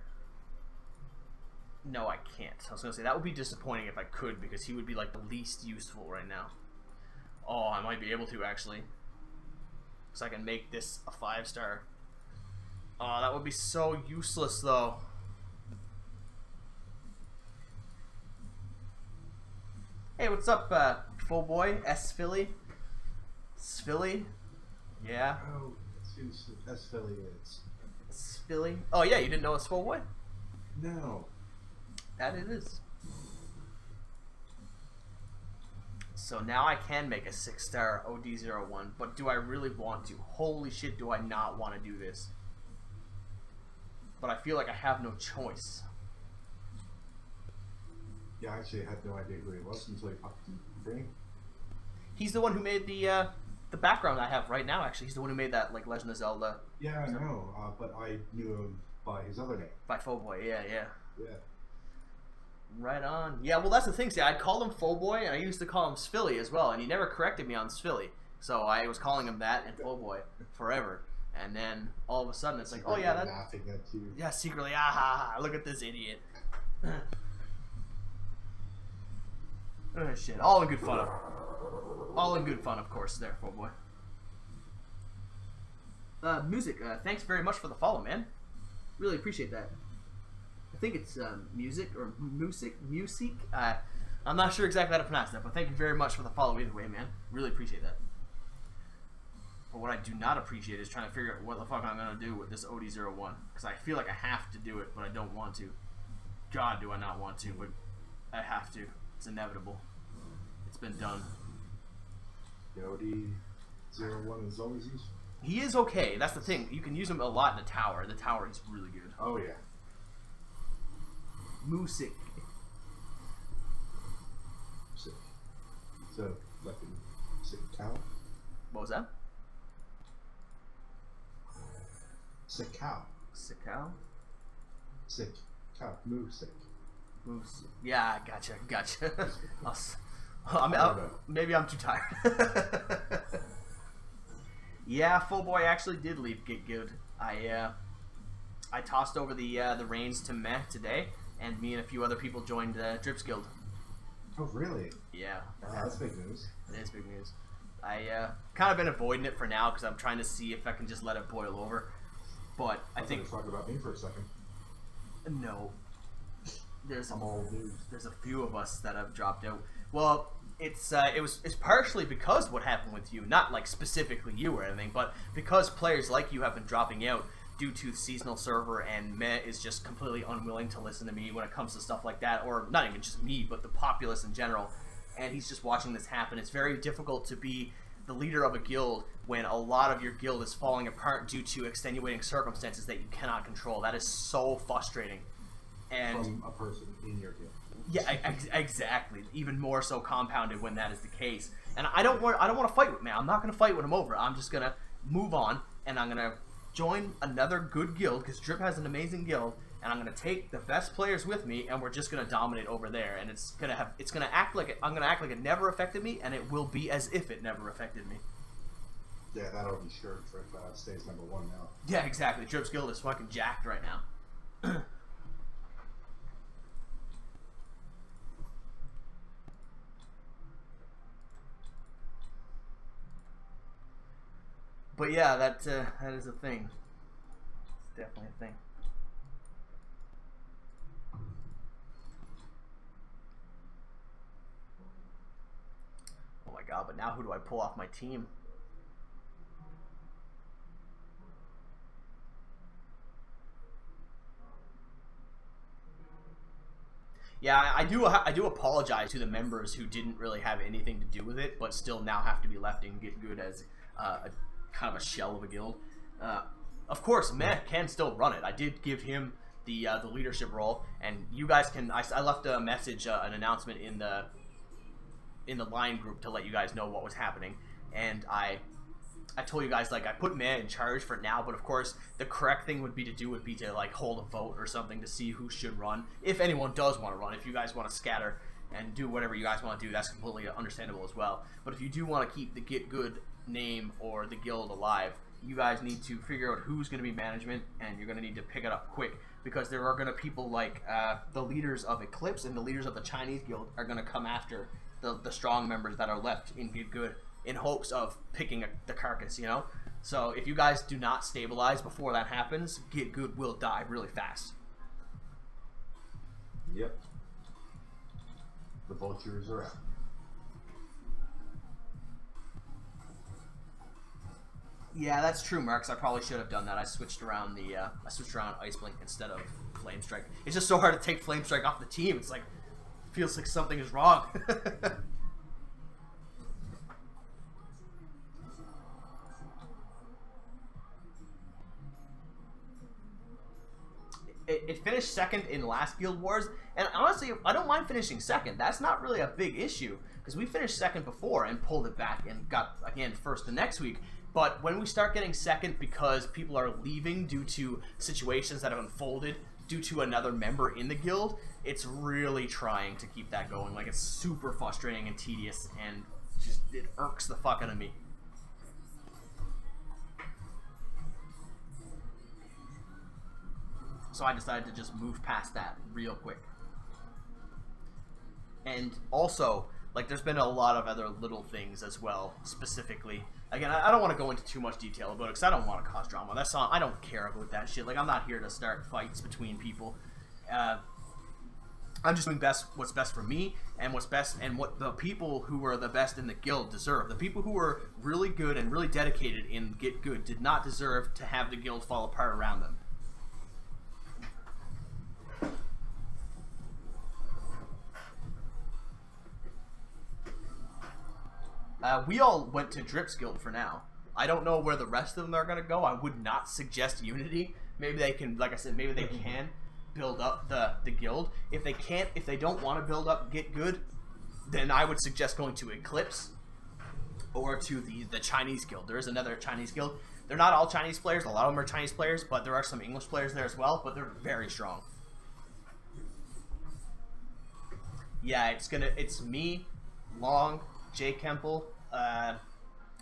No, I can't. I was going to say, that would be disappointing if I could, because he would be like the least useful right now. Oh, I might be able to actually. Because I can make this a 5-star. Oh, that would be so useless though. Hey, what's up, full boy? S Philly? Sphilly? Yeah. Oh, that's Philly is. Sphilly? Oh yeah, you didn't know it's full boy? No. That it is. So now I can make a 6-star OD01, but do I really want to? Holy shit, do I not want to do this? But I feel like I have no choice. Yeah, I actually had no idea who he was until he popped in the game. He's the one who made the background I have right now, actually. He's the one who made that, like, Legend of Zelda Yeah, I know, but I knew him by his other name. by Foboy. Yeah, yeah. Yeah. Right on. Yeah, well, that's the thing. See, I'd call him Foboy, and I used to call him Sphilly as well, and he never corrected me on Sphilly. So I was calling him that and Foboy forever. And then all of a sudden, it's like, oh yeah, that. Laughing at you. Yeah, secretly, ah ha ha! Look at this idiot. Oh shit! All in good fun. All in good fun, of course. There, Foboy. Music. Thanks very much for the follow, man. Really appreciate that. I think it's music or music. I'm not sure exactly how to pronounce that, but thank you very much for the follow either way, man. Really appreciate that. But what I do not appreciate is trying to figure out what the fuck I'm gonna do with this OD01, because I feel like I have to do it, but I don't want to. God, do I not want to, but I have to. It's inevitable. It's been done. The OD01 is always useful. He is okay. That's the thing. You can use him a lot in the tower. The tower is really good. Oh, yeah. Music. Sick. So, like a sick cow? What was that? Sick cow. Sick cow? Sick cow. Moo sick. Moose. Yeah, gotcha. I don't know. Maybe I'm too tired. Yeah, Full Boy actually did leave Get Good. I tossed over the reins to Meh today, and me and a few other people joined Drips Guild. Oh, really? Yeah, That's big news. it is big news. I kind of been avoiding it for now because I'm trying to see if I can just let it boil over. But I think talk about me for a second. no. There's I'm all news. there's a few of us that have dropped out. Well, it's partially because what happened with you, not like specifically you or anything, but because players like you have been dropping out due to the seasonal server, and Meh is just completely unwilling to listen to me when it comes to stuff like that, or not even just me, but the populace in general. And he's just watching this happen. It's very difficult to be the leader of a guild when a lot of your guild is falling apart due to extenuating circumstances that you cannot control. That is so frustrating. And From a person in your guild. yeah, exactly. Even more so compounded when that is the case. And I don't want to fight with man. I'm not going to fight with him over. I'm just going to move on, and I'm going to join another good guild, because Drip has an amazing guild, and I'm going to take the best players with me, and we're just going to dominate over there. And it's going to act like I'm going to act like it never affected me, and it will be as if it never affected me. Yeah, that'll be sure. Drip stays number 1 now. Yeah, exactly. Drip's guild is fucking jacked right now. But yeah, that is a thing. It's definitely a thing. Oh my god, but now who do I pull off my team? Yeah, I do apologize to the members who didn't really have anything to do with it, but still now have to be left in Get Good as a kind of a shell of a guild. Of course, Meh can still run it. I did give him the leadership role, and you guys can. I left a message, an announcement in the line group to let you guys know what was happening, and I told you guys, like, I put Meh in charge for now, but of course the correct thing would be to like hold a vote or something to see who should run, if anyone does want to run. If you guys want to scatter and do whatever you guys want to do, that's completely understandable as well. But if you do want to keep the Get Good name or the guild alive, you guys need to figure out who's going to be management, and you're going to need to pick it up quick, because there are going to people like the leaders of Eclipse and the leaders of the Chinese guild are going to come after the strong members that are left in Get Good in hopes of picking the carcass, you know? So if you guys do not stabilize before that happens, Get Good will die really fast. Yep. The vultures are out. Yeah, that's true, Marcus. I probably should have done that. I switched around Ice Blink instead of Flame Strike. It's just so hard to take Flame Strike off the team. It's like, feels like something is wrong. It finished second in last Guild Wars, and honestly, I don't mind finishing second. That's not really a big issue, because we finished second before and pulled it back and got, again, first the next week. But when we start getting second because people are leaving due to situations that have unfolded due to another member in the guild, it's really trying to keep that going. Like, it's super frustrating and tedious, and just, it irks the fuck out of me. So I decided to just move past that real quick. And also, like, there's been a lot of other little things as well, specifically. Again, I don't want to go into too much detail about it, because I don't want to cause drama. That's not, I don't care about that shit. Like, I'm not here to start fights between people. I'm just doing what's best for me, and what's best, and what the people who were the best in the guild deserve. The people who were really good and really dedicated in Get Good did not deserve to have the guild fall apart around them. We all went to Drip's guild for now. I don't know where the rest of them are going to go. I would not suggest Unity. Maybe they can, like I said, maybe they can build up the guild. If they can't, if they don't want to build up Get Good, then I would suggest going to Eclipse or to the Chinese guild. There is another Chinese guild. They're not all Chinese players. A lot of them are Chinese players, but there are some English players there as well, but they're very strong. Yeah, it's me, Long, Jay Kemple,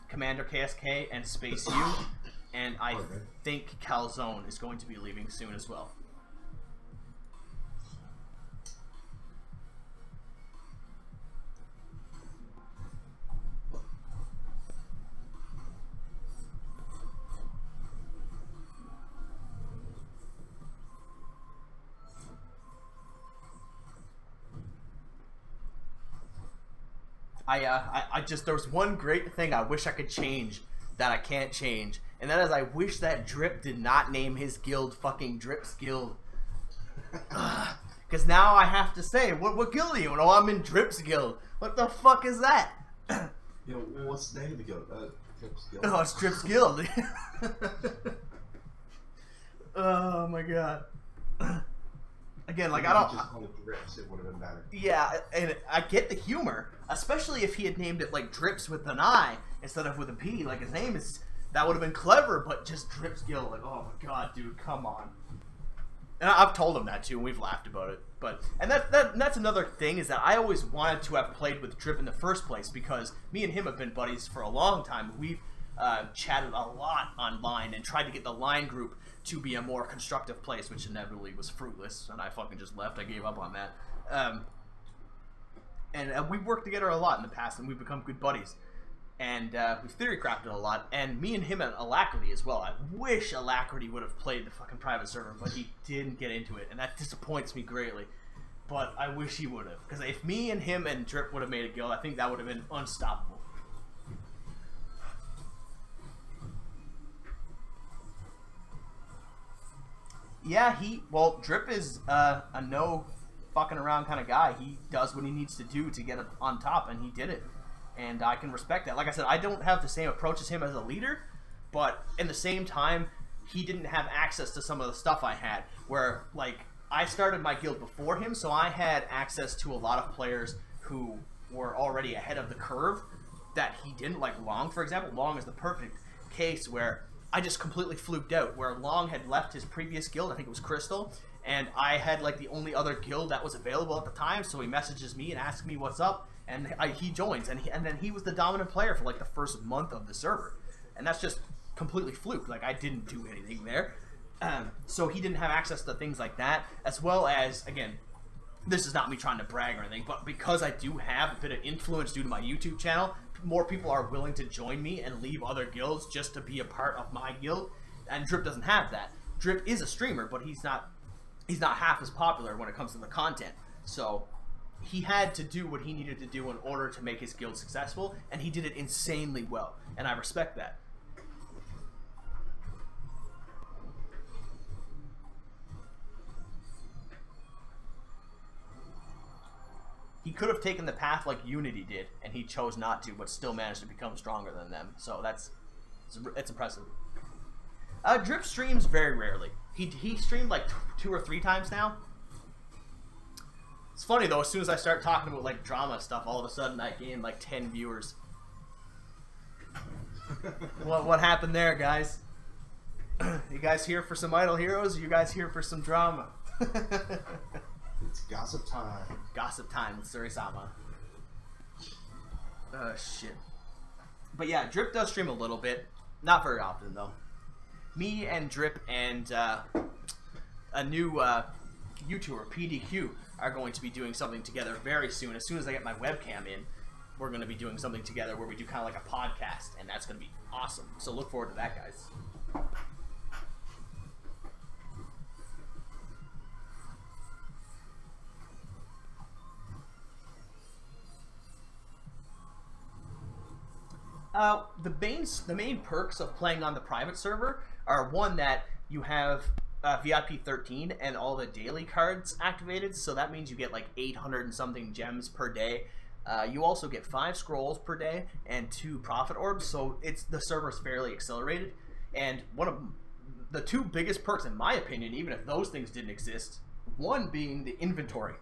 Commander KSK, and Space U, and I think Calzone is going to be leaving soon as well. I just, there's one great thing I wish I could change that I can't change, and that is I wish that Drip did not name his guild fucking Drip's Guild. Because now I have to say, what guild are you? No, I'm in Drip's Guild. What the fuck is that? You know, what's the name of the guild? Drip's Guild. Oh, it's Drip's Guild. Oh my god. Again, like, I don't... Just call it Drips, it would have been better. Yeah, and I get the humor, especially if he had named it, like, Drips with an I instead of with a P. Like, his name is... That would have been clever, but just Drip's Guild. Like, oh my god, dude, come on. And I've told him that, too, and we've laughed about it. But and that's another thing, is that I always wanted to have played with Drip in the first place, because me and him have been buddies for a long time. We've chatted a lot online and tried to get the line group to be a more constructive place, which inevitably was fruitless, and I fucking just left. I gave up on that. And we've worked together a lot in the past, and we've become good buddies. And we've theory crafted a lot, and me and him at Alacrity as well. I wish Alacrity would have played the fucking private server, but he didn't get into it, and that disappoints me greatly. But I wish he would have, because if me and him and Drip would have made a guild, I think that would have been unstoppable. Yeah, well, Drip is a no fucking around kind of guy. He does what he needs to do to get on top, and he did it. And I can respect that. Like I said, I don't have the same approach as him as a leader, but in the same time, he didn't have access to some of the stuff I had, where, like, I started my guild before him, so I had access to a lot of players who were already ahead of the curve that he didn't. Like Long, for example. Long is the perfect case where I just completely fluked out, where Long had left his previous guild, I think it was Crystal, and I had, like, the only other guild that was available at the time, so he messages me and asks me what's up, and he joins, and then he was the dominant player for, like, the first month of the server, and that's just completely fluke. Like, I didn't do anything there. So he didn't have access to things like that, as well as, again, this is not me trying to brag or anything, but because I do have a bit of influence due to my YouTube channel, more people are willing to join me and leave other guilds just to be a part of my guild, and Drip doesn't have that. Drip is a streamer, but he's not half as popular when it comes to the content, so he had to do what he needed to do in order to make his guild successful, and he did it insanely well, and I respect that. He could have taken the path like Unity did, and he chose not to, but still managed to become stronger than them. So it's impressive. Drip streams very rarely. He streamed like 2 or 3 times now. It's funny though, as soon as I start talking about like drama stuff, all of a sudden I gain like 10 viewers. What happened there, guys? You guys here for some idle heroes? Or you guys here for some drama? It's gossip time. Gossip time with Suri-sama. Oh, shit. But yeah, Drip does stream a little bit. Not very often, though. Me and Drip and a new YouTuber, PDQ, are going to be doing something together very soon. As soon as I get my webcam in, we're going to be doing something together where we do kind of like a podcast, and that's going to be awesome. So look forward to that, guys. The main perks of playing on the private server are, one, that you have VIP 13 and all the daily cards activated, so that means you get like 800 and something gems per day. You also get 5 scrolls per day and 2 profit orbs, so the server's fairly accelerated. And one of the 2 biggest perks, in my opinion, even if those things didn't exist, one being the inventory.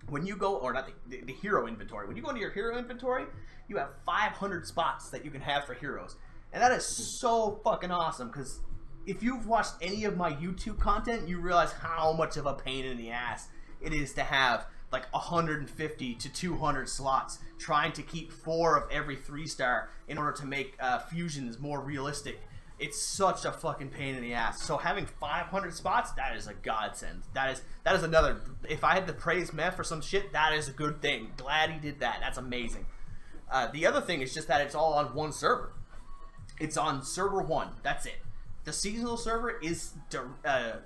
When you go, or not the hero inventory, when you go into your hero inventory, you have 500 spots that you can have for heroes. And that is so fucking awesome, because if you've watched any of my YouTube content, you realize how much of a pain in the ass it is to have like 150 to 200 slots, trying to keep 4 of every 3-star in order to make fusions more realistic. It's such a fucking pain in the ass. So having 500 spots, that is a godsend. That is another. If I had to praise Meth for some shit, that is a good thing. Glad he did that. That's amazing. The other thing is just that it's all on one server. It's on server 1. That's it. The seasonal server is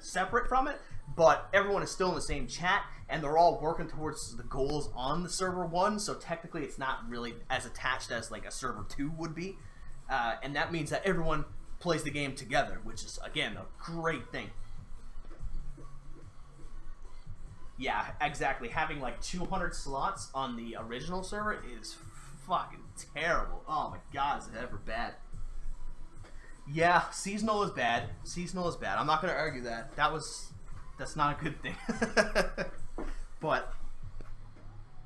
separate from it, but everyone is still in the same chat, and they're all working towards the goals on the server 1. So technically, it's not really as attached as like a server 2 would be, and that means that everyone plays the game together, which is, again, a great thing. Yeah, exactly. Having like 200 slots on the original server is fucking terrible. Oh my god, is it ever bad? Yeah, seasonal is bad. Seasonal is bad. I'm not gonna argue that. That's not a good thing. But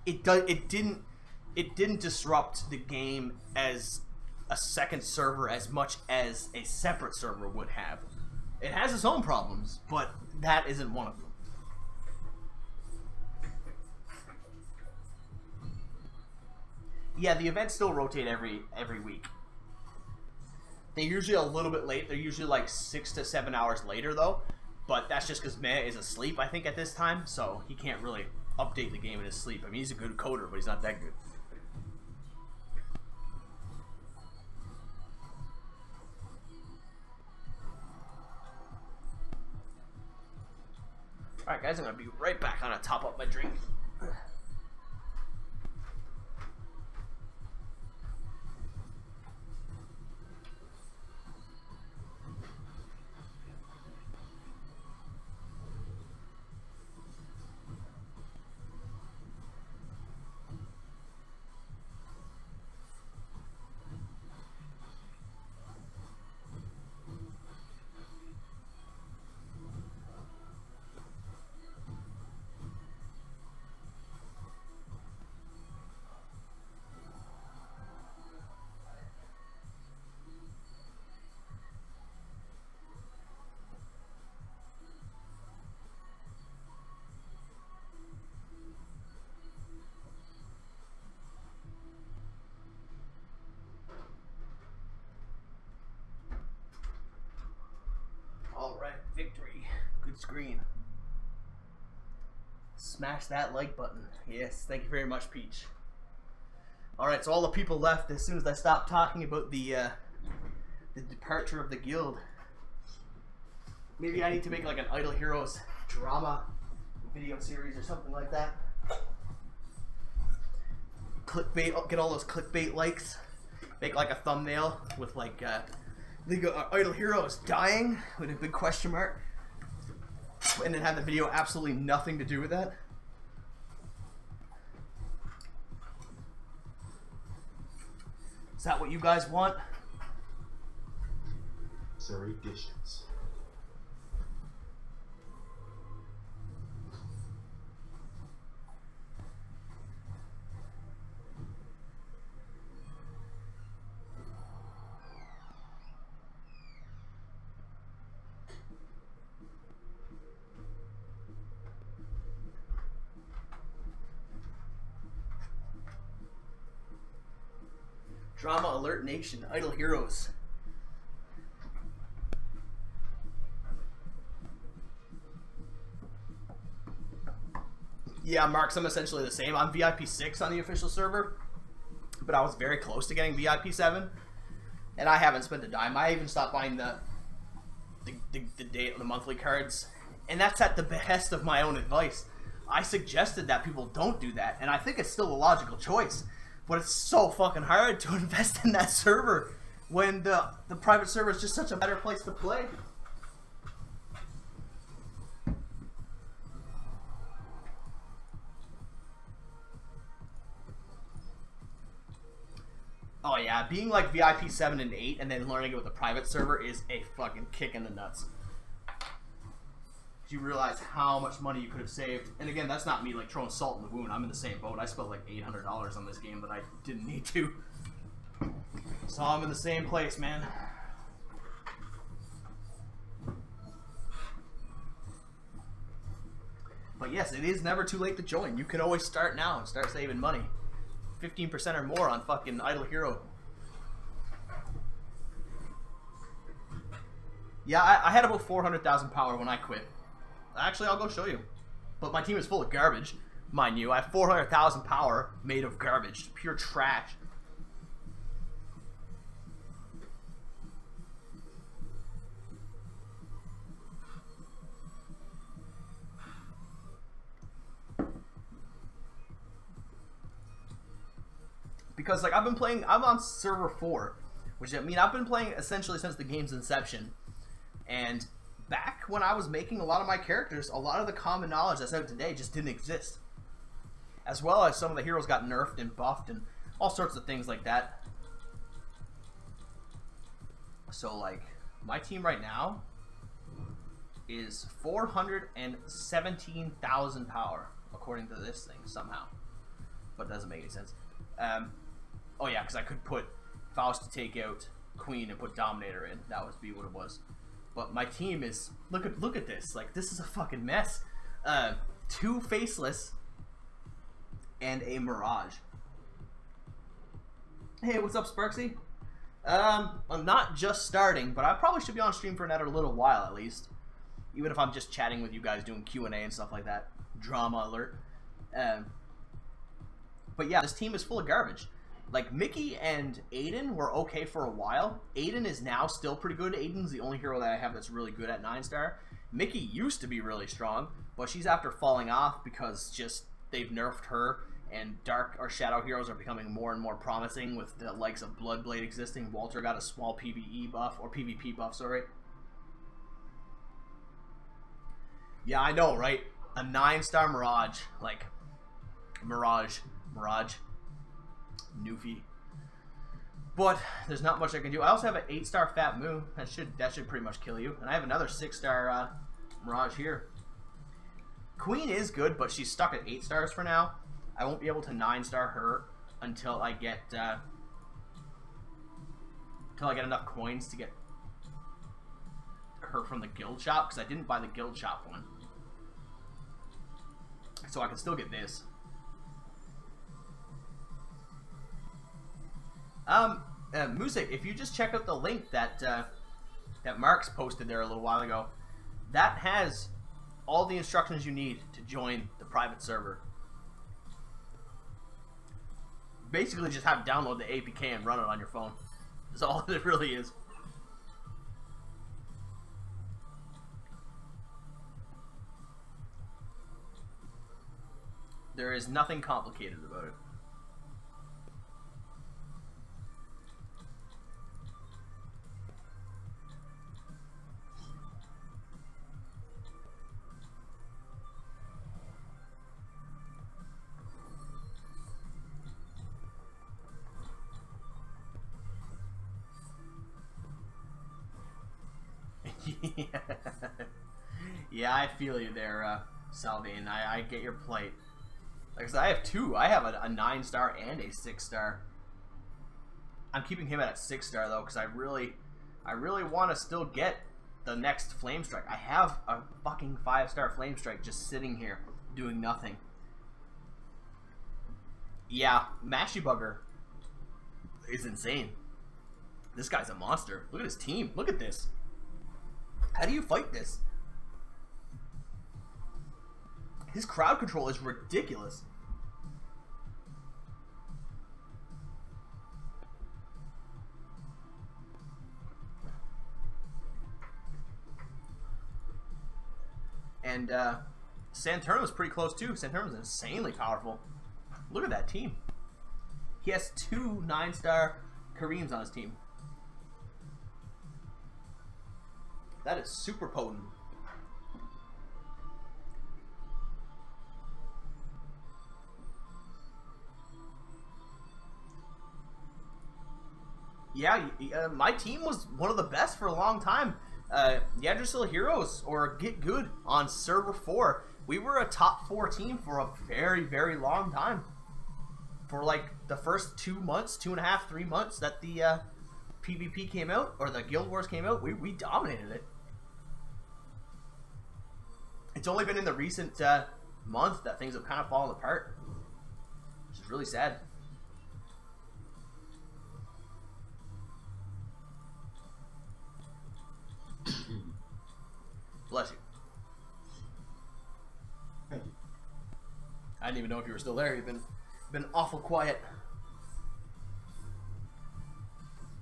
it didn't disrupt the game as a second server as much as a separate server would have. It has its own problems, but that isn't one of them. Yeah, the events still rotate every week. They're usually a little bit late. They're usually like 6 to 7 hours later, though. But that's just because Meh is asleep, I think, at this time. So he can't really update the game in his sleep. I mean, he's a good coder, but he's not that good. Alright, guys, I'm going to be right back. I'm going to top up my drink. Alright, victory. Good screen. Smash that like button. Yes, thank you very much, Peach. Alright, so all the people left as soon as I stopped talking about the departure of the guild. Maybe I need to make like an Idle Heroes drama video series or something like that. Clickbait, get all those clickbait likes. Make like a thumbnail with like Idle Heroes dying with a big question mark, and then have the video absolutely nothing to do with that. Is that what you guys want? Surrey dishes. Drama Alert Nation, Idle Heroes. Yeah, Marks, I'm essentially the same. I'm VIP 6 on the official server, but I was very close to getting VIP 7, and I haven't spent a dime. I even stopped buying the monthly cards, and that's at the behest of my own advice. I suggested that people don't do that, and I think it's still a logical choice. But it's so fucking hard to invest in that server when the private server is just such a better place to play. Oh yeah, being like VIP 7 and 8 and then learning it with the private server is a fucking kick in the nuts. You realize how much money you could have saved. And again, that's not me like throwing salt in the wound. I'm in the same boat. I spent like $800 on this game that I didn't need to. So I'm in the same place, man. But yes, it is never too late to join. You can always start now and start saving money. 15% or more on fucking Idle Hero. Yeah, I had about 400,000 power when I quit. Actually, I'll go show you. But my team is full of garbage, mind you. I have 400,000 power made of garbage. Pure trash. Because, like, I'm on server 4. Which, I mean, I've been playing essentially since the game's inception. And back when I was making a lot of my characters, a lot of the common knowledge that's out today just didn't exist. As well as some of the heroes got nerfed and buffed, and all sorts of things like that. So like my team right now is 417,000 power according to this thing somehow, but it doesn't make any sense. Oh yeah, because I could put, if I was to take out Queen and put Dominator in, that would be what it was. But my team is, look at this, like this is a fucking mess. 2 Faceless and a Mirage. Hey, what's up, Sparksy? I'm not just starting, but I probably should be on stream for another little while at least. Even if I'm just chatting with you guys, doing Q&A and stuff like that. Drama alert. But yeah, this team is full of garbage. Like, Mickey and Aiden were okay for a while. Aiden is now still pretty good. Aiden's the only hero that I have that's really good at 9-star. Mickey used to be really strong, but she's after falling off because just they've nerfed her, and Dark or Shadow heroes are becoming more and more promising with the likes of Bloodblade existing. Walter got a small PvE buff, or PvP buff, sorry. Yeah, I know, right? A 9-star Mirage, like Mirage, Newfie. But there's not much I can do. I also have an 8-star Fat Moo. That should pretty much kill you. And I have another 6-star Mirage here. Queen is good, but she's stuck at 8 stars for now. I won't be able to 9-star her until I get enough coins to get her from the guild shop, because I didn't buy the guild shop one. So I can still get this. Music, if you just check out the link that that Marks posted there a little while ago, that has all the instructions you need to join the private server. Basically just have to download the APK and run it on your phone. That's all it really is. There is nothing complicated about it. Yeah, I feel you there, Salvine. I get your plight. Like I said, I have 2. I have a 9-star and a 6-star. I'm keeping him at a 6-star though, because I really want to still get the next Flame Strike. I have a fucking 5-star Flame Strike just sitting here doing nothing. Yeah, Mashy Bugger is insane. This guy's a monster. Look at his team. Look at this. How do you fight this? His crowd control is ridiculous. And Santorum is pretty close too. Santorum is insanely powerful. Look at that team. He has 2 9-star Kareems on his team. That is super potent. Yeah, my team was one of the best for a long time. Yggdrasil Heroes, or Get Good, on server 4. We were a top 4 team for a very, very long time. For like the first 2 months, 2.5, 3 months that the PvP came out, or the Guild Wars came out, we dominated it. It's only been in the recent month that things have kind of fallen apart, which is really sad. Bless you. Thank you. I didn't even know if you were still there. You've been awful quiet.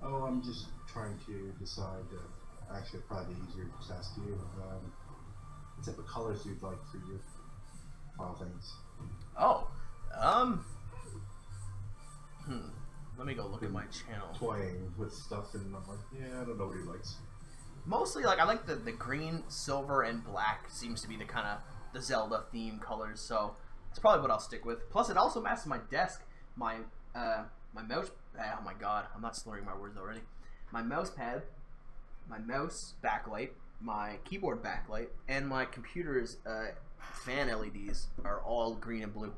Oh, I'm just trying to decide. Actually, probably easier to just ask you. What type of colors you'd like for your file things? Oh, let me go look at my channel. Toying with stuff, and I'm like, yeah, I don't know what he likes. Mostly, like, I like the green, silver, and black seems to be the kind of the Zelda theme colors, so that's probably what I'll stick with. Plus, it also matches my desk. My My mouse. Oh my god, I'm not slurring my words already. My mouse pad, my mouse backlight, my keyboard backlight, and my computer's fan LEDs are all green and blue.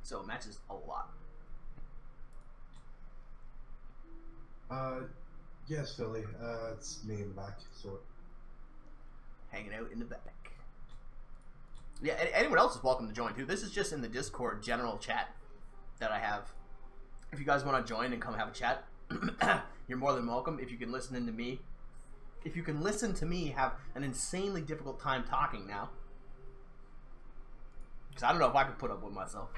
So it matches a lot. Yes, Philly. It's me in the back, so. Hanging out in the back. Yeah, anyone else is welcome to join too. This is just in the Discord general chat that I have. If you guys want to join and come have a chat, you're more than welcome. If you can listen to me, have an insanely difficult time talking now, because I don't know if I could put up with myself.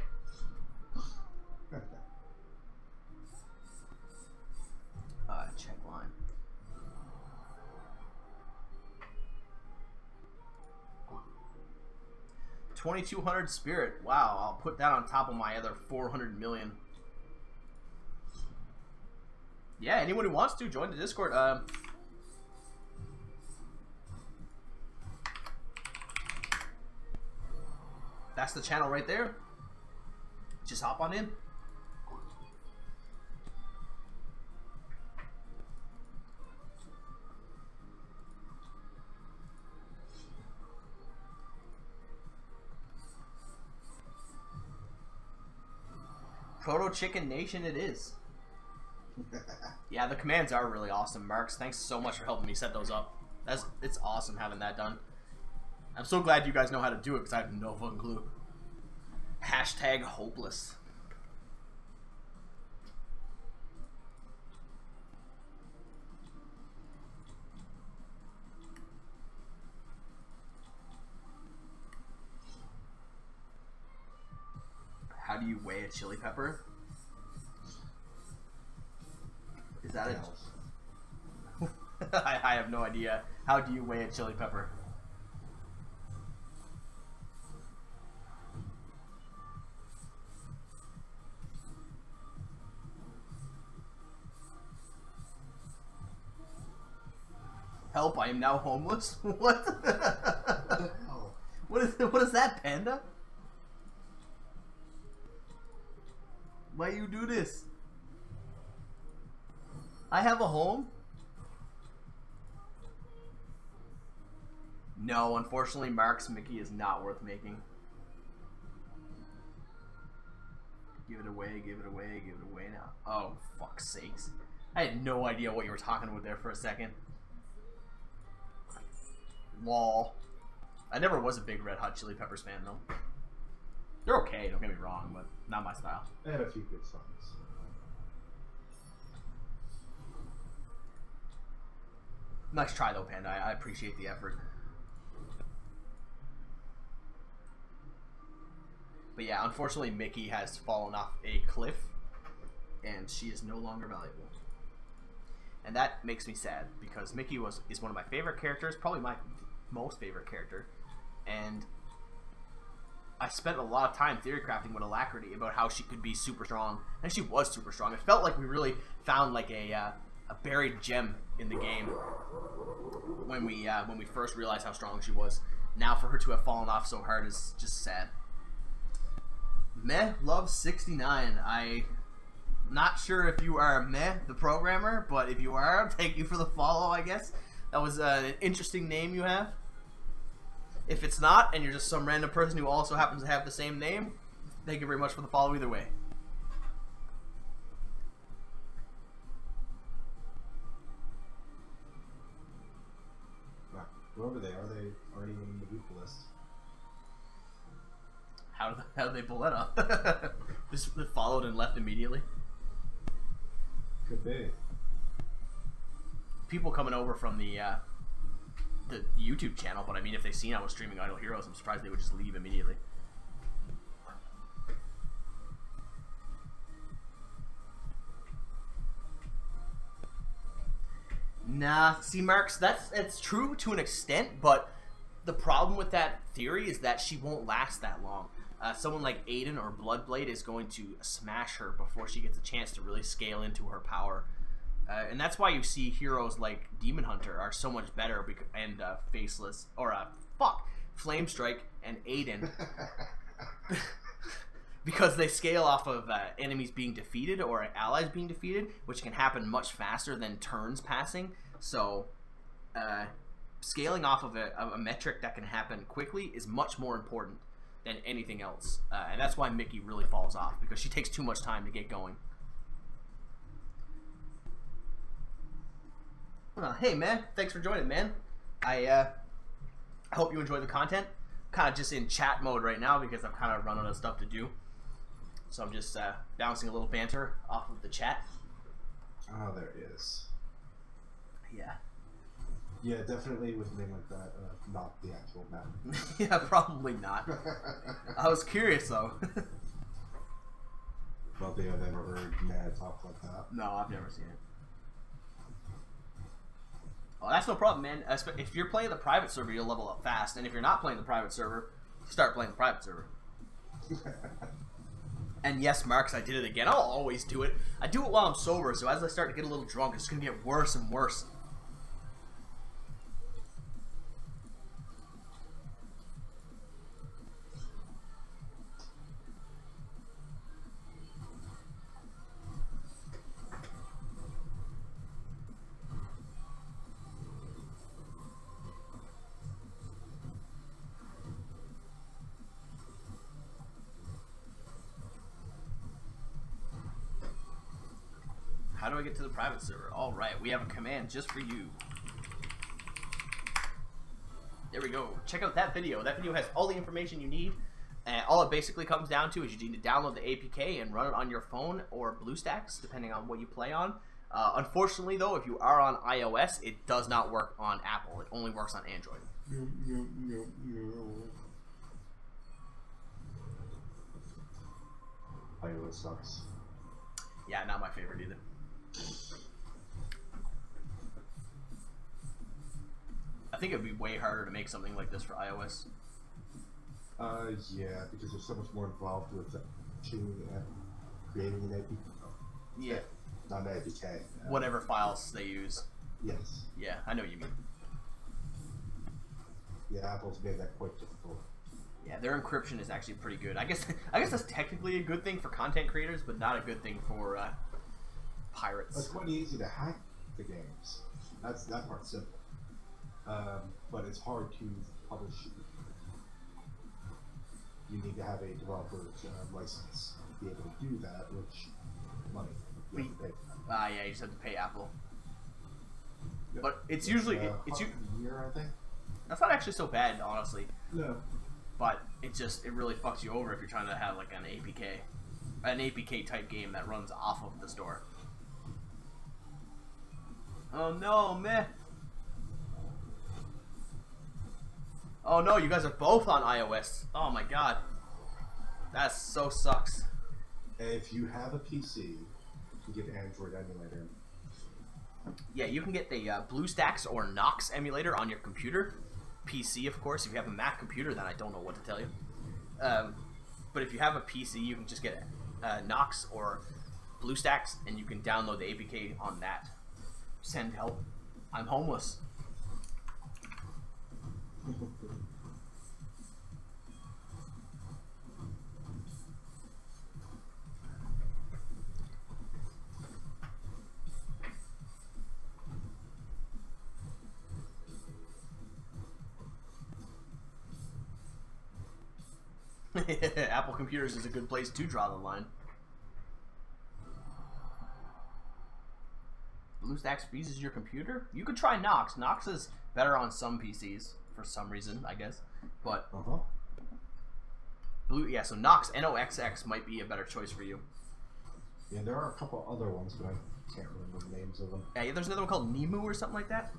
Check line. $2,200 spirit. Wow, I'll put that on top of my other 400 million. Yeah, anyone who wants to join the Discord. That's the channel right there. Just hop on in. Proto Chicken Nation it is. Yeah, the commands are really awesome, Marks. Thanks so much for helping me set those up. It's awesome having that done. I'm so glad you guys know how to do it because I have no fucking clue. Hashtag hopeless. How do you weigh a chili pepper? Is that it? I have no idea. How do you weigh a chili pepper? Help, I am now homeless? What? What is that, Panda? Why you do this? I have a home? No, unfortunately, Mark's Mickey is not worth making. Give it away, give it away, give it away now. Oh, fuck's sakes. I had no idea what you were talking about there for a second. Lol. I never was a big Red Hot Chili Peppers fan, though. They're okay, don't get me wrong, but not my style. They had a few good songs. Nice try, though, Panda. I appreciate the effort. But yeah, unfortunately, Mickey has fallen off a cliff, and she is no longer valuable. And that makes me sad, because Mickey is one of my favorite characters, probably my most favorite character, and I spent a lot of time theory crafting with Alacrity about how she could be super strong, and she was super strong. It felt like we really found like a buried gem in the game when we first realized how strong she was. Now for her to have fallen off so hard is just sad. Meh Love 69. I'm not sure if you are Meh the programmer, but if you are, thank you for the follow. I guess that was an interesting name you have. If it's not, and you're just some random person who also happens to have the same name, thank you very much for the follow either way. Whoever they are already in the week list. How did they pull that off? Just followed and left immediately? Could be. People coming over from the YouTube channel, but I mean, if they've seen I was streaming Idle Heroes, I'm surprised they would just leave immediately. Nah, see, Marks, it's true to an extent, but the problem with that theory is that she won't last that long. Someone like Aiden or Bloodblade is going to smash her before she gets a chance to really scale into her power. And that's why you see heroes like Demon Hunter are so much better, and Faceless, or Flamestrike and Aiden. because they scale off of enemies being defeated or allies being defeated, which can happen much faster than turns passing. So scaling off of a metric that can happen quickly is much more important than anything else. And that's why Mickey really falls off, because she takes too much time to get going. Well, hey man, thanks for joining, man. I hope you enjoy the content. Kind of just in chat mode right now because I'm kind of running out of stuff to do. So I'm just bouncing a little banter off of the chat. Oh, there is. Yeah. Yeah, definitely with a name like that, not the actual map. Yeah, probably not. I was curious though. But yeah, I've never heard Mad talk like that. No, I've never seen it. Well, that's no problem, man. If you're playing the private server, you'll level up fast. And if you're not playing the private server, start playing the private server. And yes, Marks, I did it again. I'll always do it. I do it while I'm sober, so as I start to get a little drunk, it's going to get worse and worse. How do I get to the private server? Alright, we have a command just for you. There we go. Check out that video. That video has all the information you need. And all it basically comes down to is you need to download the APK and run it on your phone or BlueStacks, depending on what you play on. Unfortunately, though, if you are on iOS, it does not work on Apple. It only works on Android. iOS sucks. Yeah, not my favorite either. I think it'd be way harder to make something like this for iOS. Yeah, because there's so much more involved with tuning and creating an APK. Yeah. Not an APK. Whatever files they use. Yes. Yeah, I know what you mean. Yeah, Apple's made that quite difficult. Yeah, their encryption is actually pretty good. I guess that's technically a good thing for content creators, but not a good thing for pirates. It's quite easy to hack the games. That part's simple. But it's hard to publish. You need to have a developer's license to be able to do that, which money you have to pay for that. Yeah, you just have to pay Apple. Yep. But it's usually a year, I think. That's not actually so bad, honestly. No. But it really fucks you over if you're trying to have like an APK type game that runs off of the store. Oh no, meh. Oh no, you guys are both on iOS. Oh my god. That so sucks. If you have a PC, you can get Android emulator. Yeah, you can get the BlueStacks or Nox emulator on your computer. PC, of course. If you have a Mac computer, then I don't know what to tell you. But if you have a PC, you can just get Nox or BlueStacks, and you can download the APK on that. Send help. I'm homeless. Apple computers is a good place to draw the line. BlueStacks freezes your computer? You could try Nox. Nox is better on some PCs for some reason, I guess. But so Nox, Noxx might be a better choice for you. Yeah, there are a couple other ones, but I can't remember the names of them. Yeah, there's another one called Nemu or something like that.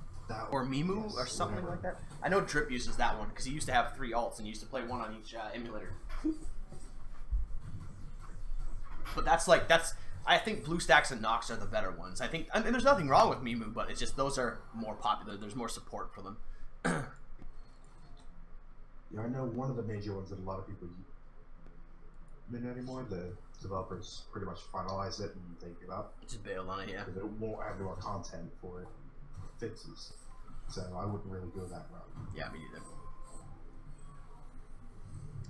Or Mimu, yes, or something whatever. like that. I know Drip uses that one because he used to have 3 alts and he used to play one on each emulator. But I think BlueStacks and Nox are the better ones. I think, and there's nothing wrong with Mimu, but it's just those are more popular. There's more support for them. Yeah, I know one of the major ones that a lot of people use anymore. The developers pretty much finalize it and they give up. Just bailed on it, yeah. Because it won't add more content for it fixes. So I wouldn't really go that route. Yeah, me neither.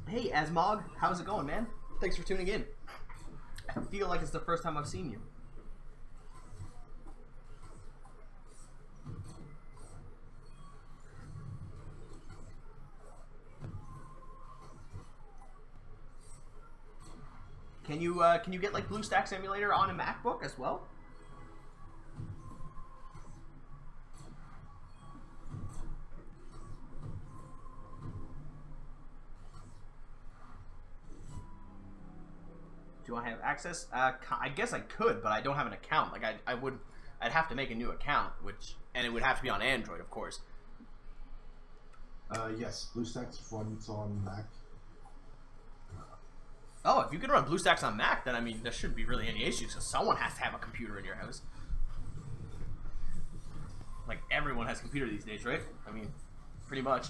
Hey, Asmog, how's it going, man? Thanks for tuning in. I feel like it's the first time I've seen you. Can you get like BlueStacks Emulator on a MacBook as well? Do I have access? I guess I could, but I don't have an account. Like I'd have to make a new account, and it would have to be on Android, of course. Yes, BlueStacks runs on Mac. Oh, if you can run BlueStacks on Mac, then I mean there shouldn't be really any issues, because someone has to have a computer in your house. Like everyone has a computer these days, right? I mean, pretty much.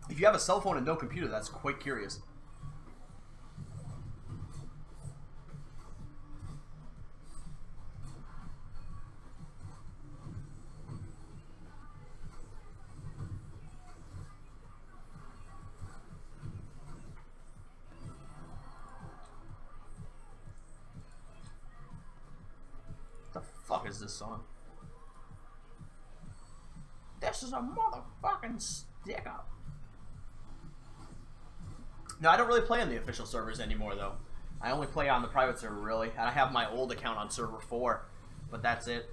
If you have a cell phone and no computer, that's quite curious. What the fuck is this song? This is a motherfucking stick-up. No, I don't really play on the official servers anymore, though. I only play on the private server, really. And I have my old account on server 4, but that's it.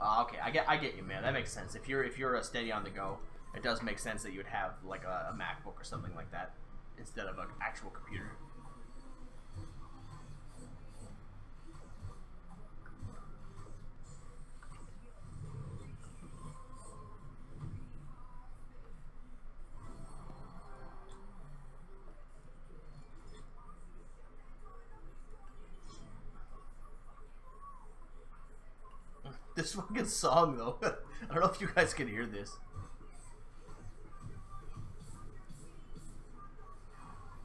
Okay, I get you, man. That makes sense. If you're a steady on the go, it does make sense that you would have like a MacBook or something like that instead of an actual computer. This fucking song, though. I don't know if you guys can hear this.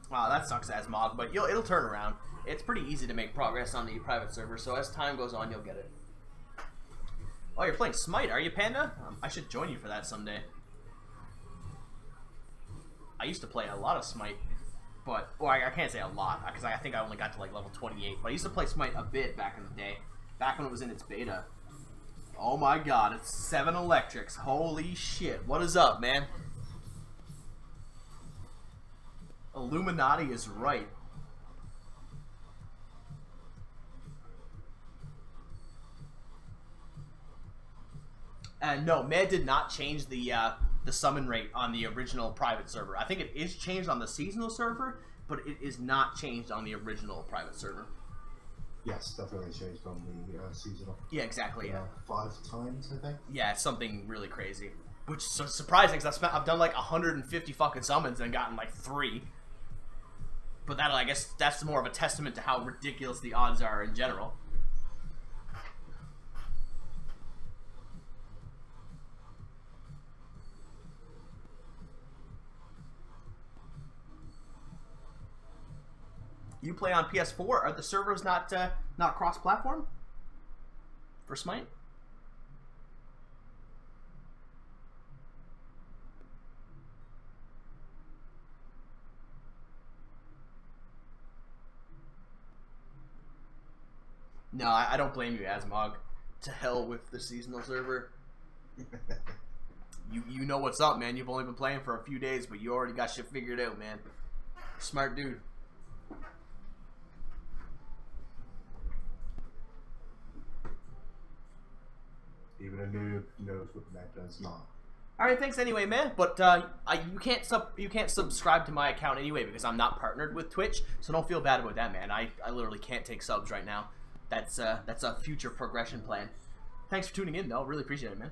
Wow, that sucks, Asmog, but it'll turn around. It's pretty easy to make progress on the private server, so as time goes on, you'll get it. Oh, you're playing Smite, are you, Panda? I should join you for that someday. I used to play a lot of Smite, but... Well, I can't say a lot, because I think I only got to, like, level 28. But I used to play Smite a bit back in the day, back when it was in its beta. Oh my god, it's 7 Electrics. Holy shit. What is up, man? Illuminati is right. No, Med did not change the summon rate on the original private server. I think it is changed on the seasonal server, but it is not changed on the original private server. Yes, definitely changed on the seasonal. Yeah, exactly. Yeah. 5 times, I think. Yeah, it's something really crazy, which is surprising because I've done like 150 fucking summons and gotten like 3. But that, I guess, that's more of a testament to how ridiculous the odds are in general. You play on PS4? Are the servers not cross-platform for Smite? No, I don't blame you, Asmog. To hell with the seasonal server. You know what's up, man. You've only been playing for a few days, but you already got shit figured out, man. Smart dude. Even a noob knows what that does not. All right, thanks anyway, man. But you can't subscribe to my account anyway because I'm not partnered with Twitch, so don't feel bad about that, man. I literally can't take subs right now. That's a future progression plan. Thanks for tuning in, though. Really appreciate it, man.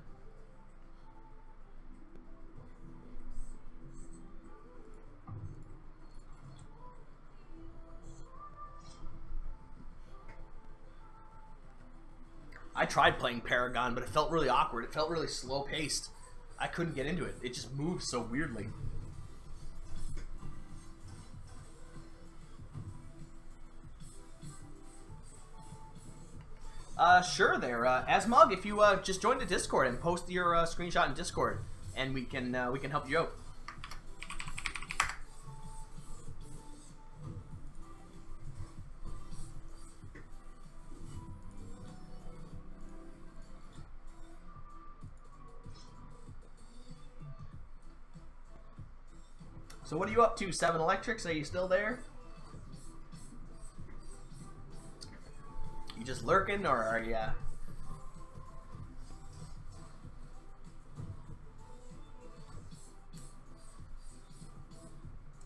I tried playing Paragon, but it felt really awkward. It felt really slow-paced. I couldn't get into it. It just moves so weirdly. Sure there. Asmog, if you just join the Discord and post your screenshot in Discord, and we can help you out. So what are you up to, 7 Electrics? Are you still there? You just lurking, or are you...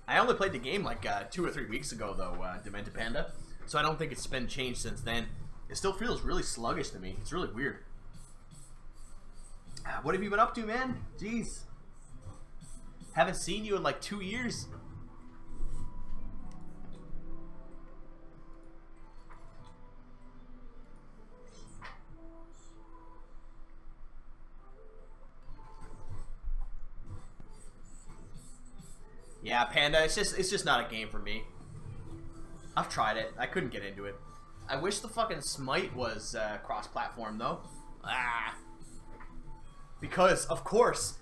I only played the game like 2 or 3 weeks ago, though, Demented Panda. So I don't think it's been changed since then. It still feels really sluggish to me. It's really weird. What have you been up to, man? Jeez. Haven't seen you in like 2 years. Yeah, Panda, it's just not a game for me. I've tried it. I couldn't get into it. I wish the fucking Smite was cross-platform though. Because of course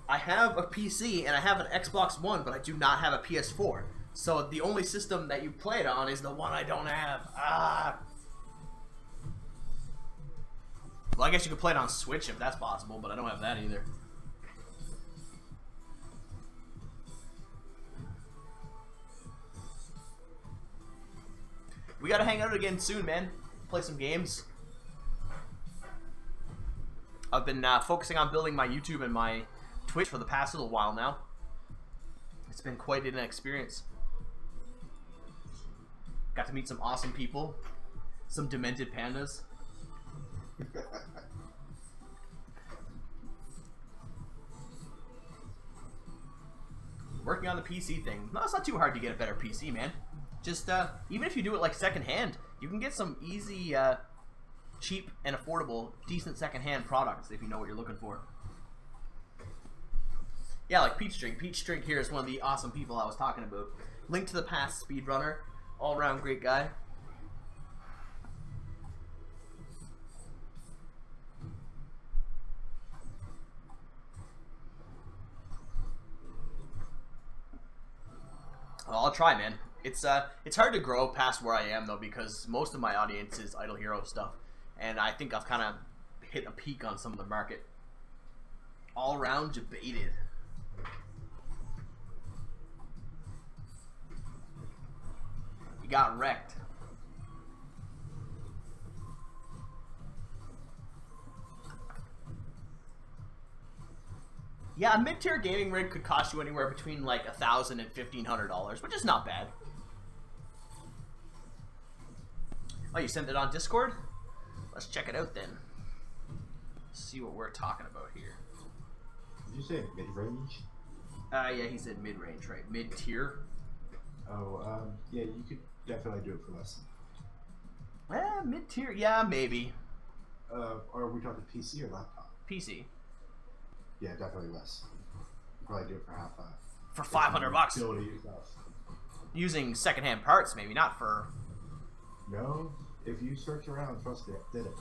I have a PC and I have an Xbox One, but I do not have a PS4. So the only system that you play it on is the one I don't have. Well, I guess you could play it on Switch if that's possible, but I don't have that either. We gotta hang out again soon, man. Play some games. I've been focusing on building my YouTube and my Twitch for the past little while now. It's been quite an experience. Got to meet some awesome people. Some demented pandas. Working on the PC thing. No, it's not too hard to get a better PC, man. Just, even if you do it like secondhand, you can get some easy, cheap and affordable, decent secondhand products if you know what you're looking for. Yeah, like Peach Drink. Peach Drink here is one of the awesome people I was talking about. Link to the Past speedrunner. All-around great guy. Well, I'll try, man. It's hard to grow past where I am though, because most of my audience is Idle Hero stuff, and I think I've kind of hit a peak on some of the market. All around debated. You got wrecked. Yeah, a mid-tier gaming rig could cost you anywhere between like $1,000 and $1,500, which is not bad. Oh, you sent it on Discord? Let's check it out then. See what we're talking about here. Did you say mid-range? Yeah, he said mid-range, right? Mid-tier. Oh, yeah, you could definitely do it for less. Mid-tier, yeah, maybe. Are we talking PC or laptop? PC. Yeah, definitely less. Probably do it for half a. For $500. Ability yourself. Using secondhand parts, maybe not for. No, if you search around, trust me, I did it.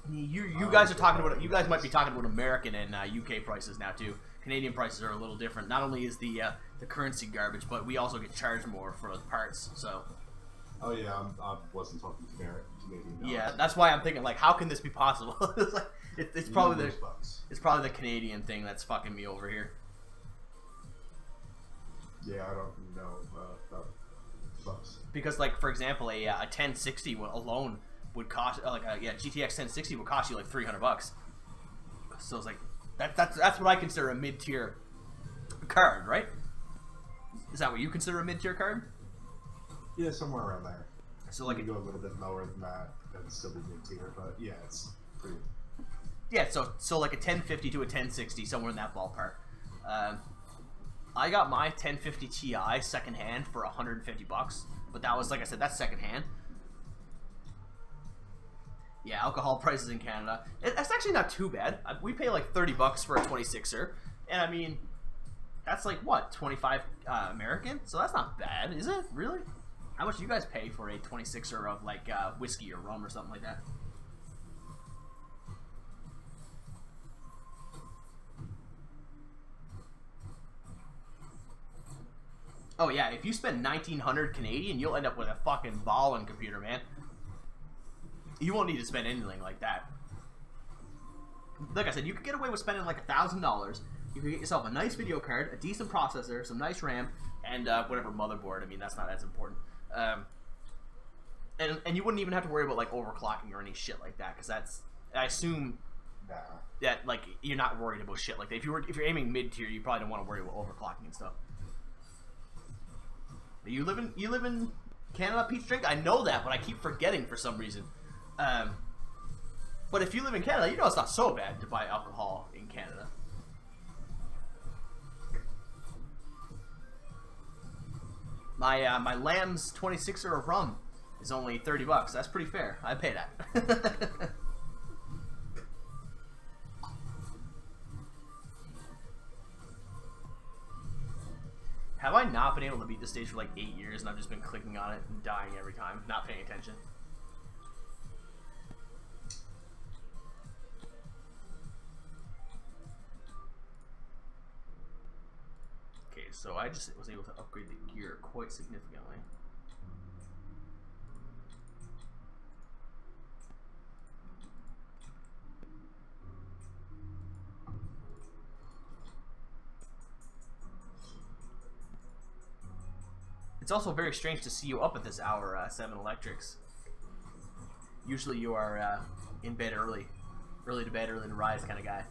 You guys are talking about. You guys might be talking about American and UK prices now too. Canadian prices are a little different. Not only is the currency garbage, but we also get charged more for the parts. So. Oh yeah, I wasn't talking Canadian. Yeah, that's why I'm thinking like, how can this be possible? It's like, it's probably the Canadian thing that's fucking me over here. Yeah, I don't know about bucks. Because like, for example, a 1060 alone would cost GTX 1060 would cost you like $300. So it's like that's what I consider a mid-tier card, right? Is that what you consider a mid-tier card? Yeah, somewhere around there. So like, you can go a little bit lower than that and still be mid-tier, but yeah, it's pretty. Yeah, so like a 1050 to a 1060, somewhere in that ballpark. I got my 1050 Ti secondhand for $150, but that was, like I said, that's secondhand. Yeah, alcohol prices in Canada. That's actually not too bad. We pay like $30 for a 26er, and I mean, that's like what, 25 American? So that's not bad, is it? Really? How much do you guys pay for a 26er of like whiskey or rum or something like that? Oh yeah, if you spend 1,900 Canadian, you'll end up with a fucking ballin' computer, man. You won't need to spend anything like that. Like I said, you could get away with spending like $1,000. You could get yourself a nice video card, a decent processor, some nice RAM, and whatever motherboard. I mean, that's not as important. And you wouldn't even have to worry about like overclocking or any shit like that, because that's, I assume that like you're not worried about shit like that. If you're aiming mid tier, you probably don't want to worry about overclocking and stuff. You live in Canada, Peach Drink? I know that, but I keep forgetting for some reason. But if you live in Canada, you know it's not so bad to buy alcohol in Canada. My Lamb's 26er of rum is only $30. That's pretty fair. I pay that. Have I not been able to beat this stage for like 8 years and I've just been clicking on it and dying every time, not paying attention? Okay, so I just was able to upgrade the gear quite significantly. It's also very strange to see you up at this hour, 7 Electrics. Usually you are in bed early. Early to bed, early to rise kind of guy.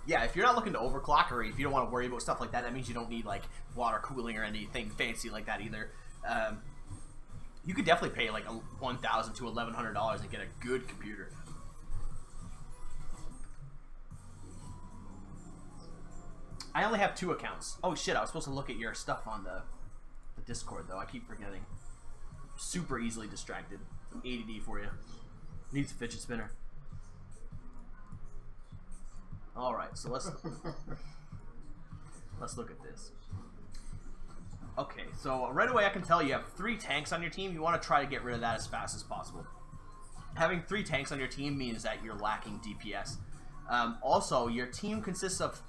Yeah, if you're not looking to overclock, or if you don't want to worry about stuff like that, that means you don't need like water cooling or anything fancy like that either. You could definitely pay like $1,000 to $1,100 and get a good computer. I only have 2 accounts. Oh shit, I was supposed to look at your stuff on the Discord though. I keep forgetting. Super easily distracted. Some ADD for you. Needs a fidget spinner. Alright, so let's look at this. Okay, so right away I can tell you have 3 tanks on your team. You want to try to get rid of that as fast as possible. Having 3 tanks on your team means that you're lacking DPS. Also, your team consists of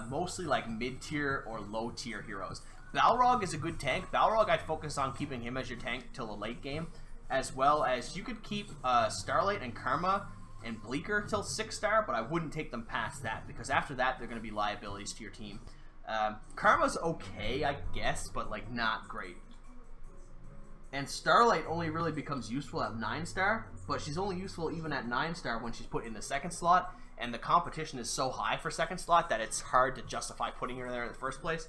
mostly like mid-tier or low-tier heroes. Balrog is a good tank. Balrog, I'd focus on keeping him as your tank till the late game, as well as you could keep Starlight and Karma and Bleaker till 6-star, but I wouldn't take them past that, because after that they're going to be liabilities to your team. Karma's okay, I guess, but like not great. And Starlight only really becomes useful at 9-star, but she's only useful even at 9-star when she's put in the 2nd slot, and the competition is so high for 2nd slot that it's hard to justify putting her there in the first place.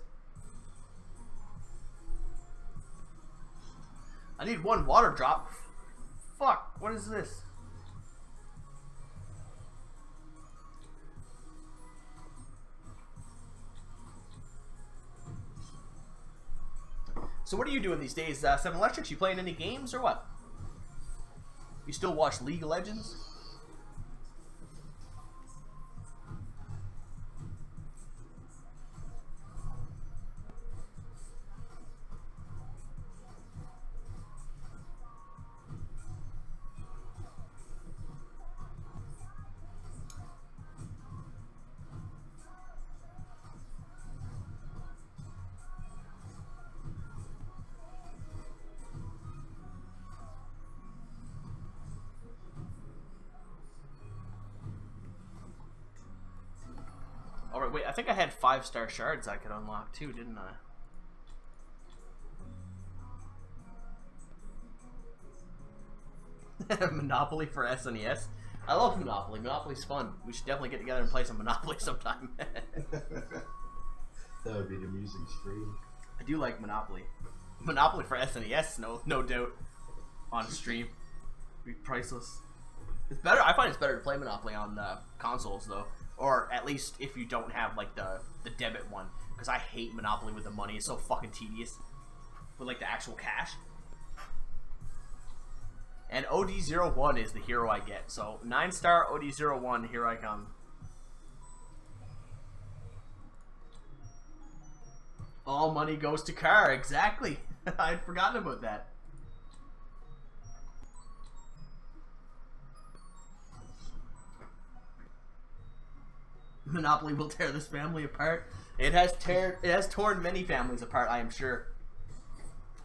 I need 1 water drop. Fuck, what is this? So what are you doing these days, 7 Electrics? You playing any games or what? You still watch League of Legends? Alright, wait, I think I had 5-star shards I could unlock too, didn't I? Monopoly for SNES. I love Monopoly. Monopoly's fun. We should definitely get together and play some Monopoly sometime. That would be an amusing stream. I do like Monopoly. Monopoly for SNES, no doubt. On stream. Be priceless. It's better. I find it's better to play Monopoly on consoles though. Or at least if you don't have like the debit one, because I hate Monopoly with the money. It's so fucking tedious with like the actual cash. And OD01 is the hero I get. So 9-star OD01, here I come. All money goes to car, exactly. I'd forgotten about that. Monopoly will tear this family apart. It has torn many families apart, I am sure.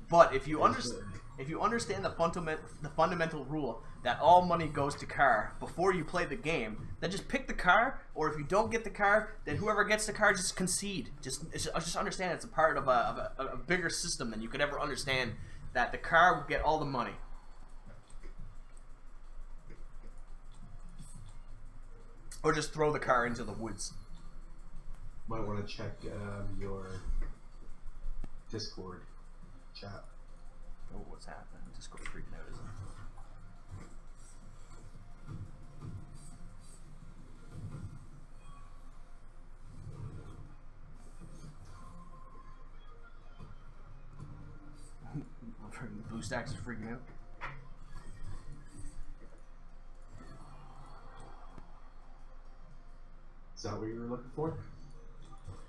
But if you understand the fundamental rule that all money goes to car before you play the game, then just pick the car. Or if you don't get the car, then whoever gets the car just concede. Just understand it's a part of a bigger system than you could ever understand. That the car will get all the money. Or just throw the car into the woods. Might want to check your Discord chat. Oh, what's happening? Discord's freaking out, isn't it? BlueStacks is freaking out. Is that what you were looking for?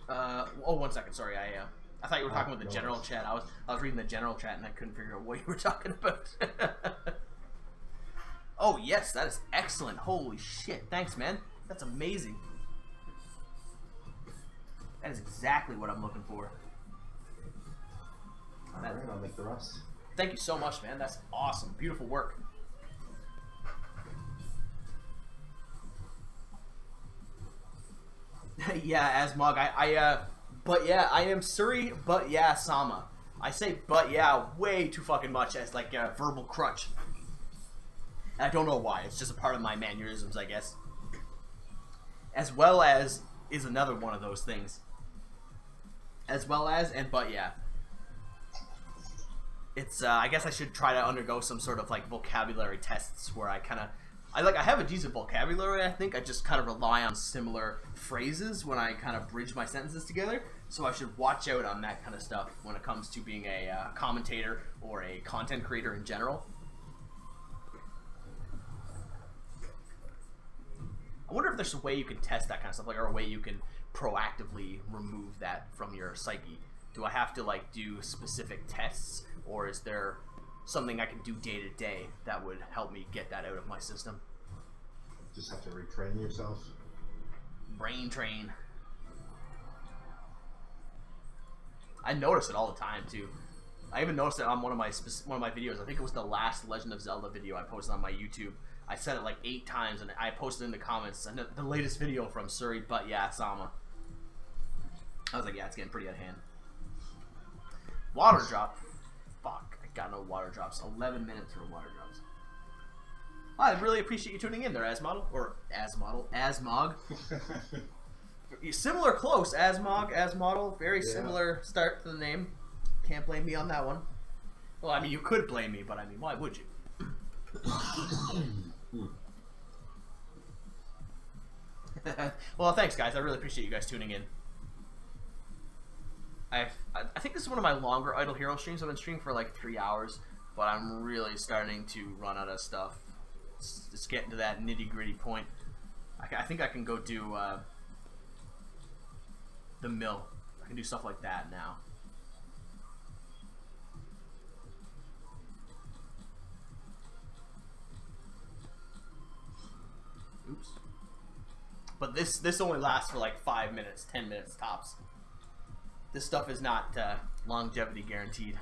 Oh, 1 second. Sorry, I thought you were talking about the general chat. I was reading the general chat and I couldn't figure out what you were talking about. Oh yes, that is excellent. Holy shit! Thanks, man. That's amazing. That is exactly what I'm looking for. Alright, I'll make the rest. Thank you so much, man. That's awesome. Beautiful work. Yeah, Asmog, but yeah, I am Suri, but yeah, Sama. I say but yeah way too fucking much as like a verbal crutch. And I don't know why, it's just a part of my mannerisms, I guess. As well as is another one of those things. As well as, and but yeah. It's, I guess I should try to undergo some sort of like vocabulary tests where I kind of, I have a decent vocabulary, I think. I just kind of rely on similar phrases when I kind of bridge my sentences together. So I should watch out on that kind of stuff when it comes to being a commentator or a content creator in general. I wonder if there's a way you can test that kind of stuff, like, or a way you can proactively remove that from your psyche. Do I have to like do specific tests, or is there something I can do day to day that would help me get that out of my system? Just have to retrain yourself. Brain train. I notice it all the time too. I even noticed it on one of my videos. I think it was the last Legend of Zelda video I posted on my YouTube. I said it like 8 times, and I posted in the comments and the latest video from Suri, but yeah, Sama. I was like, yeah, it's getting pretty out of hand. Water drop. Fuck, I got no water drops. 11 minutes for water drops. I really appreciate you tuning in there, Asmodel. Or Asmog. Similar close, Asmodel. Very similar start to the name. Can't blame me on that one. Well, I mean, you could blame me, but I mean, why would you? Well, thanks, guys. I really appreciate you guys tuning in. I think this is one of my longer Idle Hero streams. I've been streaming for like 3 hours, but I'm really starting to run out of stuff. It's getting to that nitty-gritty point. I think I can go do the mill. I can do stuff like that now. Oops. But this only lasts for like 5 minutes, 10 minutes tops. This stuff is not longevity guaranteed.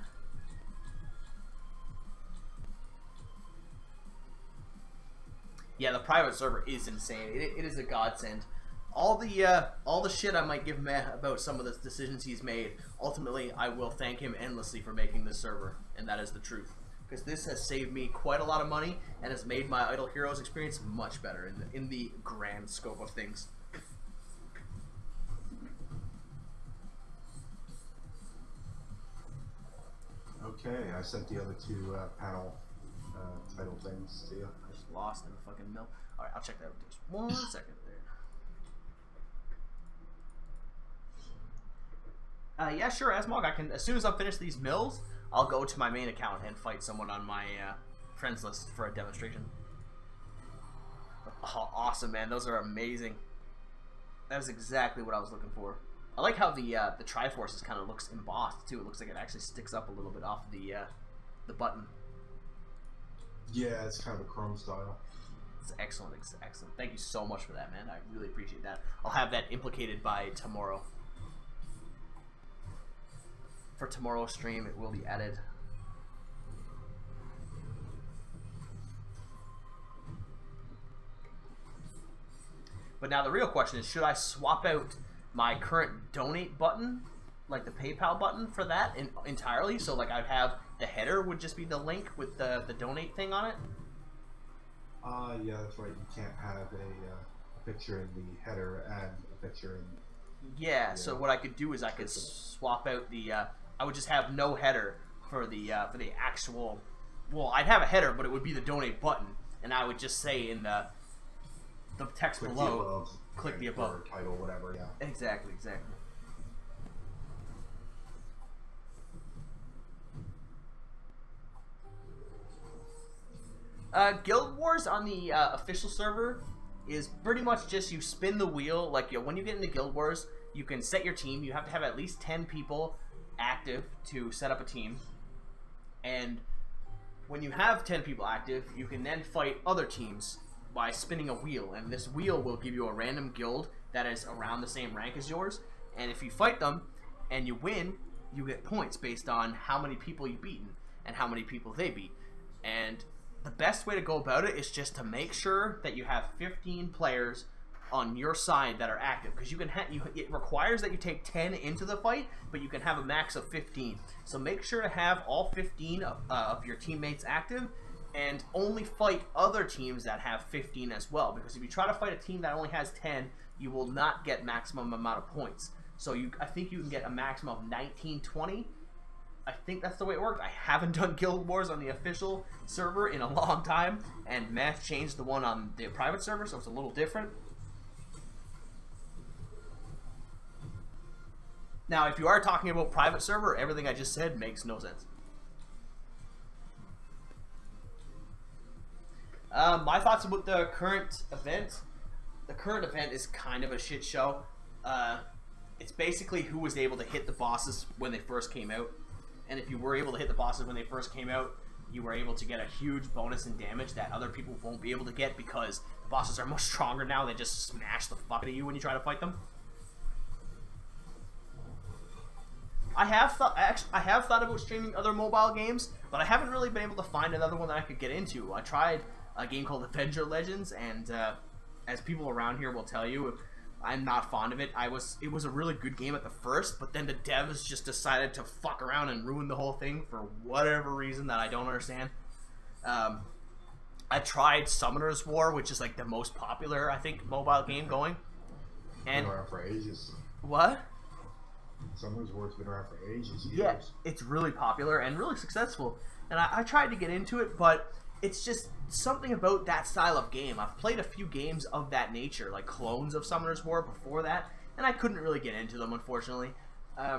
Yeah, the private server is insane. It is a godsend. All the shit I might give Meh about some of the decisions he's made, ultimately I will thank him endlessly for making this server, and that is the truth. Because this has saved me quite a lot of money and has made my Idle Heroes experience much better in the grand scope of things. Okay, I sent the other 2 panel title things to you. I just lost in the fucking mill. Alright, I'll check that out. Just 1 second there. Yeah, sure, Asmog. I can, as soon as I finish these mills, I'll go to my main account and fight someone on my friends list for a demonstration. Oh, awesome, man! Those are amazing. That was exactly what I was looking for. I like how the Triforces kind of looks embossed too. It looks like it actually sticks up a little bit off the button. Yeah, it's kind of a chrome style. It's excellent, excellent. Thank you so much for that, man. I really appreciate that. I'll have that implicated by tomorrow. For tomorrow's stream, it will be added. But now the real question is, should I swap out my current donate button, like the PayPal button, for that entirely? So like I'd have the header would just be the link with the donate thing on it? Yeah, that's right. You can't have a picture in the header and a picture in... Yeah, so what I could do is I could swap out the... I would just have no header for the actual... Well, I'd have a header, but it would be the donate button. And I would just say in the text click below, the above, click the above. or title, whatever, yeah. Exactly, exactly. Guild Wars on the official server is pretty much just you spin the wheel. Like, when you get into Guild Wars, you can set your team. You have to have at least 10 people active to set up a team. And when you have 10 people active, you can then fight other teams by spinning a wheel. And this wheel will give you a random guild that is around the same rank as yours. And if you fight them and you win, you get points based on how many people you've beaten and how many people they beat. And the best way to go about it is just to make sure that you have 15 players on your side that are active, because you can it requires that you take 10 into the fight, but you can have a max of 15. So make sure to have all 15 of your teammates active, and only fight other teams that have 15 as well, because if you try to fight a team that only has 10, you will not get maximum amount of points. So I think you can get a maximum of 19, 20. I think that's the way it worked. I haven't done Guild Wars on the official server in a long time, and Matt changed the one on the private server, so it's a little different. Now, if you are talking about private server, everything I just said makes no sense. My thoughts about the current event. The current event is kind of a shit show. It's basically who was able to hit the bosses when they first came out. And if you were able to hit the bosses when they first came out, you were able to get a huge bonus in damage that other people won't be able to get, because the bosses are much stronger now. They just smash the fuck out of you when you try to fight them. I have thought about streaming other mobile games, but I haven't really been able to find another one that I could get into. I tried a game called Avenger Legends, and as people around here will tell you, I'm not fond of it. It was a really good game at the first, but then the devs just decided to fuck around and ruin the whole thing for whatever reason that I don't understand. I tried Summoner's War, which is like the most popular, I think, mobile game going. And been around for ages. What? Summoner's War's been around for ages. Yeah, it's really popular and really successful. And I tried to get into it, but it's just something about that style of game. I've played a few games of that nature, like clones of Summoner's War before that, and I couldn't really get into them, unfortunately.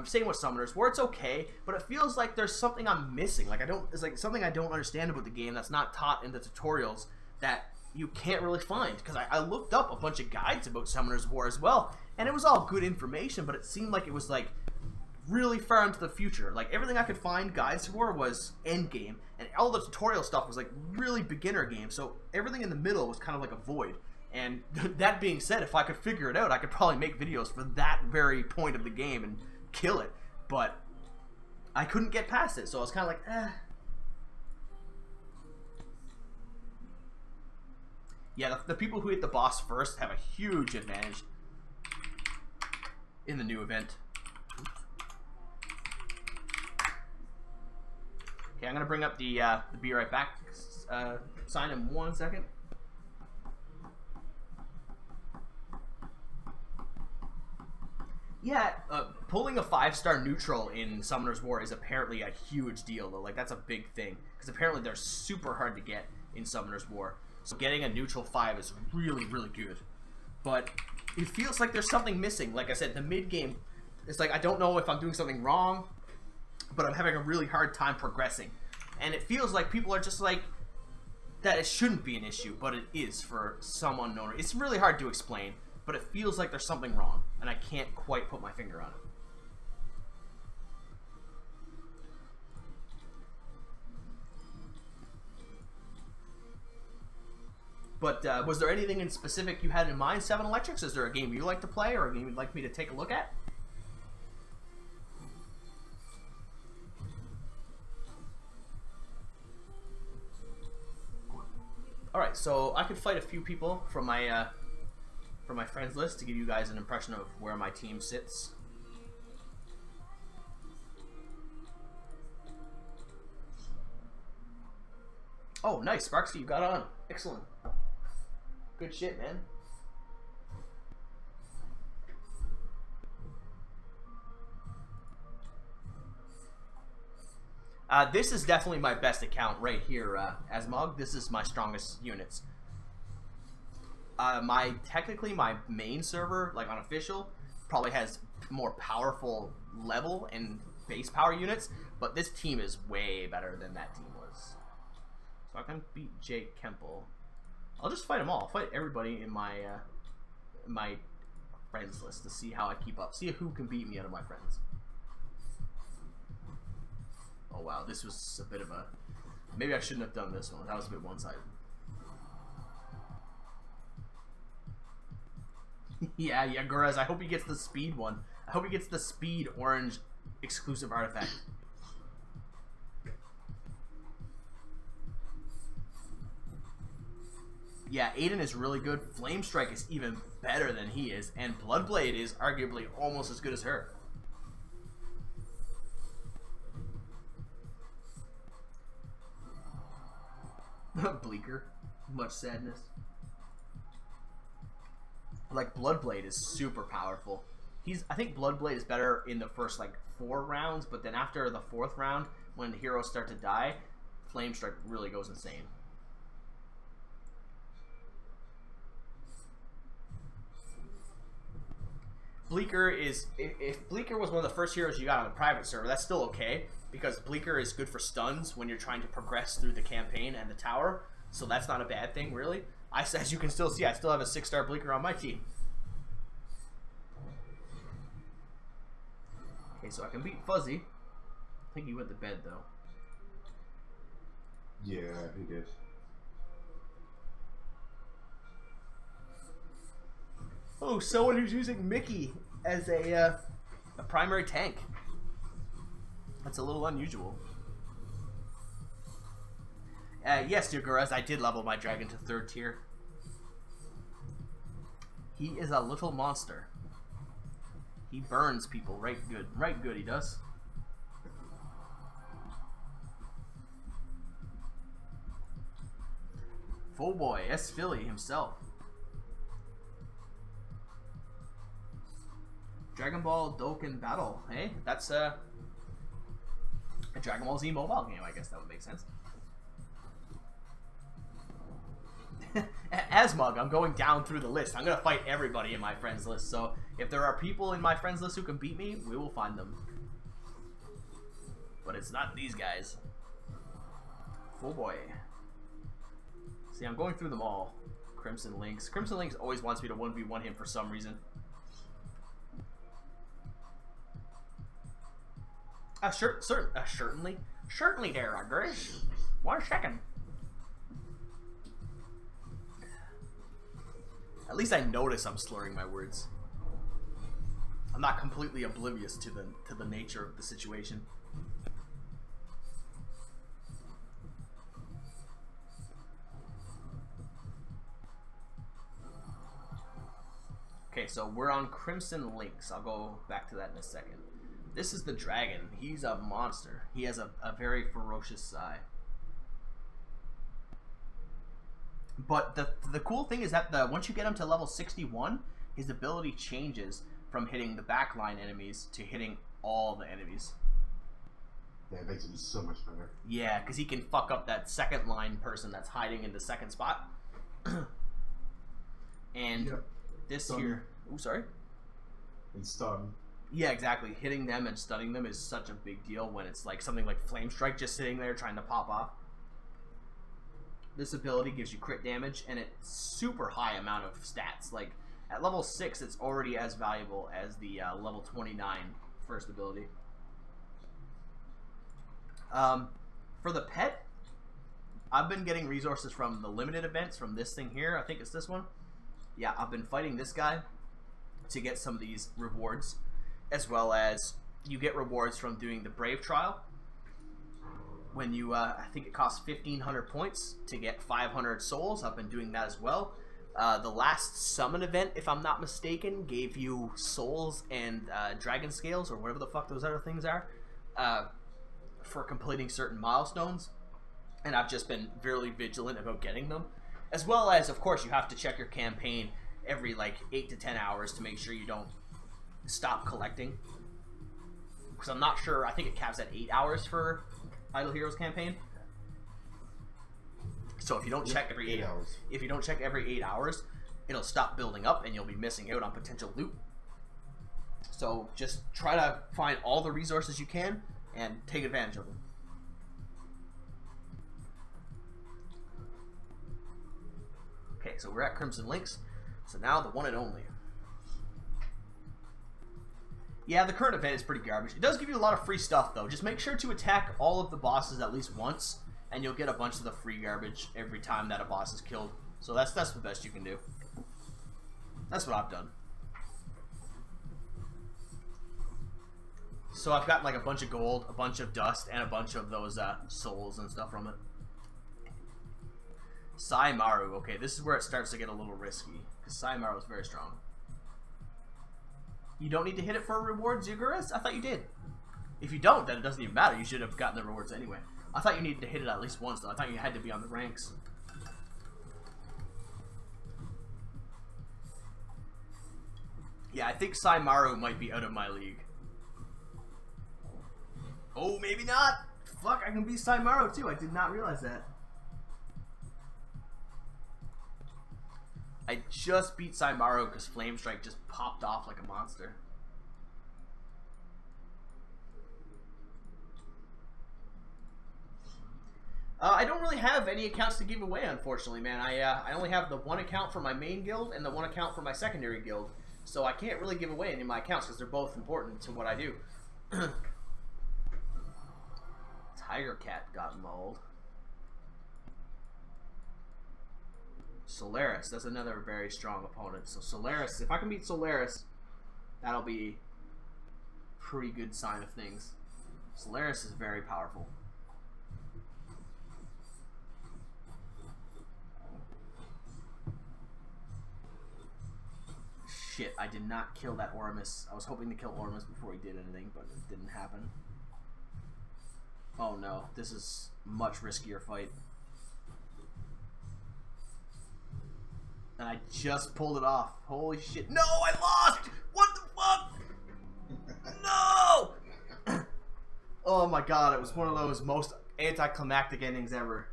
Same with Summoner's War, it's okay, but it feels like there's something I'm missing. Like it's like something I don't understand about the game that's not taught in the tutorials that you can't really find. Because I looked up a bunch of guides about Summoner's War as well, and it was all good information, but it seemed like it was like really far into the future. Like everything I could find guides for was end game, and all the tutorial stuff was like really beginner game, so everything in the middle was kind of like a void. And that being said, if I could figure it out, I could probably make videos for that very point of the game and kill it, but I couldn't get past it, so I was kind of like, eh. Yeah, the people who hit the boss first have a huge advantage in the new event. Okay, I'm gonna bring up the be right back sign in 1 second. Yeah, pulling a 5-star neutral in Summoner's War is apparently a huge deal, though. Like, that's a big thing, because apparently they're super hard to get in Summoner's War. So getting a neutral 5 is really, really good. But it feels like there's something missing. Like I said, the mid-game, it's like I don't know if I'm doing something wrong, but I'm having a really hard time progressing. And it feels like people are just like that it shouldn't be an issue, but it is for some unknown. It's really hard to explain, but it feels like there's something wrong, and I can't quite put my finger on it. But was there anything in specific you had in mind, Seven Electrics? Is there a game you like to play or a game you'd like me to take a look at? Alright, so I could fight a few people from my friends list to give you guys an impression of where my team sits. Oh, nice, Sparksky, you got on. Excellent. Good shit, man. This is definitely my best account right here, Asmog. This is my strongest units. Technically my main server, like unofficial, probably has more powerful level and base power units, but this team is way better than that team was. So I can beat Jake Kemple. I'll just fight them all. I'll fight everybody in my my friends list to see how I keep up. See who can beat me out of my friends. Oh wow, this was a bit of a... Maybe I shouldn't have done this one. That was a bit one-sided. yeah, Gurez, I hope he gets the speed one. I hope he gets the speed orange exclusive artifact. Yeah, Aiden is really good. Flame Strike is even better than he is, and Bloodblade is arguably almost as good as her. Bleaker, much sadness. Like Bloodblade is super powerful. I think Bloodblade is better in the first like 4 rounds, but then after the 4th round, when the heroes start to die, Flame Strike really goes insane. Bleaker is, if Bleaker was one of the first heroes you got on the private server, that's still okay, because Bleaker is good for stuns when you're trying to progress through the campaign and the tower, so that's not a bad thing, really. As you can still see, I still have a 6-star Bleaker on my team. Okay, so I can beat Fuzzy. I think he went to bed, though. Yeah, he did. Oh, someone who's using Mickey as a primary tank. That's a little unusual. Yes, dear Gurez, I did level my dragon to 3rd tier. He is a little monster. He burns people right good he does. Full boy, S. Philly himself. Dragon Ball Dokkan Battle. Hey, that's a Dragon Ball Z mobile game. I guess that would make sense. Asmug, I'm going down through the list. I'm gonna fight everybody in my friends list. So if there are people in my friends list who can beat me, we will find them. But it's not these guys. Full boy. See, I'm going through them all. Crimson Lynx. Crimson Lynx always wants me to 1v1 him for some reason. Certainly there, Grace. 1 second. At least I notice I'm slurring my words. I'm not completely oblivious to the nature of the situation. Okay, so we're on Crimson Lynx. I'll go back to that in a second. This is the dragon. He's a monster. He has a very ferocious eye. But the cool thing is that once you get him to level 61, his ability changes from hitting the backline enemies to hitting all the enemies. Yeah, it makes him so much better. Yeah, because he can fuck up that second line person that's hiding in the second spot. And yep. This here... Oh, sorry? And stun. Yeah, exactly. Hitting them and stunning them is such a big deal when it's like something like Flame Strike just sitting there trying to pop off. This ability gives you crit damage, and it's super high amount of stats. Like, at level 6, it's already as valuable as the level 29 first ability. For the pet, I've been getting resources from the limited events, from this thing here. I think it's this one. Yeah, I've been fighting this guy to get some of these rewards, as well as you get rewards from doing the Brave Trial. When you, I think it costs 1,500 points to get 500 souls. I've been doing that as well. The last summon event, if I'm not mistaken, gave you souls and dragon scales, or whatever the fuck those other things are, for completing certain milestones. And I've just been very vigilant about getting them. As well as, of course, you have to check your campaign every, like, 8 to 10 hours to make sure you don't stop collecting. Because I'm not sure, I think it caps at 8 hours for Idle Heroes campaign. So if you don't check every 8 hours, if you don't check every 8 hours, it'll stop building up and you'll be missing out on potential loot. So just try to find all the resources you can and take advantage of them. Okay, so we're at Crimson Links. So now the one and only. Yeah, the current event is pretty garbage. It does give you a lot of free stuff, though. Just make sure to attack all of the bosses at least once, and you'll get a bunch of the free garbage every time that a boss is killed. So that's the best you can do. That's what I've done. So I've got like a bunch of gold, a bunch of dust, and a bunch of those souls and stuff from it. Saimaru. Okay, this is where it starts to get a little risky, because Saimaru is very strong. You don't need to hit it for rewards, Yuguris? I thought you did. If you don't, then it doesn't even matter. You should have gotten the rewards anyway. I thought you needed to hit it at least once, though. I thought you had to be on the ranks. Yeah, I think Saimaru might be out of my league. Oh, maybe not. Fuck, I can be Saimaru too. I did not realize that. I just beat Saimaru because Flame Strike just popped off like a monster. I don't really have any accounts to give away, unfortunately, man. I only have the one account for my main guild and the one account for my secondary guild. So I can't really give away any of my accounts because they're both important to what I do. Tiger Cat got mauled. Solaris, that's another very strong opponent. So Solaris, if I can beat Solaris, that'll be a pretty good sign of things. Solaris is very powerful. Shit, I did not kill that Ormus. I was hoping to kill Ormus before he did anything, but it didn't happen. Oh no, this is a much riskier fight. And I just pulled it off. Holy shit. No, I lost! What the fuck? No! Oh my god, it was one of those most anticlimactic endings ever.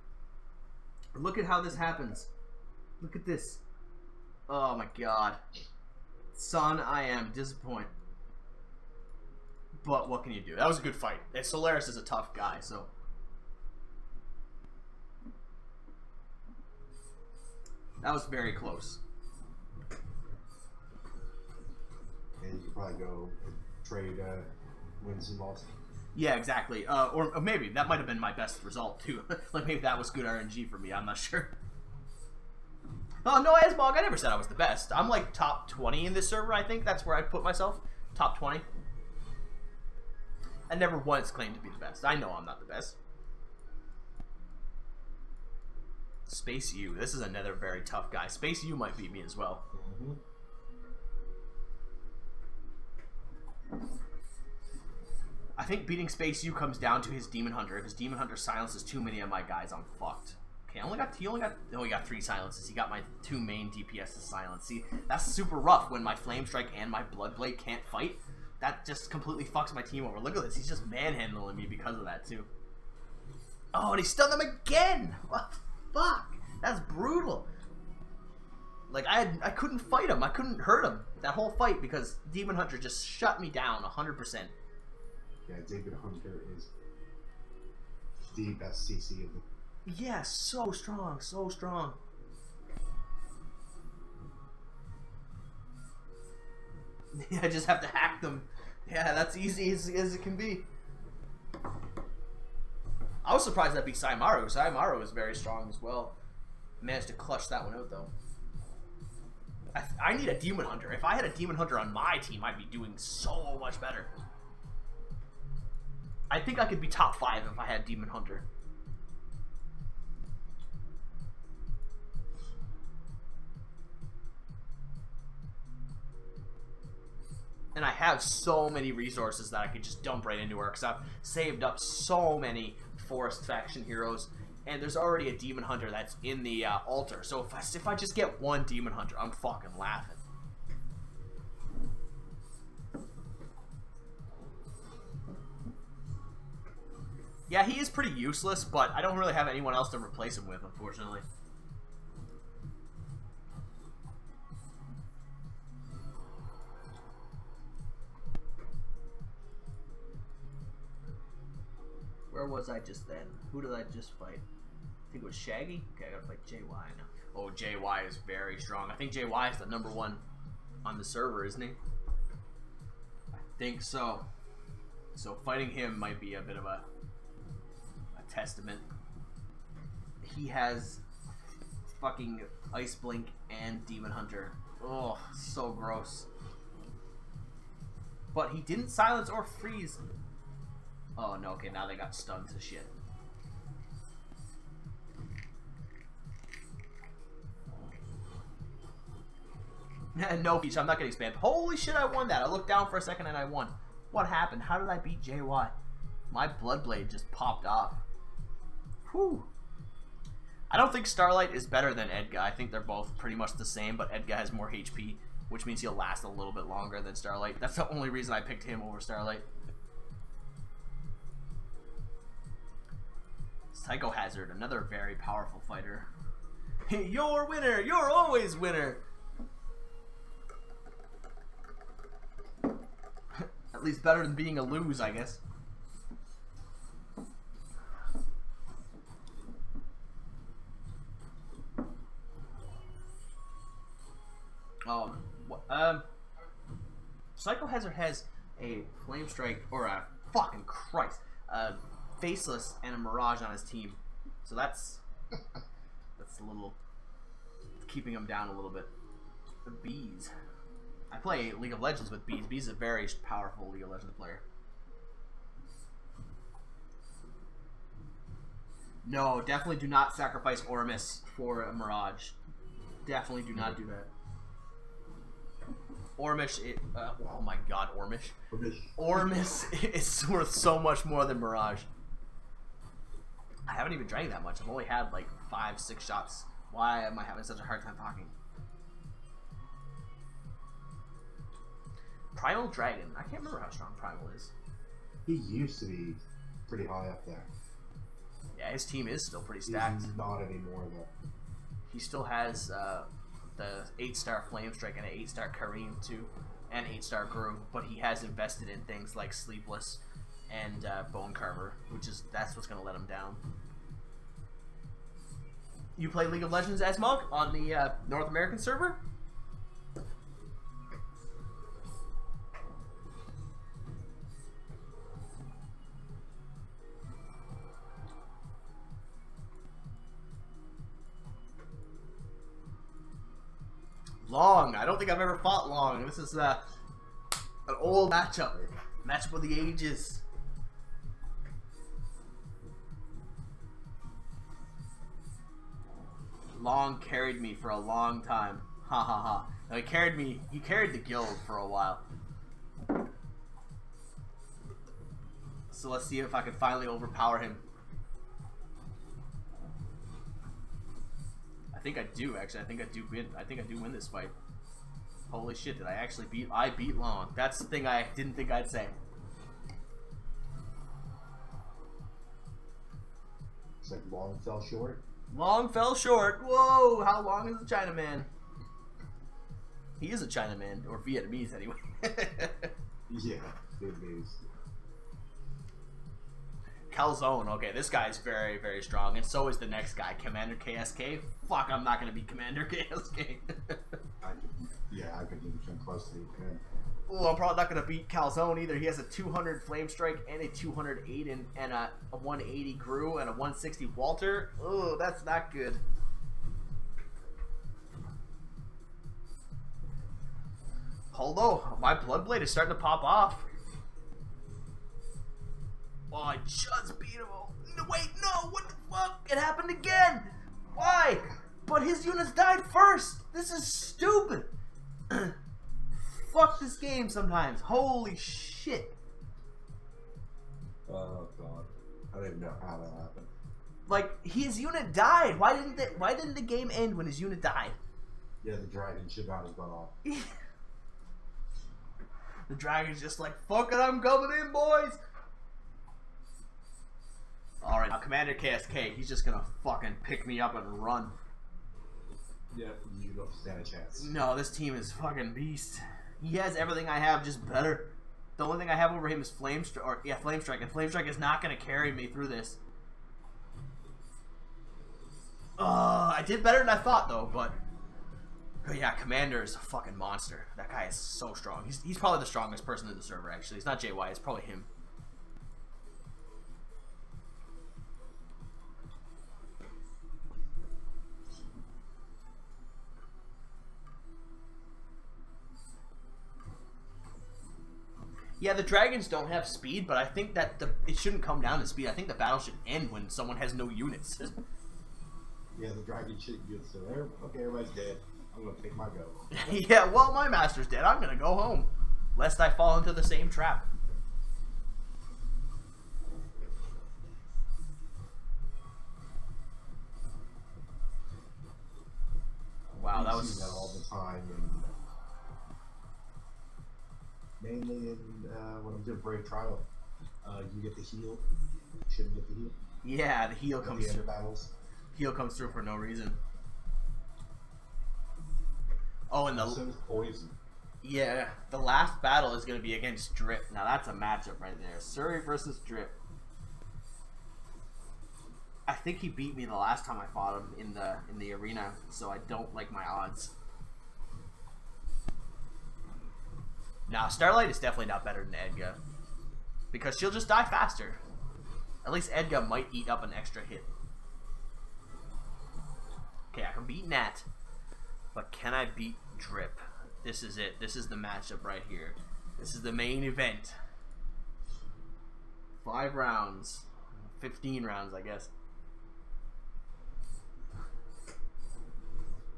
Look at how this happens. Look at this. Oh my god. Son, I am disappointed. But what can you do? That was a good fight. And Solaris is a tough guy, so... That was very close. And you could probably go and trade wins and losses. Yeah, exactly. Or maybe that might have been my best result too. Like maybe that was good RNG for me. I'm not sure. Oh no, Asmog, I never said I was the best. I'm like top 20 in this server. I think that's where I'd put myself. Top 20. I never once claimed to be the best. I know I'm not the best. Space U. This is another very tough guy. Space U might beat me as well. I think beating Space U comes down to his Demon Hunter. If his Demon Hunter silences too many of my guys, I'm fucked. Okay, he got 3 silences. He got my 2 main DPS to silence. See, that's super rough when my Flame Strike and my Bloodblade can't fight. That just completely fucks my team over. Look at this. He's just manhandling me because of that too. Oh, and he stunned him again. What? Fuck, that's brutal. Like I couldn't fight him. I couldn't hurt him that whole fight because Demon Hunter just shut me down 100%. Yeah, Demon Hunter is the best CC of Yeah, so strong, so strong. Yeah, I just have to hack them. Yeah, that's easy as it can be. I was surprised that beat Saimaru. Saimaru is very strong as well. Managed to clutch that one out though. I need a Demon Hunter. If I had a Demon Hunter on my team, I'd be doing so much better. I think I could be top 5 if I had Demon Hunter. And I have so many resources that I could just dump right into her because I've saved up so many Forest faction heroes. And there's already a Demon Hunter that's in the altar. So if I just get one Demon Hunter, I'm fucking laughing. Yeah, he is pretty useless, but I don't really have anyone else to replace him with, unfortunately. Where was I just then? Who did I just fight? I think it was Shaggy? Okay, I gotta fight JY now. Oh, JY is very strong. I think JY is the #1 on the server, isn't he? I think so. So fighting him might be a bit of a testament. He has fucking Ice Blink and Demon Hunter. Oh, so gross. But he didn't silence or freeze. Oh no, okay, now they got stunned to shit. No, Peach, I'm not getting spammed. Holy shit, I won that. I looked down for a second and I won. What happened? How did I beat JY? My Bloodblade just popped off. Whew. I don't think Starlight is better than Edgar. I think they're both pretty much the same, but Edgar has more HP, which means he'll last a little bit longer than Starlight. That's the only reason I picked him over Starlight. Psycho Hazard, another very powerful fighter. You're winner! You're always winner! At least better than being a lose, I guess. Psycho Hazard has a Flame Strike, or a fucking Christ, Faceless and a Mirage on his team, so that's a little keeping him down a little bit. The Bees. I play League of Legends with Bees. Bees is a very powerful League of Legends player. No, definitely do not sacrifice Ormus for a Mirage. Definitely do not do that. Ormus, oh my god, Ormus. Ormus is worth so much more than Mirage. I haven't even drank that much. I've only had like 5-6 shots. Why am I having such a hard time talking? Primal Dragon. I can't remember how strong Primal is. He used to be pretty high up there. Yeah, his team is still pretty stacked. He's not anymore, though. He still has the 8-star Flame Strike and an 8-star Kareem too, and 8-star Guru. But he has invested in things like Sleepless and Bone Carver, that's what's gonna let him down. You play League of Legends as Monk on the North American server? Long. I don't think I've ever fought Long. This is an old matchup. Matchup of the ages. Long carried me for a long time. Ha ha ha. No, he carried the guild for a while. So let's see if I can finally overpower him. I think I do, actually. I think I do win this fight. Holy shit, did I actually beat Long. That's the thing I didn't think I'd say. It's like Long fell short. Long fell short. Whoa, how long is a Chinaman? He is a Chinaman, or Vietnamese anyway. Yeah, Vietnamese. Calzone. Okay, this guy's very, very strong, and so is the next guy, Commander KSK. Fuck, I'm not gonna beat Commander KSK. I could even come close to you. Oh, I'm probably not gonna beat Calzone either. He has a 200 Flame Strike and a 200 Aiden and a 180 Gru and a 160 Walter. Oh, that's not good. Although my Bloodblade is starting to pop off. Oh, I just beat him. No, wait, no, what the fuck? It happened again. Why? But his units died first. This is stupid. Fuck this game sometimes. Holy shit. Oh god. I don't even know how that happened. Like, his unit died. Why didn't the game end when his unit died? Yeah, the dragon should not have gone off. The dragon's just like, fuck it, I'm coming in, boys. Alright, now Commander KSK, he's just gonna fucking pick me up and run. Yeah, you don't stand a chance. No, this team is fucking beast. He has everything I have, just better. The only thing I have over him is Flame Strike, and Flame Strike is not gonna carry me through this. I did better than I thought though, but yeah, Commander is a fucking monster. That guy is so strong. He's probably the strongest person in the server, actually. It's not JY, it's probably him. Yeah, the dragons don't have speed, but I think that it shouldn't come down to speed. I think the battle should end when someone has no units. Yeah, the dragon shouldn't get so there. Okay, everybody's dead. I'm gonna take my go. Yeah, well, my master's dead. I'm gonna go home, lest I fall into the same trap. Wow, that was. See that all the time, and mainly in when I'm doing Brave Trial, you get the heal. You shouldn't get the heal. Yeah, the heal At comes the end through. of battles. Heal comes through for no reason. Oh, and So is poison. yeah, the last battle is gonna be against Drip. Now that's a matchup right there. Surrey versus Drip. I think he beat me the last time I fought him in the arena, so I don't like my odds. Now Starlight is definitely not better than Edga, because she'll just die faster. At least Edga might eat up an extra hit. Okay, I can beat Nat, but can I beat Drip? This is it. This is the matchup right here. This is the main event. 5 rounds. 15 rounds, I guess.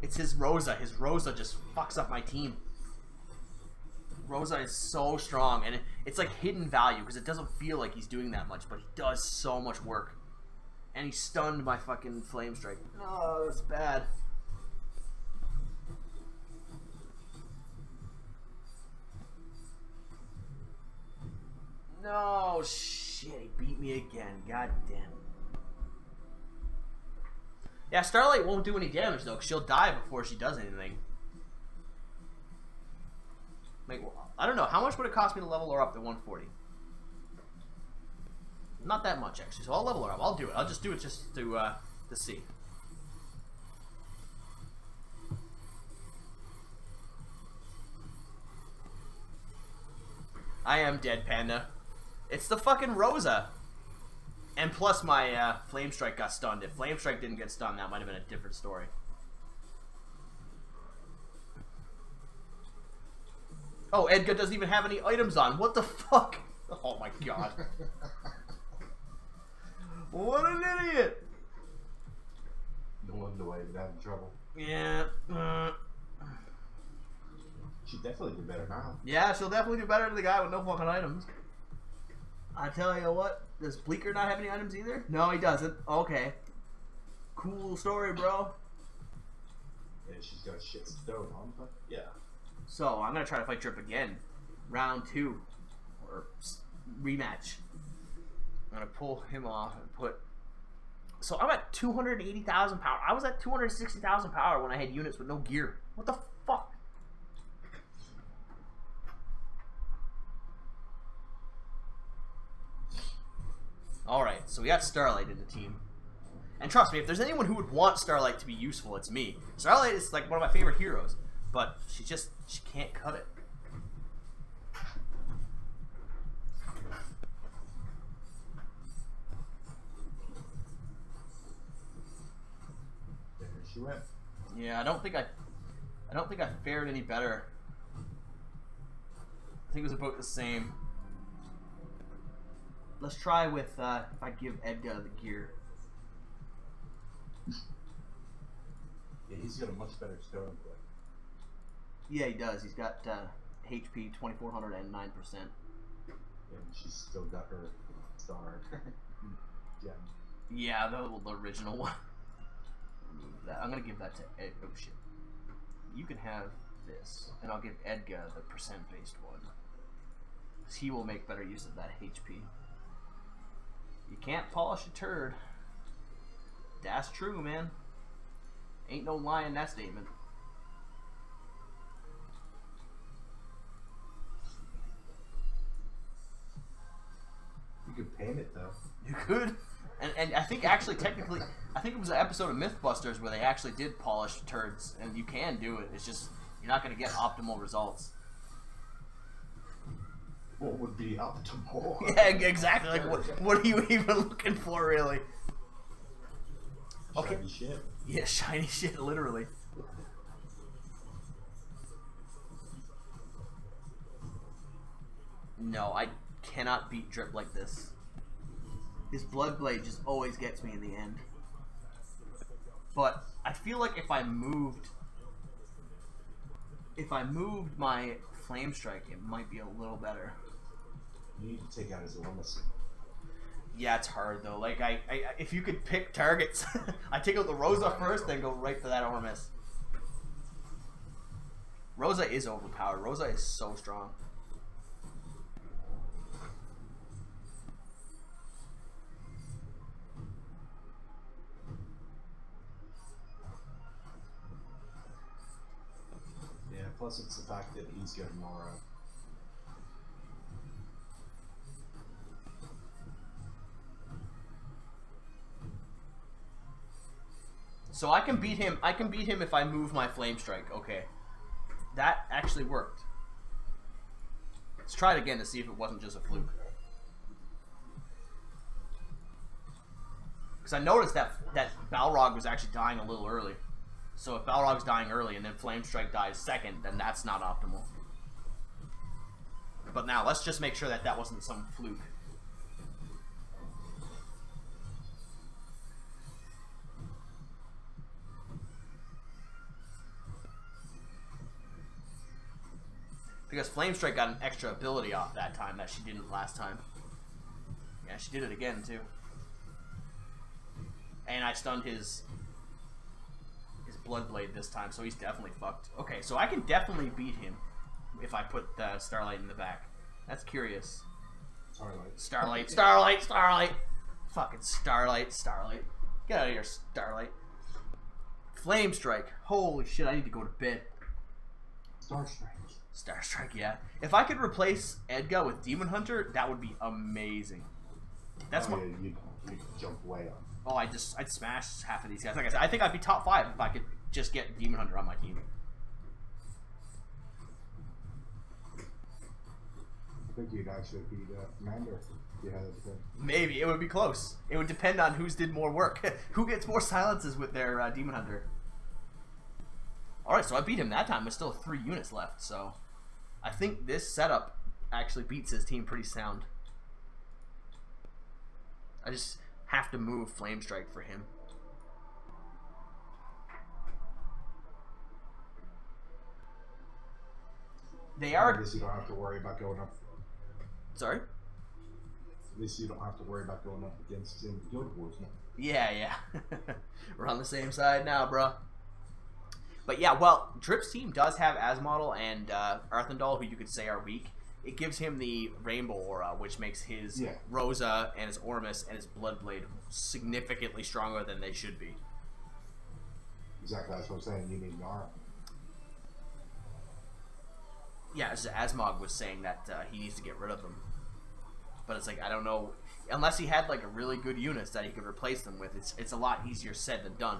It's his Rosa. His Rosa just fucks up my team. Rosa is so strong, and it's like hidden value because it doesn't feel like he's doing that much, but he does so much work. And he stunned my fucking Flame Strike. Oh, that's bad. No, shit, he beat me again. God damn it. Yeah, Starlight won't do any damage though, because she'll die before she does anything. Wait, well, I don't know. How much would it cost me to level her up to 140? Not that much, actually. So I'll level her up. I'll do it. I'll just do it just to see. I am dead, Panda. It's the fucking Rosa. And plus my Flame Strike got stunned. If Flame Strike didn't get stunned, that might have been a different story. Oh, Edgar doesn't even have any items on. What the fuck? Oh my god. What an idiot! No wonder why you're having trouble. Yeah. She definitely do better now. Yeah, she'll definitely do better than the guy with no fucking items. I tell you what, does Bleaker not have any items either? No, he doesn't. Okay. Cool story, bro. Yeah, she's got shit stone on, but yeah. So, I'm gonna try to fight Drip again. Round 2. Or rematch. I'm gonna pull him off and put... So, I'm at 280,000 power. I was at 260,000 power when I had units with no gear. What the fuck? Alright. Starlight. So we got Starlight in the team. And trust me, if there's anyone who would want Starlight to be useful, it's me. Starlight is like one of my favorite heroes, but she can't cut it. There she went. Yeah, I don't think I fared any better. I think it was about the same. Let's try with if I give Edgar the gear. Yeah, he's got a much better stone play. Yeah, he does. He's got HP 2409%. And she's still got her star gem. Yeah, the original one. Remove that. I'm gonna give that to Ed. Oh shit. You can have this, and I'll give Edgar the percent-based one. Because he will make better use of that HP. You can't polish a turd. That's true, man. Ain't no lie in that statement. You could paint it though. You could. And I think actually technically, I think it was an episode of Mythbusters where they actually did polish turds, and you can do it. It's just, you're not going to get optimal results. What would be optimal? Yeah, exactly. Like, what are you even looking for, really? Okay. Shiny shit. Yeah, shiny shit, literally. No, I cannot beat Drip like this. His Bloodblade just always gets me in the end. But I feel like if I moved my Flame Strike, it might be a little better. You need to take out his Ormus. Yeah, it's hard though. Like I if you could pick targets, I take out the Rosa first, then go right for that Ormus. Rosa is overpowered. Rosa is so strong. Yeah, plus it's the fact that he's got more So I can beat him. I can beat him if I move my Flame Strike. Okay, that actually worked. Let's try it again to see if it wasn't just a fluke. Because I noticed that Balrog was actually dying a little early. So if Balrog's dying early and then Flame Strike dies second, then that's not optimal. But now let's just make sure that that wasn't some fluke. Because Flame Strike got an extra ability off that time that she didn't last time. Yeah, she did it again too. And I stunned his Bloodblade this time, so he's definitely fucked. Okay, so I can definitely beat him if I put Starlight in the back. That's curious. Starlight. Starlight. Fucking Starlight. Get out of here, Starlight. Flame Strike. Holy shit, I need to go to bed. Star Strike, yeah. If I could replace Edgar with Demon Hunter, that would be amazing. That's yeah, you'd jump way up. Oh, I'd smash half of these guys. Like I said, I think I'd be top 5 if I could just get Demon Hunter on my team. I think you'd actually beat Commander if you had everything. Maybe. It would be close. It would depend on who's did more work. Who gets more silences with their Demon Hunter. Alright, so I beat him that time with still 3 units left, so I think this setup actually beats his team pretty sound. I just have to move Flame Strike for him. They are. At least you don't have to worry about going up. Sorry? At least you don't have to worry about going up against him in Guild Wars now. Yeah. We're on the same side now, bro. But yeah, well, Drip's team does have Azmodel and Arthendal, who you could say are weak. It gives him the Rainbow Aura, which makes his Rosa and his Ormus and his Bloodblade significantly stronger than they should be. Exactly, that's what I'm saying. You need an aura. Yeah, Asmog was saying that he needs to get rid of them. But it's like, I don't know. Unless he had like a really good units that he could replace them with, it's a lot easier said than done.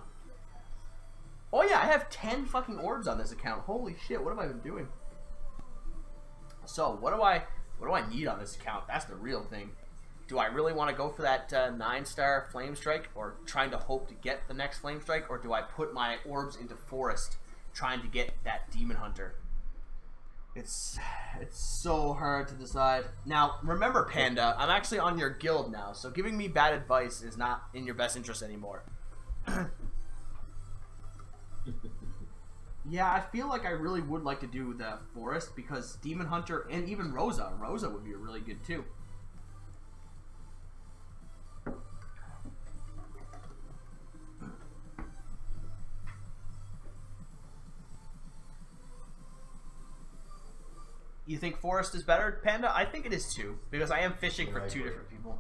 Oh yeah, I have 10 fucking orbs on this account. Holy shit, what have I been doing? So what do I need on this account? That's the real thing. Do I really want to go for that 9-star Flame Strike, or trying to hope to get the next Flame Strike, or do I put my orbs into Forest, trying to get that Demon Hunter? It's so hard to decide. Now, remember, Panda, I'm actually on your guild now, so giving me bad advice is not in your best interest anymore. Yeah, I feel like I really would like to do the Forest, because Demon Hunter and even Rosa would be really good too. You think Forest is better, Panda? I think it is too, because I am fishing for 2 different people.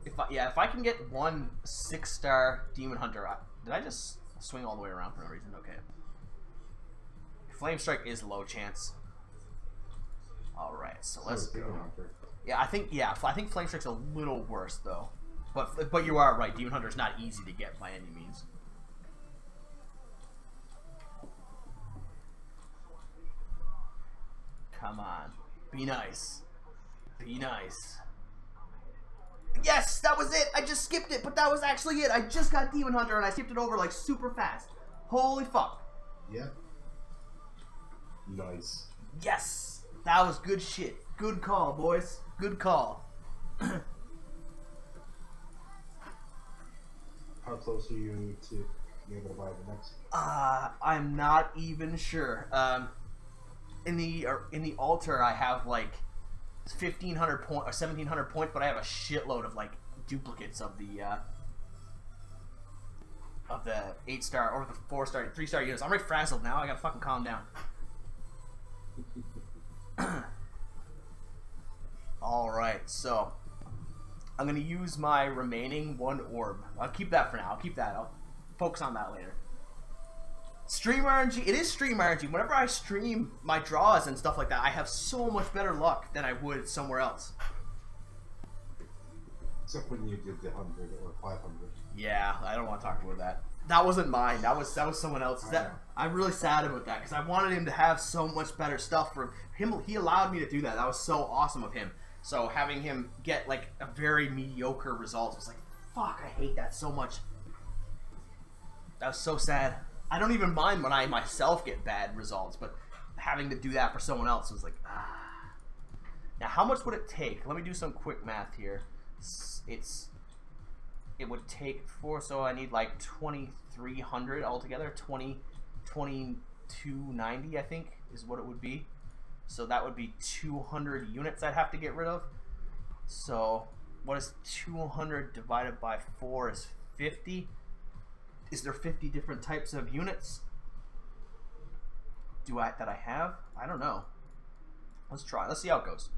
If I can get one 6-star Demon Hunter, did I just swing all the way around for no reason? Okay. Flame Strike is low chance. All right, so let's go. Yeah, I think Flame Strike's a little worse though, but you are right. Demon Hunter is not easy to get by any means. Come on, be nice, be nice. Yes, that was it. I just skipped it, but that was actually it. I just got Demon Hunter and I skipped it over like super fast. Holy fuck. Yeah. Nice. Yes, that was good shit. Good call, boys. Good call. How close are you to being able to buy the next? I'm not even sure. In the altar, I have like 1,500 point or 1,700 points, but I have a shitload of like duplicates of the 8-star or the 4-star, 3-star units. I'm already frazzled now. I gotta fucking calm down. All right, so I'm gonna use my remaining 1 orb. I'll keep that for now. I'll keep that. I'll focus on that later. Stream RNG. It is stream RNG. Whenever I stream my draws and stuff like that, I have so much better luck than I would somewhere else. Except when you did the 100 or 500. Yeah, I don't want to talk about that. That wasn't mine. That was someone else's. I'm really sad about that because I wanted him to have so much better stuff for him. He allowed me to do that. That was so awesome of him. So having him get like a very mediocre result was like, fuck, I hate that so much. That was so sad. I don't even mind when I myself get bad results, but having to do that for someone else was like, ah. Now, how much would it take? Let me do some quick math here. It would take 4, so I need like 2,300 altogether. 2290, I think, is what it would be. So that would be 200 units I'd have to get rid of. So what is 200 divided by 4 is 50. Is there 50 different types of units that I have? I don't know. Let's try. Let's see how it goes.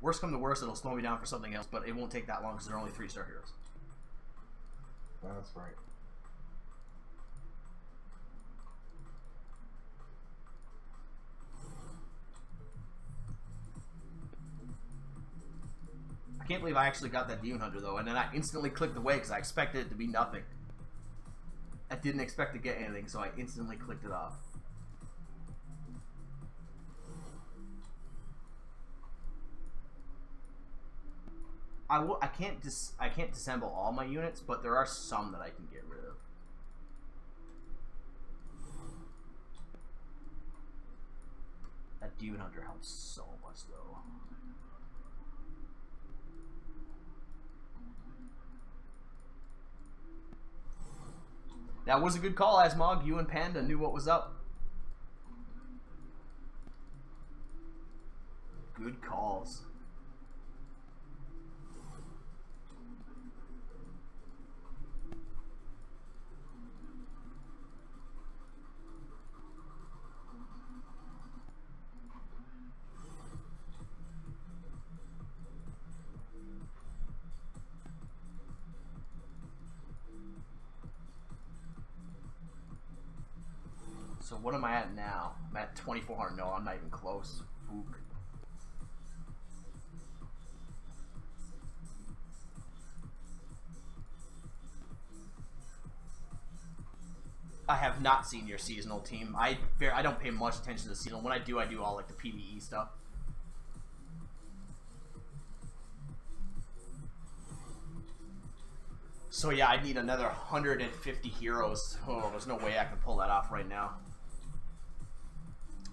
Worst come to worst, it'll slow me down for something else, but it won't take that long because they're only 3-star heroes. That's right. I can't believe I actually got that Demon Hunter though, and then I instantly clicked away because I expected it to be nothing. I didn't expect to get anything, so I instantly clicked it off. I can't disassemble all my units, but there are some that I can get rid of. That Demon Hunter helps so much though. That was a good call, Asmog. You and Panda knew what was up. Good calls. So what am I at now? I'm at 2,400. No, I'm not even close. Fook. I have not seen your seasonal team. I don't pay much attention to the seasonal. When I do all like the PvE stuff. So yeah, I need another 150 heroes. Oh, there's no way I can pull that off right now.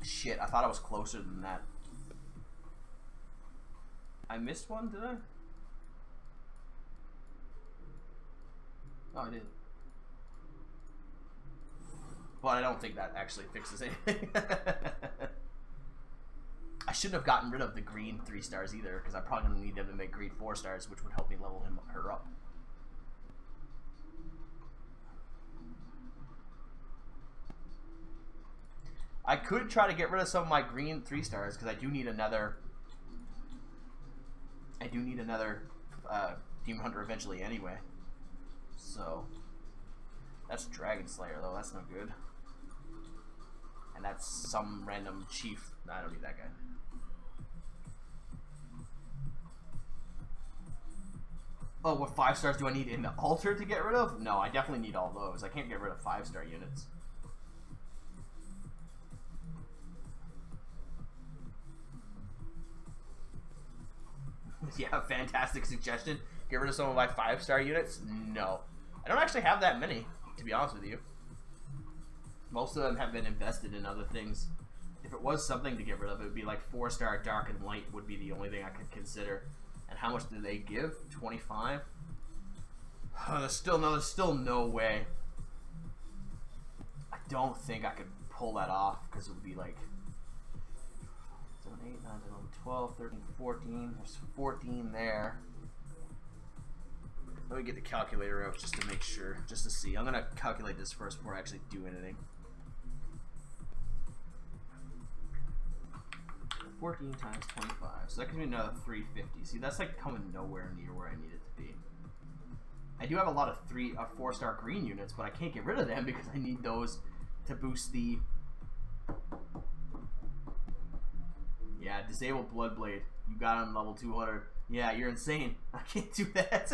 Shit, I thought I was closer than that. I missed one, did I? Oh, I did. But I don't think that actually fixes anything. I shouldn't have gotten rid of the green 3 stars either, because I'm probably going to need them to make green 4 stars, which would help me level her up. I could try to get rid of some of my green 3 stars, because I do need another Demon Hunter eventually anyway. So that's Dragon Slayer though, that's no good. And that's some random chief. No, I don't need that guy. Oh, what 5 stars do I need in the altar to get rid of? No, I definitely need all those. I can't get rid of 5-star units. Yeah, fantastic suggestion. Get rid of some of my 5-star units? No. I don't actually have that many, to be honest with you. Most of them have been invested in other things. If it was something to get rid of, it would be like 4-star Dark and Light would be the only thing I could consider. And how much do they give? 25? Oh, there's still no way. I don't think I could pull that off, because it would be like 7, 8, 9, 10, 11, 12, 13, 14. There's 14 there. Let me get the calculator out just to make sure, just to see. I'm going to calculate this first before I actually do anything. 14 times 25. So that gives me another 350. See, that's like coming nowhere near where I need it to be. I do have a lot of 4-star green units, but I can't get rid of them because I need those to boost the... Yeah, disable Bloodblade. You got him level 200. Yeah, you're insane. I can't do that.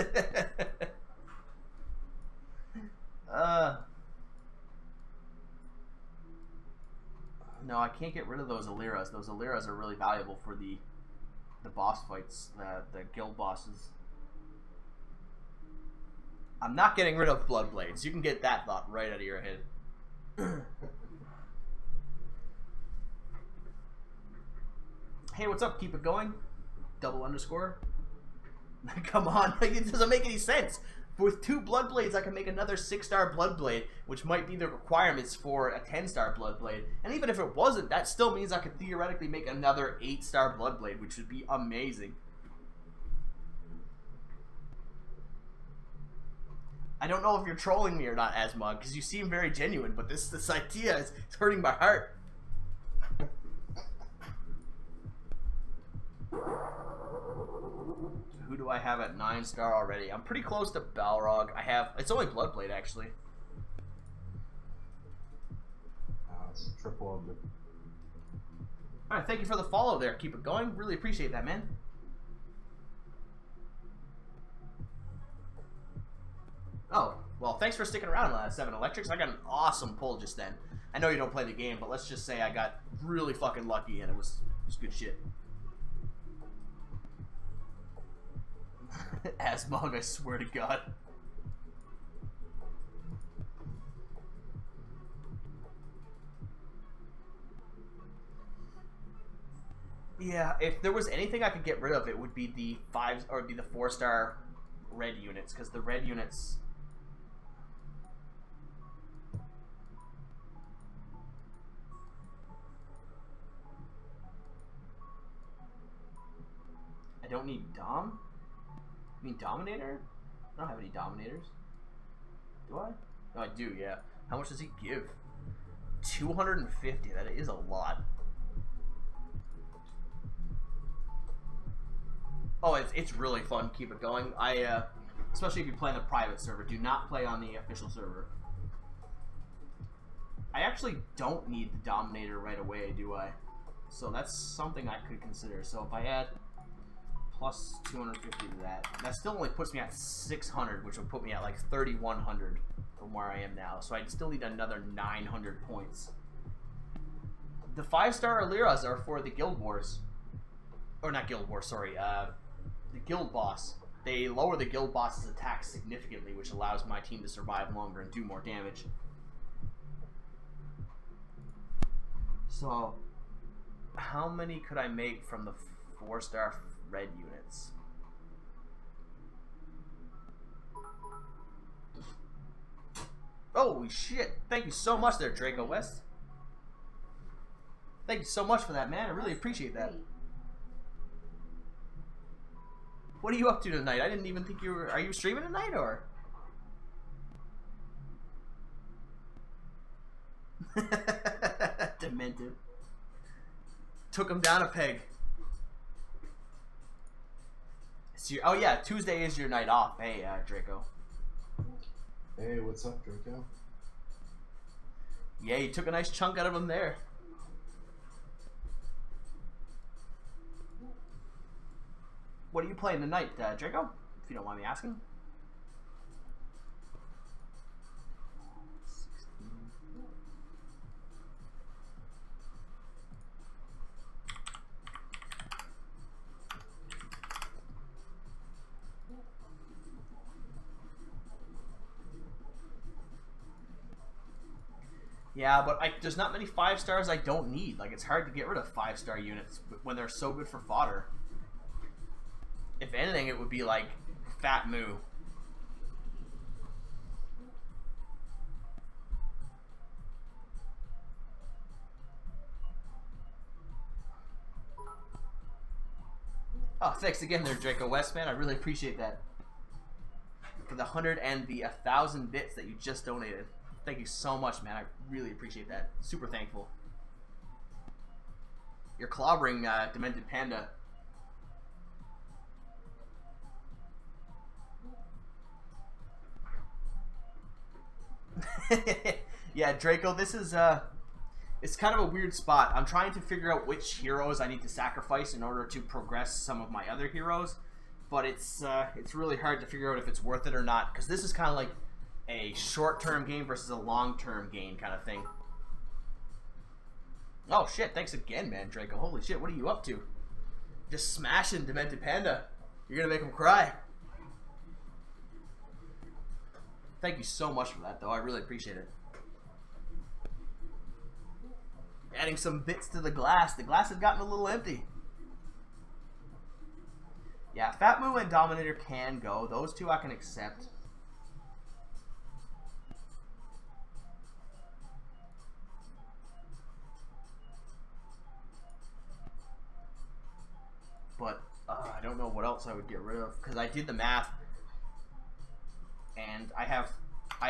No, I can't get rid of those Aliras. Those Aliras are really valuable for the boss fights, the guild bosses. I'm not getting rid of Bloodblades. You can get that thought right out of your head. Hey, what's up? Keep it going. Double underscore. Come on, like, it doesn't make any sense. With 2 Bloodblades, I can make another 6-star Bloodblade, which might be the requirements for a 10-star Bloodblade. And even if it wasn't, that still means I could theoretically make another 8-star Bloodblade, which would be amazing. I don't know if you're trolling me or not, Asmog, because you seem very genuine, but this idea is hurting my heart. Who do I have at 9-star already? I'm pretty close to Balrog. It's only Bloodblade, actually. It's triple of the... Alright, thank you for the follow there. Keep it going. Really appreciate that, man. Oh, well, thanks for sticking around, 7 Electrics. I got an awesome pull just then. I know you don't play the game, but let's just say I got really fucking lucky, and it was good shit. Asmog, I swear to God. Yeah, if there was anything I could get rid of, it would be the 4-star red units, because the red units... I don't need Dom? You mean Dominator? I don't have any Dominators. Do I? No, I do, yeah. How much does he give? 250. That is a lot. Oh, it's really fun. Keep it going. Especially if you play on the private server. Do not play on the official server. I actually don't need the Dominator right away, do I? So that's something I could consider. So if I add plus 250 to that, that still only puts me at 600, which will put me at like 3,100 from where I am now. So I'd still need another 900 points. The 5-star Aliras are for the Guild Wars. Or not Guild Wars, sorry. The Guild Boss. They lower the Guild Boss's attack significantly, which allows my team to survive longer and do more damage. So, how many could I make from the 4-star red units? Holy shit! Thank you so much there, Draco West. Thank you so much for that, man. I really appreciate that. What are you up to tonight? I didn't even think you were... Are you streaming tonight, or...? Demented. Took him down a peg. So oh yeah, Tuesday is your night off. Hey, Draco. Hey, what's up, Draco? Yeah, you took a nice chunk out of him there. What are you playing tonight, Draco? If you don't mind me asking. 16. Yeah, but there's not many 5-stars I don't need. Like, it's hard to get rid of 5-star units when they're so good for fodder. If anything, it would be like Fat Moo. Oh, thanks again there, Draco Westman. I really appreciate that. For the 100 and the 1,000 bits that you just donated. Thank you so much, man. I really appreciate that. Super thankful. You're clobbering Demented Panda. Yeah, Draco, this is it's kind of a weird spot. I'm trying to figure out which heroes I need to sacrifice in order to progress some of my other heroes, but it's really hard to figure out if it's worth it or not, because this is kind of like a short-term game versus a long-term game kind of thing. Oh shit, thanks again, man, Draco. Holy shit, what are you up to? Just smashing Demented Panda. You're gonna make him cry. Thank you so much for that, though. I really appreciate it. Adding some bits to the glass. The glass has gotten a little empty. Yeah, Fat Moo and Dominator can go. Those two I can accept. But I don't know what else I would get rid of, because I did the math. And I'd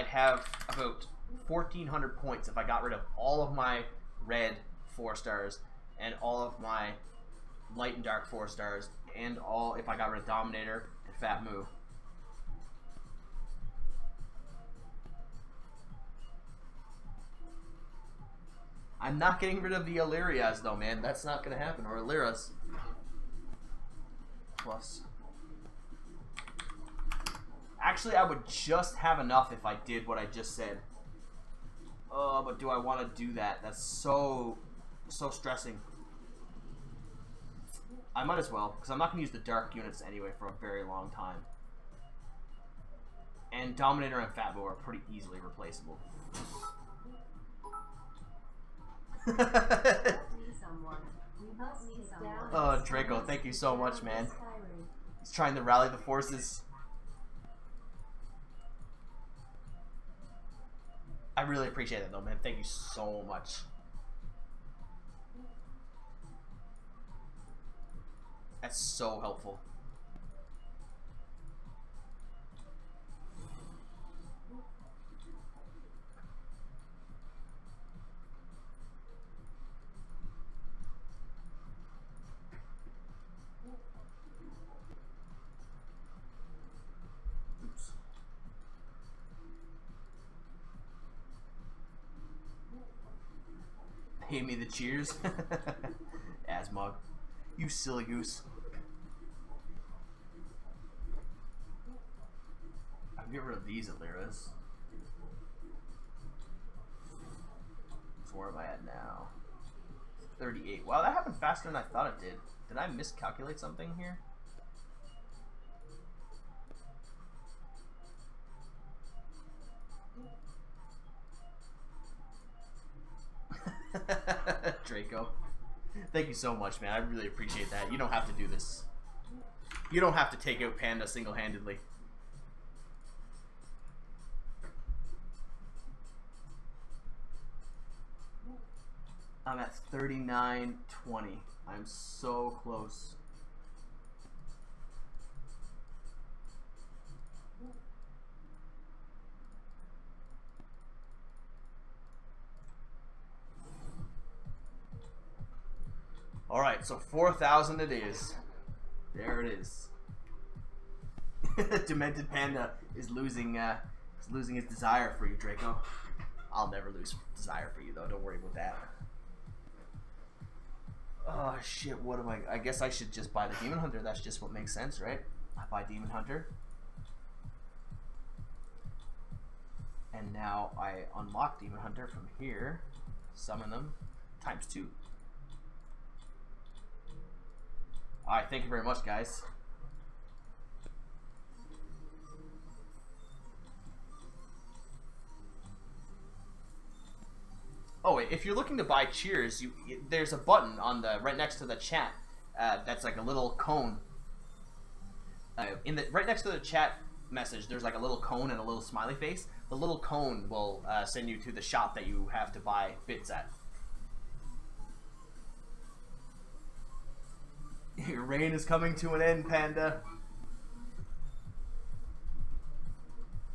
have about 1,400 points if I got rid of all of my red 4-stars and all of my light and dark 4-stars, and all if I got rid of Dominator and Fat Moo. I'm not getting rid of the Illyrias though, man. That's not gonna happen. Or Illyras. Plus. Actually, I would just have enough if I did what I just said. But do I want to do that? That's so stressing. I might as well, because I'm not going to use the dark units anyway for a very long time. And Dominator and Fat Moo are pretty easily replaceable. Oh, Draco, thank you so much, man. He's trying to rally the forces. I really appreciate it, though, man. Thank you so much. That's so helpful. Oops. Pay me the cheers. Asmog. You silly goose. I can get rid of these Illyras. So where am I at now? 38. Wow, that happened faster than I thought it did. Did I miscalculate something here? Draco. Thank you so much, man. I really appreciate that. You don't have to do this. You don't have to take out Panda single-handedly. I'm at 39.20. I'm so close. Alright, so 4,000 it is. There it is. Demented Panda is losing his desire for you, Draco. I'll never lose desire for you, though. Don't worry about that. Oh, shit. What am I guess I should just buy the Demon Hunter. That's just what makes sense, right? I buy Demon Hunter. And now I unlock Demon Hunter from here. Summon them. Times 2. Alright, thank you very much, guys. Oh, wait, if you're looking to buy cheers, there's a button on the right next to the chat. That's like a little cone. Right next to the chat message, there's like a little cone and a little smiley face. The little cone will send you to the shop that you have to buy bits at. Your reign is coming to an end, Panda.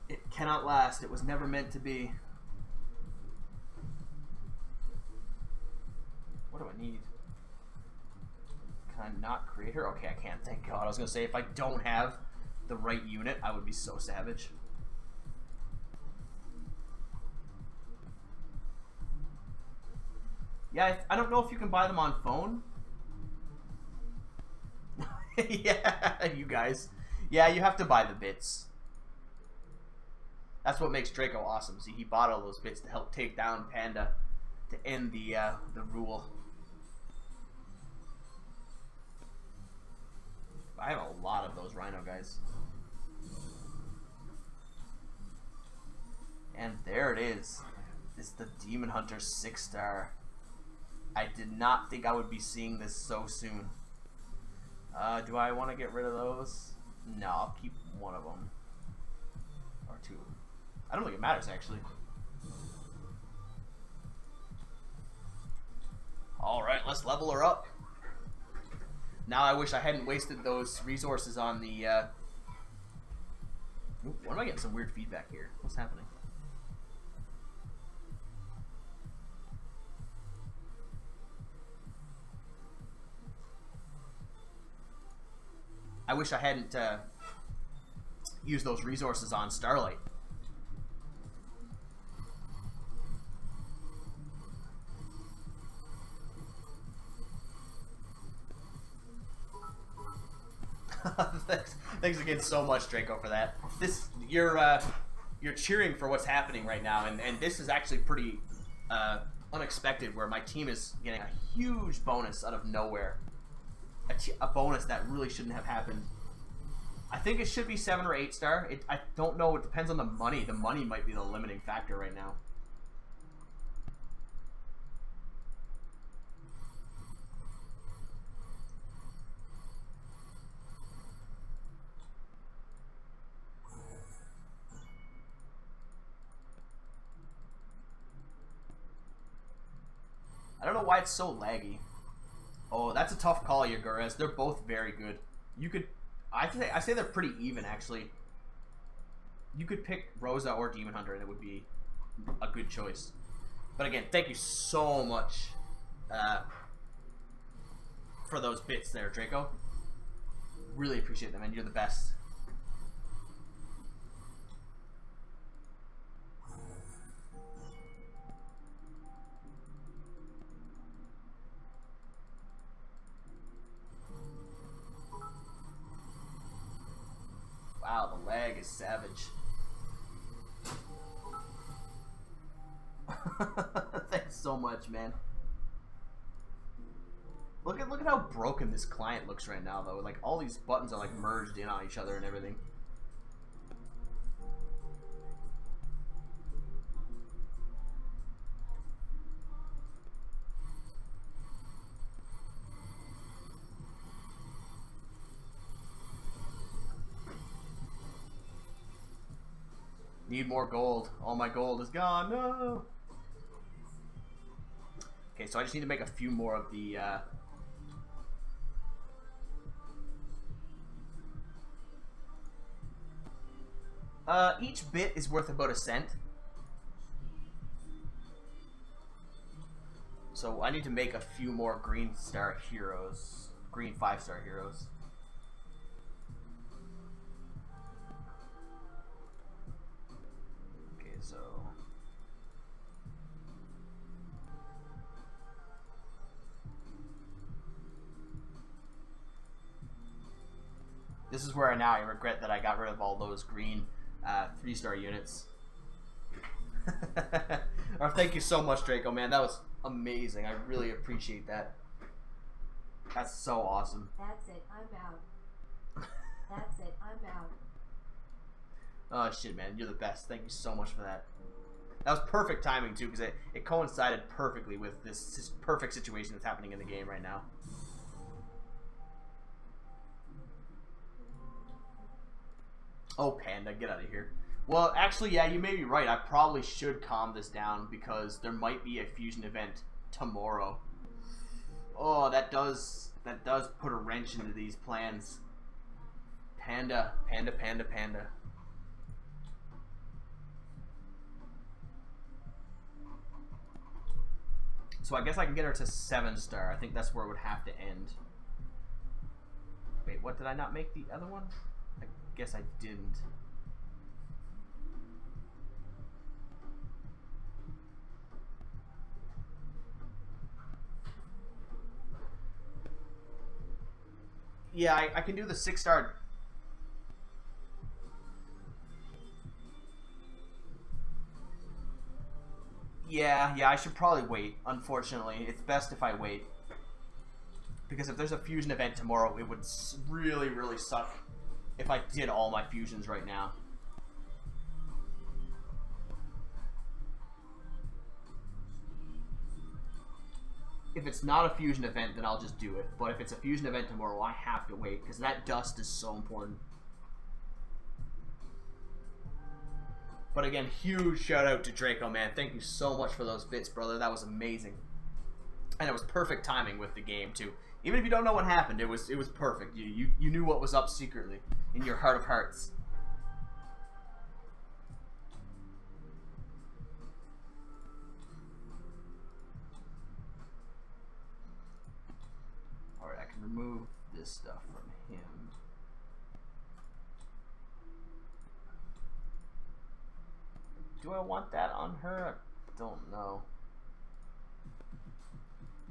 It cannot last. It was never meant to be. What do I need? Can I not create her? Okay, I can't. Thank God. I was going to say, if I don't have the right unit, I would be so savage. Yeah, I don't know if you can buy them on phone. Yeah, you guys. Yeah, you have to buy the bits. That's what makes Draco awesome. See, he bought all those bits to help take down Panda to end the rule. I have a lot of those Rhino guys. And there it is. It's the Demon Hunter 6-star. I did not think I would be seeing this so soon. Do I want to get rid of those? No, I'll keep one of them. Or two. I don't think it matters, actually. Alright, let's level her up. Now I wish I hadn't wasted those resources on the... Ooh, why am I getting some weird feedback here? What's happening? I wish I hadn't used those resources on Starlight. Thanks again so much, Draco, for that. You're cheering for what's happening right now, and this is actually pretty unexpected, where my team is getting a huge bonus out of nowhere. A bonus that really shouldn't have happened. I think it should be 7 or 8 star. I don't know. It depends on the money. The money might be the limiting factor right now. I don't know why it's so laggy. Oh, that's a tough call, Yagures. They're both very good. You could... I say they're pretty even, actually. You could pick Rosa or Demon Hunter, and it would be a good choice. But again, thank you so much for those bits there, Draco. Really appreciate them, and you're the best. Thanks so much, man. Look at how broken this client looks right now, though. Like all these buttons are like merged in on each other and everything. Need more gold. All my gold is gone. No. Okay, so I just need to make a few more of the. Each bit is worth about $0.01. So I need to make a few more green star heroes, green 5-star heroes. Okay, so this is where now I regret that I got rid of all those green 3-star units. Or thank you so much, Draco, man. That was amazing. I really appreciate that. That's so awesome. That's it. I'm out. That's it. I'm out. Oh shit, man, you're the best. Thank you so much for that. That was perfect timing too, because it coincided perfectly with this perfect situation that's happening in the game right now. Oh, Panda, get out of here. Well, actually, yeah, you may be right. I probably should calm this down because there might be a fusion event tomorrow. Oh, that does put a wrench into these plans. Panda, Panda, Panda, Panda. So I guess I can get her to 7-star. I think that's where it would have to end. Wait, what, did I not make the other one? I guess I didn't. Yeah, I can do the 6-star. Yeah, I should probably wait. Unfortunately, it's best if I wait. Because if there's a fusion event tomorrow, it would really, really suck if I did all my fusions right now. If it's not a fusion event, then I'll just do it. But if it's a fusion event tomorrow, I have to wait, because that dust is so important. But again, huge shout out to Draco, man. Thank you so much for those bits, brother. That was amazing. And it was perfect timing with the game, too. Even if you don't know what happened, it was perfect. You knew what was up secretly in your heart of hearts. Alright, I can remove this stuff from him. Do I want that on her? I don't know.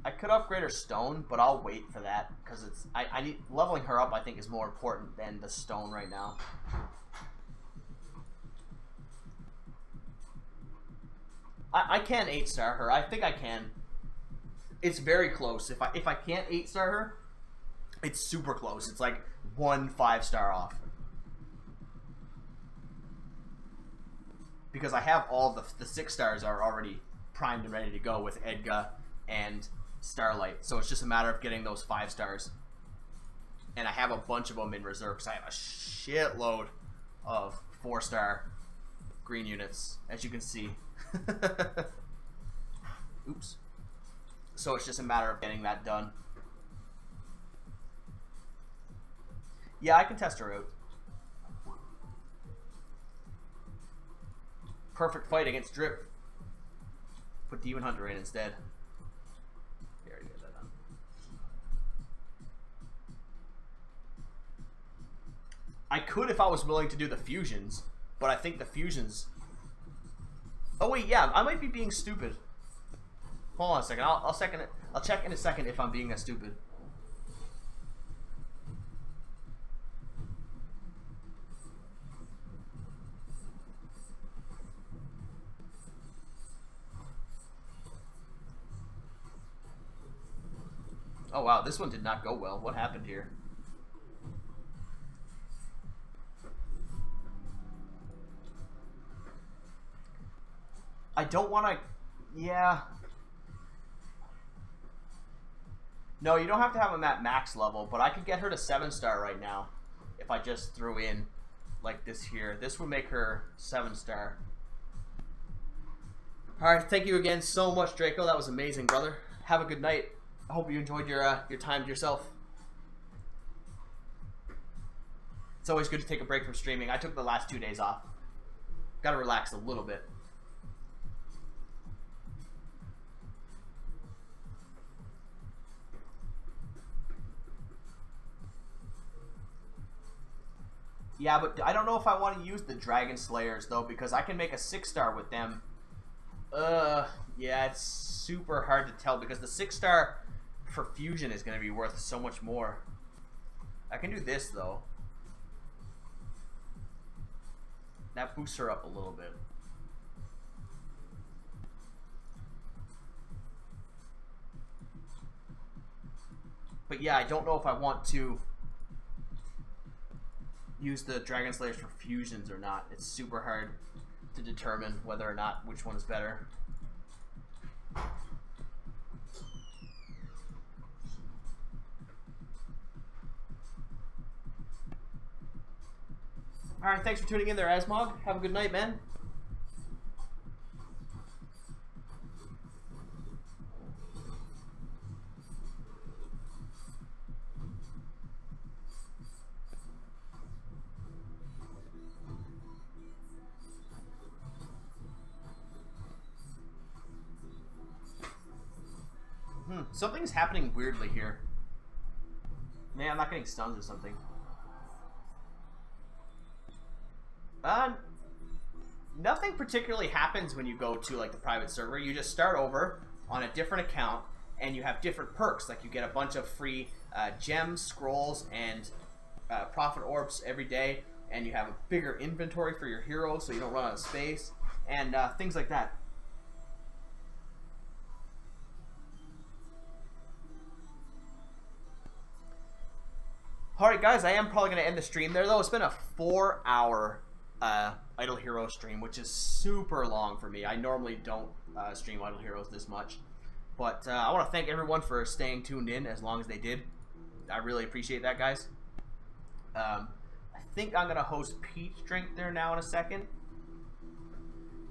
I could upgrade her stone, but I'll wait for that because it's I need leveling her up. I think is more important than the stone right now. I can 8-star her. I think I can. It's very close. If I can't 8-star her, it's super close. It's like 1 5-star off. Because I have all the 6-stars are already primed and ready to go with Edgar and Starlight, so it's just a matter of getting those 5-stars. And I have a bunch of them in reserve because I have a shitload of 4-star green units, as you can see. Oops. So it's just a matter of getting that done. Yeah, I can test her out. Perfect fight against Drip. Put Demon Hunter in instead. Here, I get that done. I could if I was willing to do the fusions, but I think the fusions... Oh wait, yeah, I might be being stupid. Hold on a second. I'll second it. I'll check in a second if I'm being that stupid. Oh wow, this one did not go well. What happened here? I don't want to... Yeah. No, you don't have to have them at max level, but I could get her to 7-star right now if I just threw in like this here. This would make her 7-star. Alright, thank you again so much, Draco. That was amazing, brother. Have a good night. I hope you enjoyed your time to yourself. It's always good to take a break from streaming. I took the last 2 days off. Gotta relax a little bit. Yeah, but I don't know if I want to use the Dragon Slayers, though, because I can make a 6-star with them. Yeah, it's super hard to tell, because the 6-star for Fusion is going to be worth so much more. I can do this, though. That boosts her up a little bit. But yeah, I don't know if I want to use the Dragon Slayers for fusions or not. It's super hard to determine whether or not which one is better. Alright, thanks for tuning in there, Asmog. Have a good night, man. Something's happening weirdly here. Man, I'm not getting stuns or something. Nothing particularly happens when you go to like the private server. You just start over on a different account and you have different perks. Like you get a bunch of free gems, scrolls, and profit orbs every day. And you have a bigger inventory for your heroes so you don't run out of space. And things like that. Alright guys, I am probably going to end the stream there though. It's been a 4-hour Idle Hero stream, which is super long for me. I normally don't stream Idle Heroes this much. But I want to thank everyone for staying tuned in as long as they did. I really appreciate that, guys. I think I'm going to host Peach Drink there now in a second.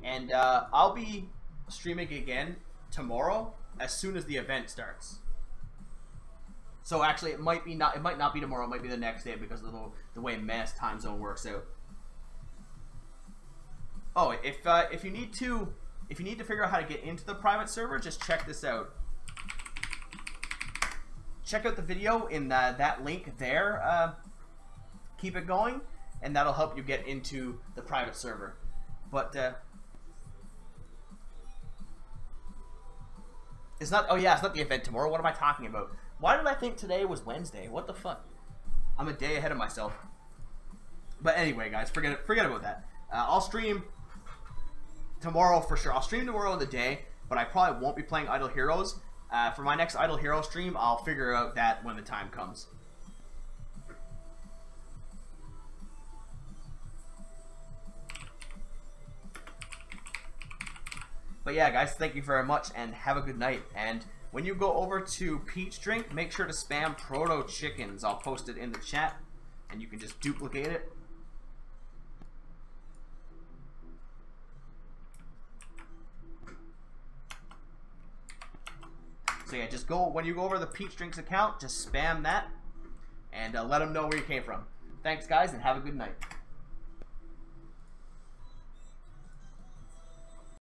And I'll be streaming again tomorrow as soon as the event starts. So actually, it might not be tomorrow. It might be the next day because of the way Mass time zone works out. Oh, if you need to figure out how to get into the private server, just check this out. Check out the video in that link there. Keep it going, and that'll help you get into the private server. But it's not. Oh yeah, it's not the event tomorrow. What am I talking about? Why did I think today was Wednesday? What the fuck? I'm a day ahead of myself. But anyway, guys, forget about that. I'll stream tomorrow for sure. I'll stream tomorrow in the day, but I probably won't be playing Idle Heroes. For my next Idle Hero stream, I'll figure out that when the time comes. But yeah, guys, thank you very much, and have a good night. And when you go over to Peach Drink, make sure to spam Proto Chickens. I'll post it in the chat, and you can just duplicate it. So yeah, just go, when you go over the Peach Drinks account, just spam that, and let them know where you came from. Thanks, guys, and have a good night.